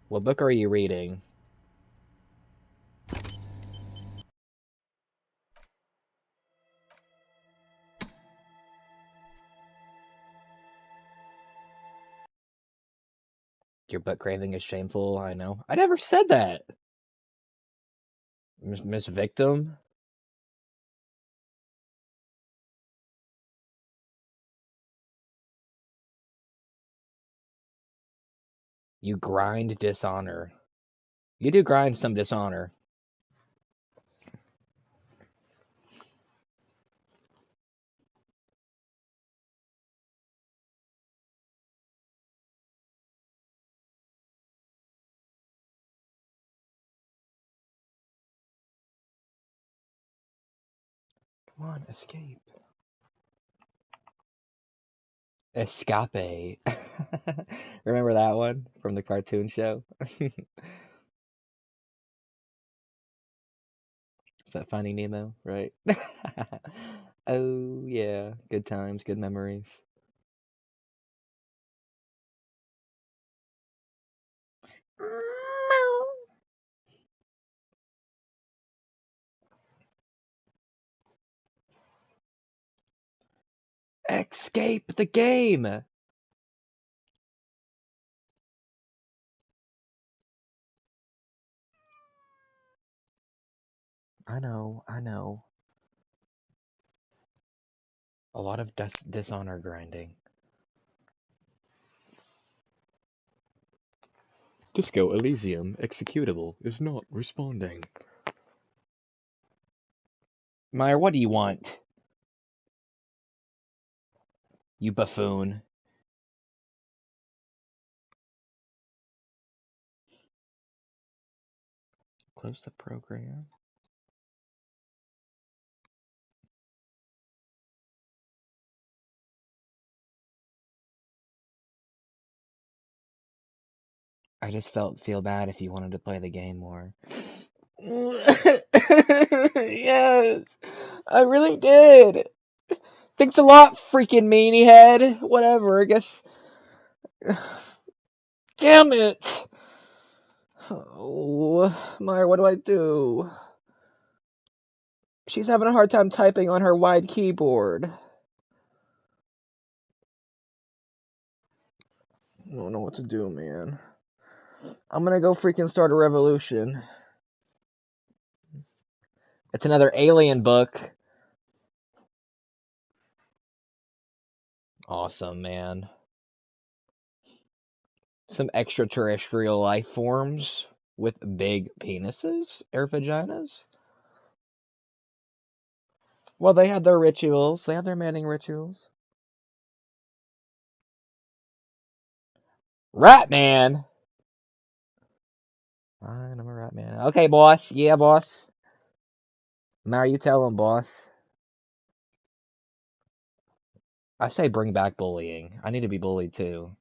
A: What book are you reading? Your book craving is shameful, I know. I never said that! Miss Victim? You grind dishonor. You do grind some dishonor. Come on, escape. Escape. Remember that one from the cartoon show? Is that Finding Nemo, right? Oh, yeah. Good times, good memories. Escape the game! I know, I know. A lot of dishonor grinding. Disco Elysium executable is not responding. Meyer, what do you want? You buffoon. Close the program. I just feel bad if you wanted to play the game more. Yes, I really did. Thanks a lot, freaking meanie head. Whatever, I guess. Damn it. Oh, Meyer, what do I do? She's having a hard time typing on her wide keyboard. I don't know what to do, man. I'm gonna go freaking start a revolution. It's another alien book. Awesome, man. Some extraterrestrial life forms with big penises or vaginas. Well, they had their rituals. They had their mating rituals. Rat man. Fine, I'm a rat man. Okay, boss. Yeah, boss. Now you tell him, boss. I say bring back bullying. I need to be bullied too.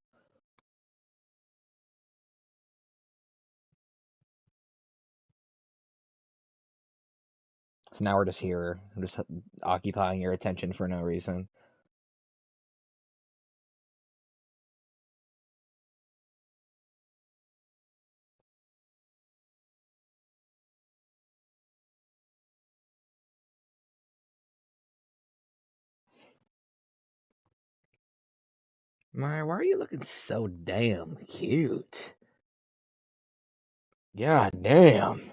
A: So now we're just here. I'm just occupying your attention for no reason. Maya, why are you looking so damn cute? God damn.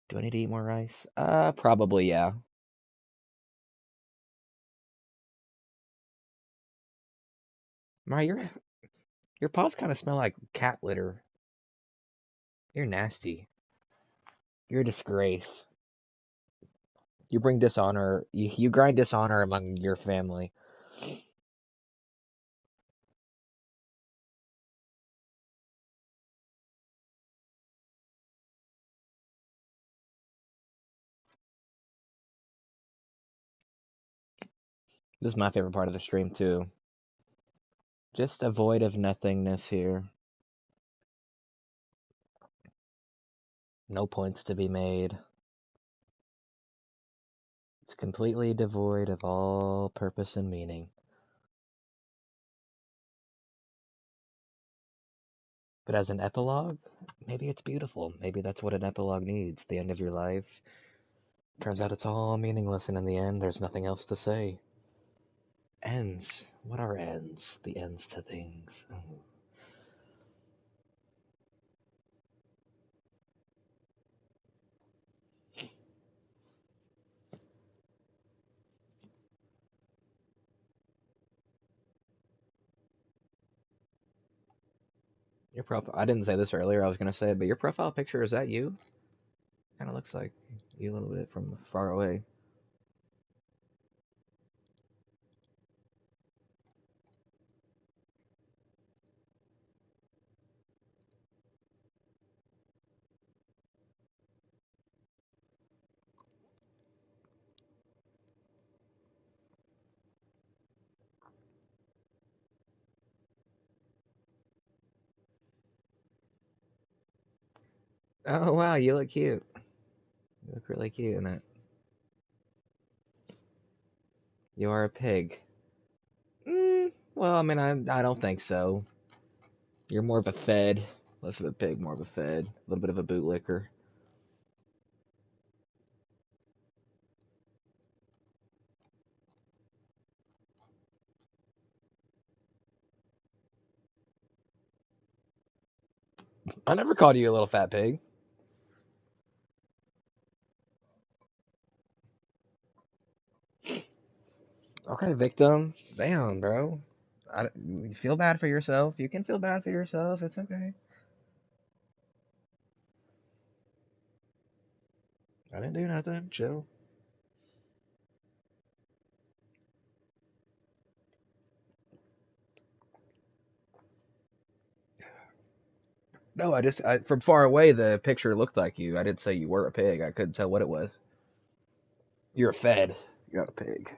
A: Do I need to eat more rice? Probably, yeah. Maya, your paws kind of smell like cat litter. You're nasty. You're a disgrace. You bring dishonor. You grind dishonor among your family. This is my favorite part of the stream, too. Just a void of nothingness here. No points to be made. It's completely devoid of all purpose and meaning. But as an epilogue, maybe it's beautiful. Maybe that's what an epilogue needs. The end of your life. Turns out it's all meaningless, and in the end, there's nothing else to say. Ends. What are ends? The ends to things. Oh. Your profile. I didn't say this earlier. I was gonna say it, but your profile picture, is that you? Kind of looks like you a little bit from far away. Oh wow, you look cute. You look really cute in it. You are a pig. Well, I mean, I don't think so. You're more of a fed, less of a pig, more of a fed, a little bit of a bootlicker. I never called you a little fat pig. Okay, victim. Damn, bro. You feel bad for yourself. You can feel bad for yourself. It's okay. I didn't do nothing. Chill. No, from far away, the picture looked like you. I didn't say you were a pig. I couldn't tell what it was. You're a fed. You're not a pig.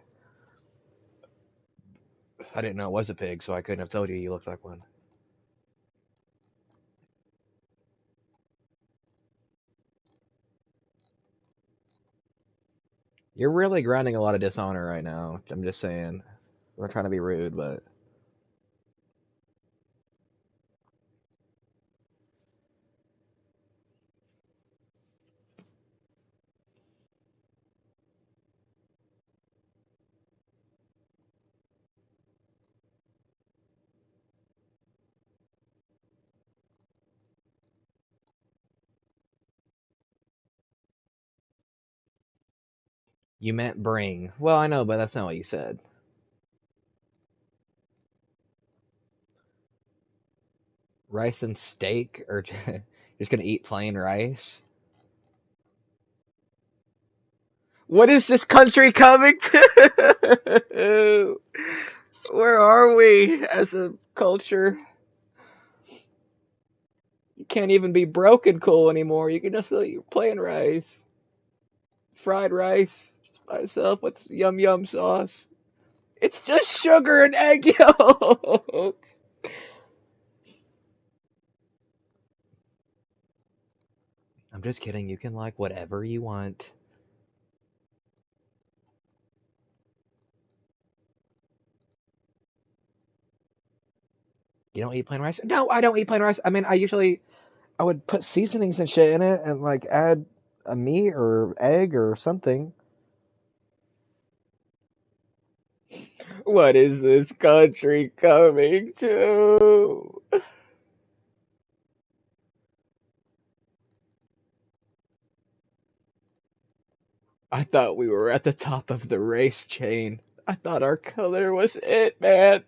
A: I didn't know it was a pig, so I couldn't have told you you looked like one. You're really grinding a lot of dishonor right now. I'm just saying. I'm not trying to be rude, but you meant bring. Well, I know, but that's not what you said. Rice and steak, or just gonna eat plain rice? What is this country coming to? Where are we as a culture? You can't even be broken cool anymore. You can just eat plain rice. Fried rice by itself with yum yum sauce. It's just sugar and egg yolk. I'm just kidding. You can like whatever you want. You don't eat plain rice? No, I don't eat plain rice. I mean, I would put seasonings and shit in it and like add a meat or egg or something. What is this country coming to? I thought we were at the top of the race chain. I thought our color was it, man.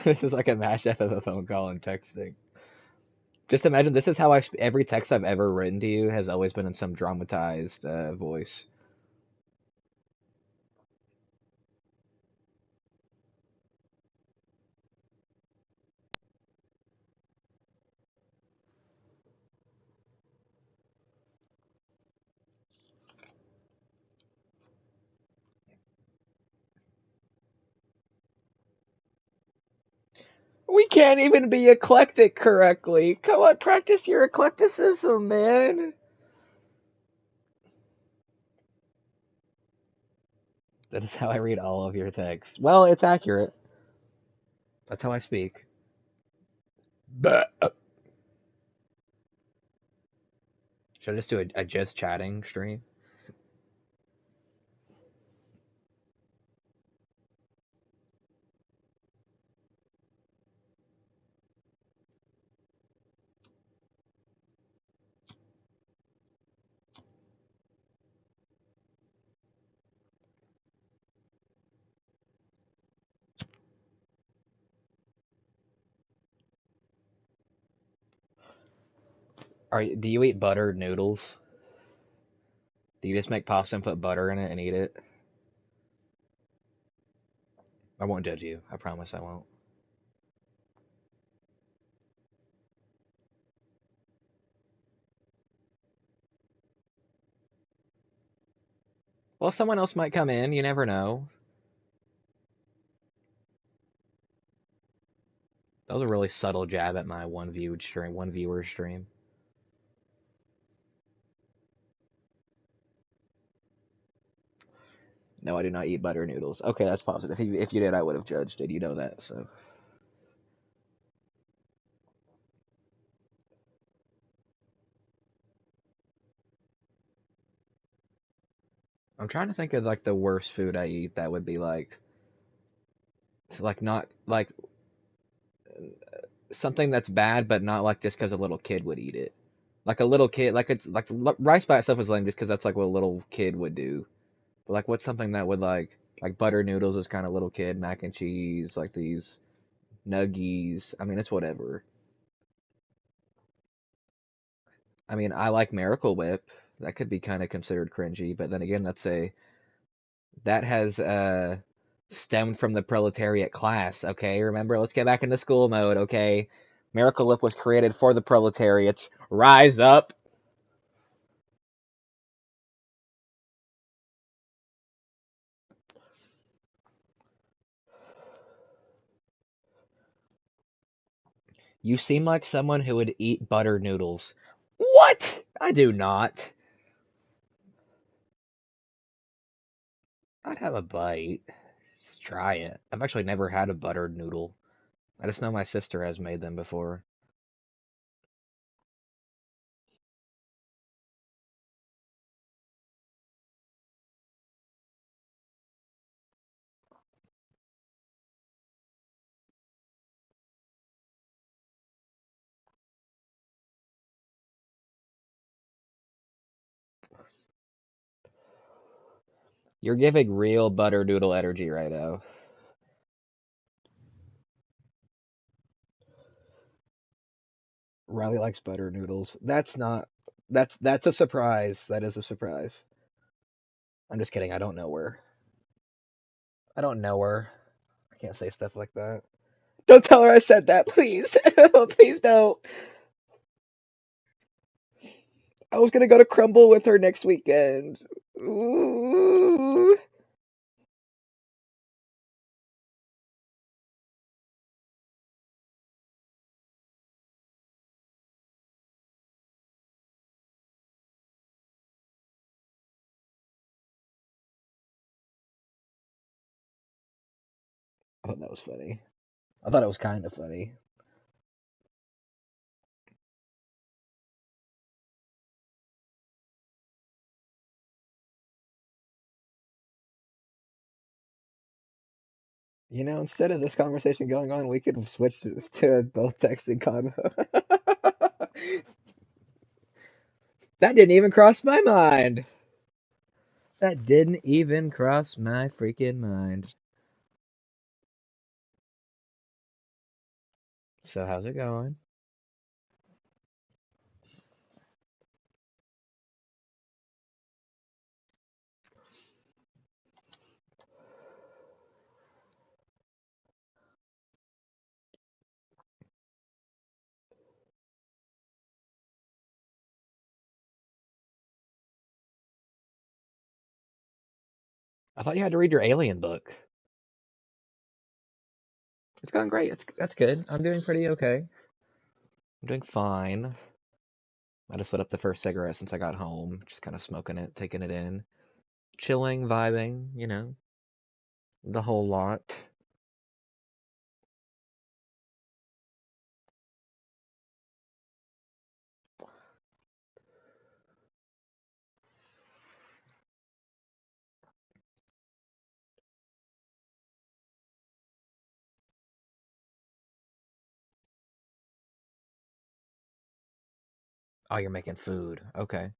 A: This is like a mashup of a phone call and texting. Just imagine this is how every text I've ever written to you has always been in some dramatized voice. We can't even be eclectic correctly. Come on, practice your eclecticism, man. That is how I read all of your texts. Well, it's accurate. That's how I speak. But should I just do a just chatting stream? Do you eat buttered noodles? Do you just make pasta and put butter in it and eat it? I won't judge you. I promise I won't. Well, someone else might come in. You never know. That was a really subtle jab at my one viewer stream. No, I do not eat butter noodles. Okay, that's positive. If you did, I would have judged it. You know that, so. I'm trying to think of like the worst food I eat that would be like not like something that's bad, but not like just because a little kid would eat it. Like a little kid, like it's like rice by itself is lame just because that's like what a little kid would do. But like, what's something that would like butter noodles is kind of little kid, mac and cheese, like these nuggies. I mean, it's whatever. I mean, I like Miracle Whip. That could be kind of considered cringy, but then again, that has stemmed from the proletariat class. Okay, remember? Let's get back into school mode. Okay, Miracle Whip was created for the proletariats. Rise up. You seem like someone who would eat butter noodles. What? I do not. I'd have a bite. Just try it. I've actually never had a buttered noodle. I just know my sister has made them before. You're giving real butter noodle energy right now. Riley likes butter noodles. That's a surprise. That is a surprise. I'm just kidding. I don't know her. I don't know her. I can't say stuff like that. Don't tell her I said that, please. Please don't. I was gonna go to Crumble with her next weekend. Ooh. I thought that was funny. I thought it was kind of funny. You know, instead of this conversation going on, we could have switched to both texting convo. That didn't even cross my mind. That didn't even cross my freaking mind. So how's it going? I thought you had to read your alien book. It's going great. That's good. I'm doing pretty okay. I'm doing fine. I just lit up the first cigarette since I got home. Just kind of smoking it, taking it in. Chilling, vibing, the whole lot. Oh, you're making food. Okay.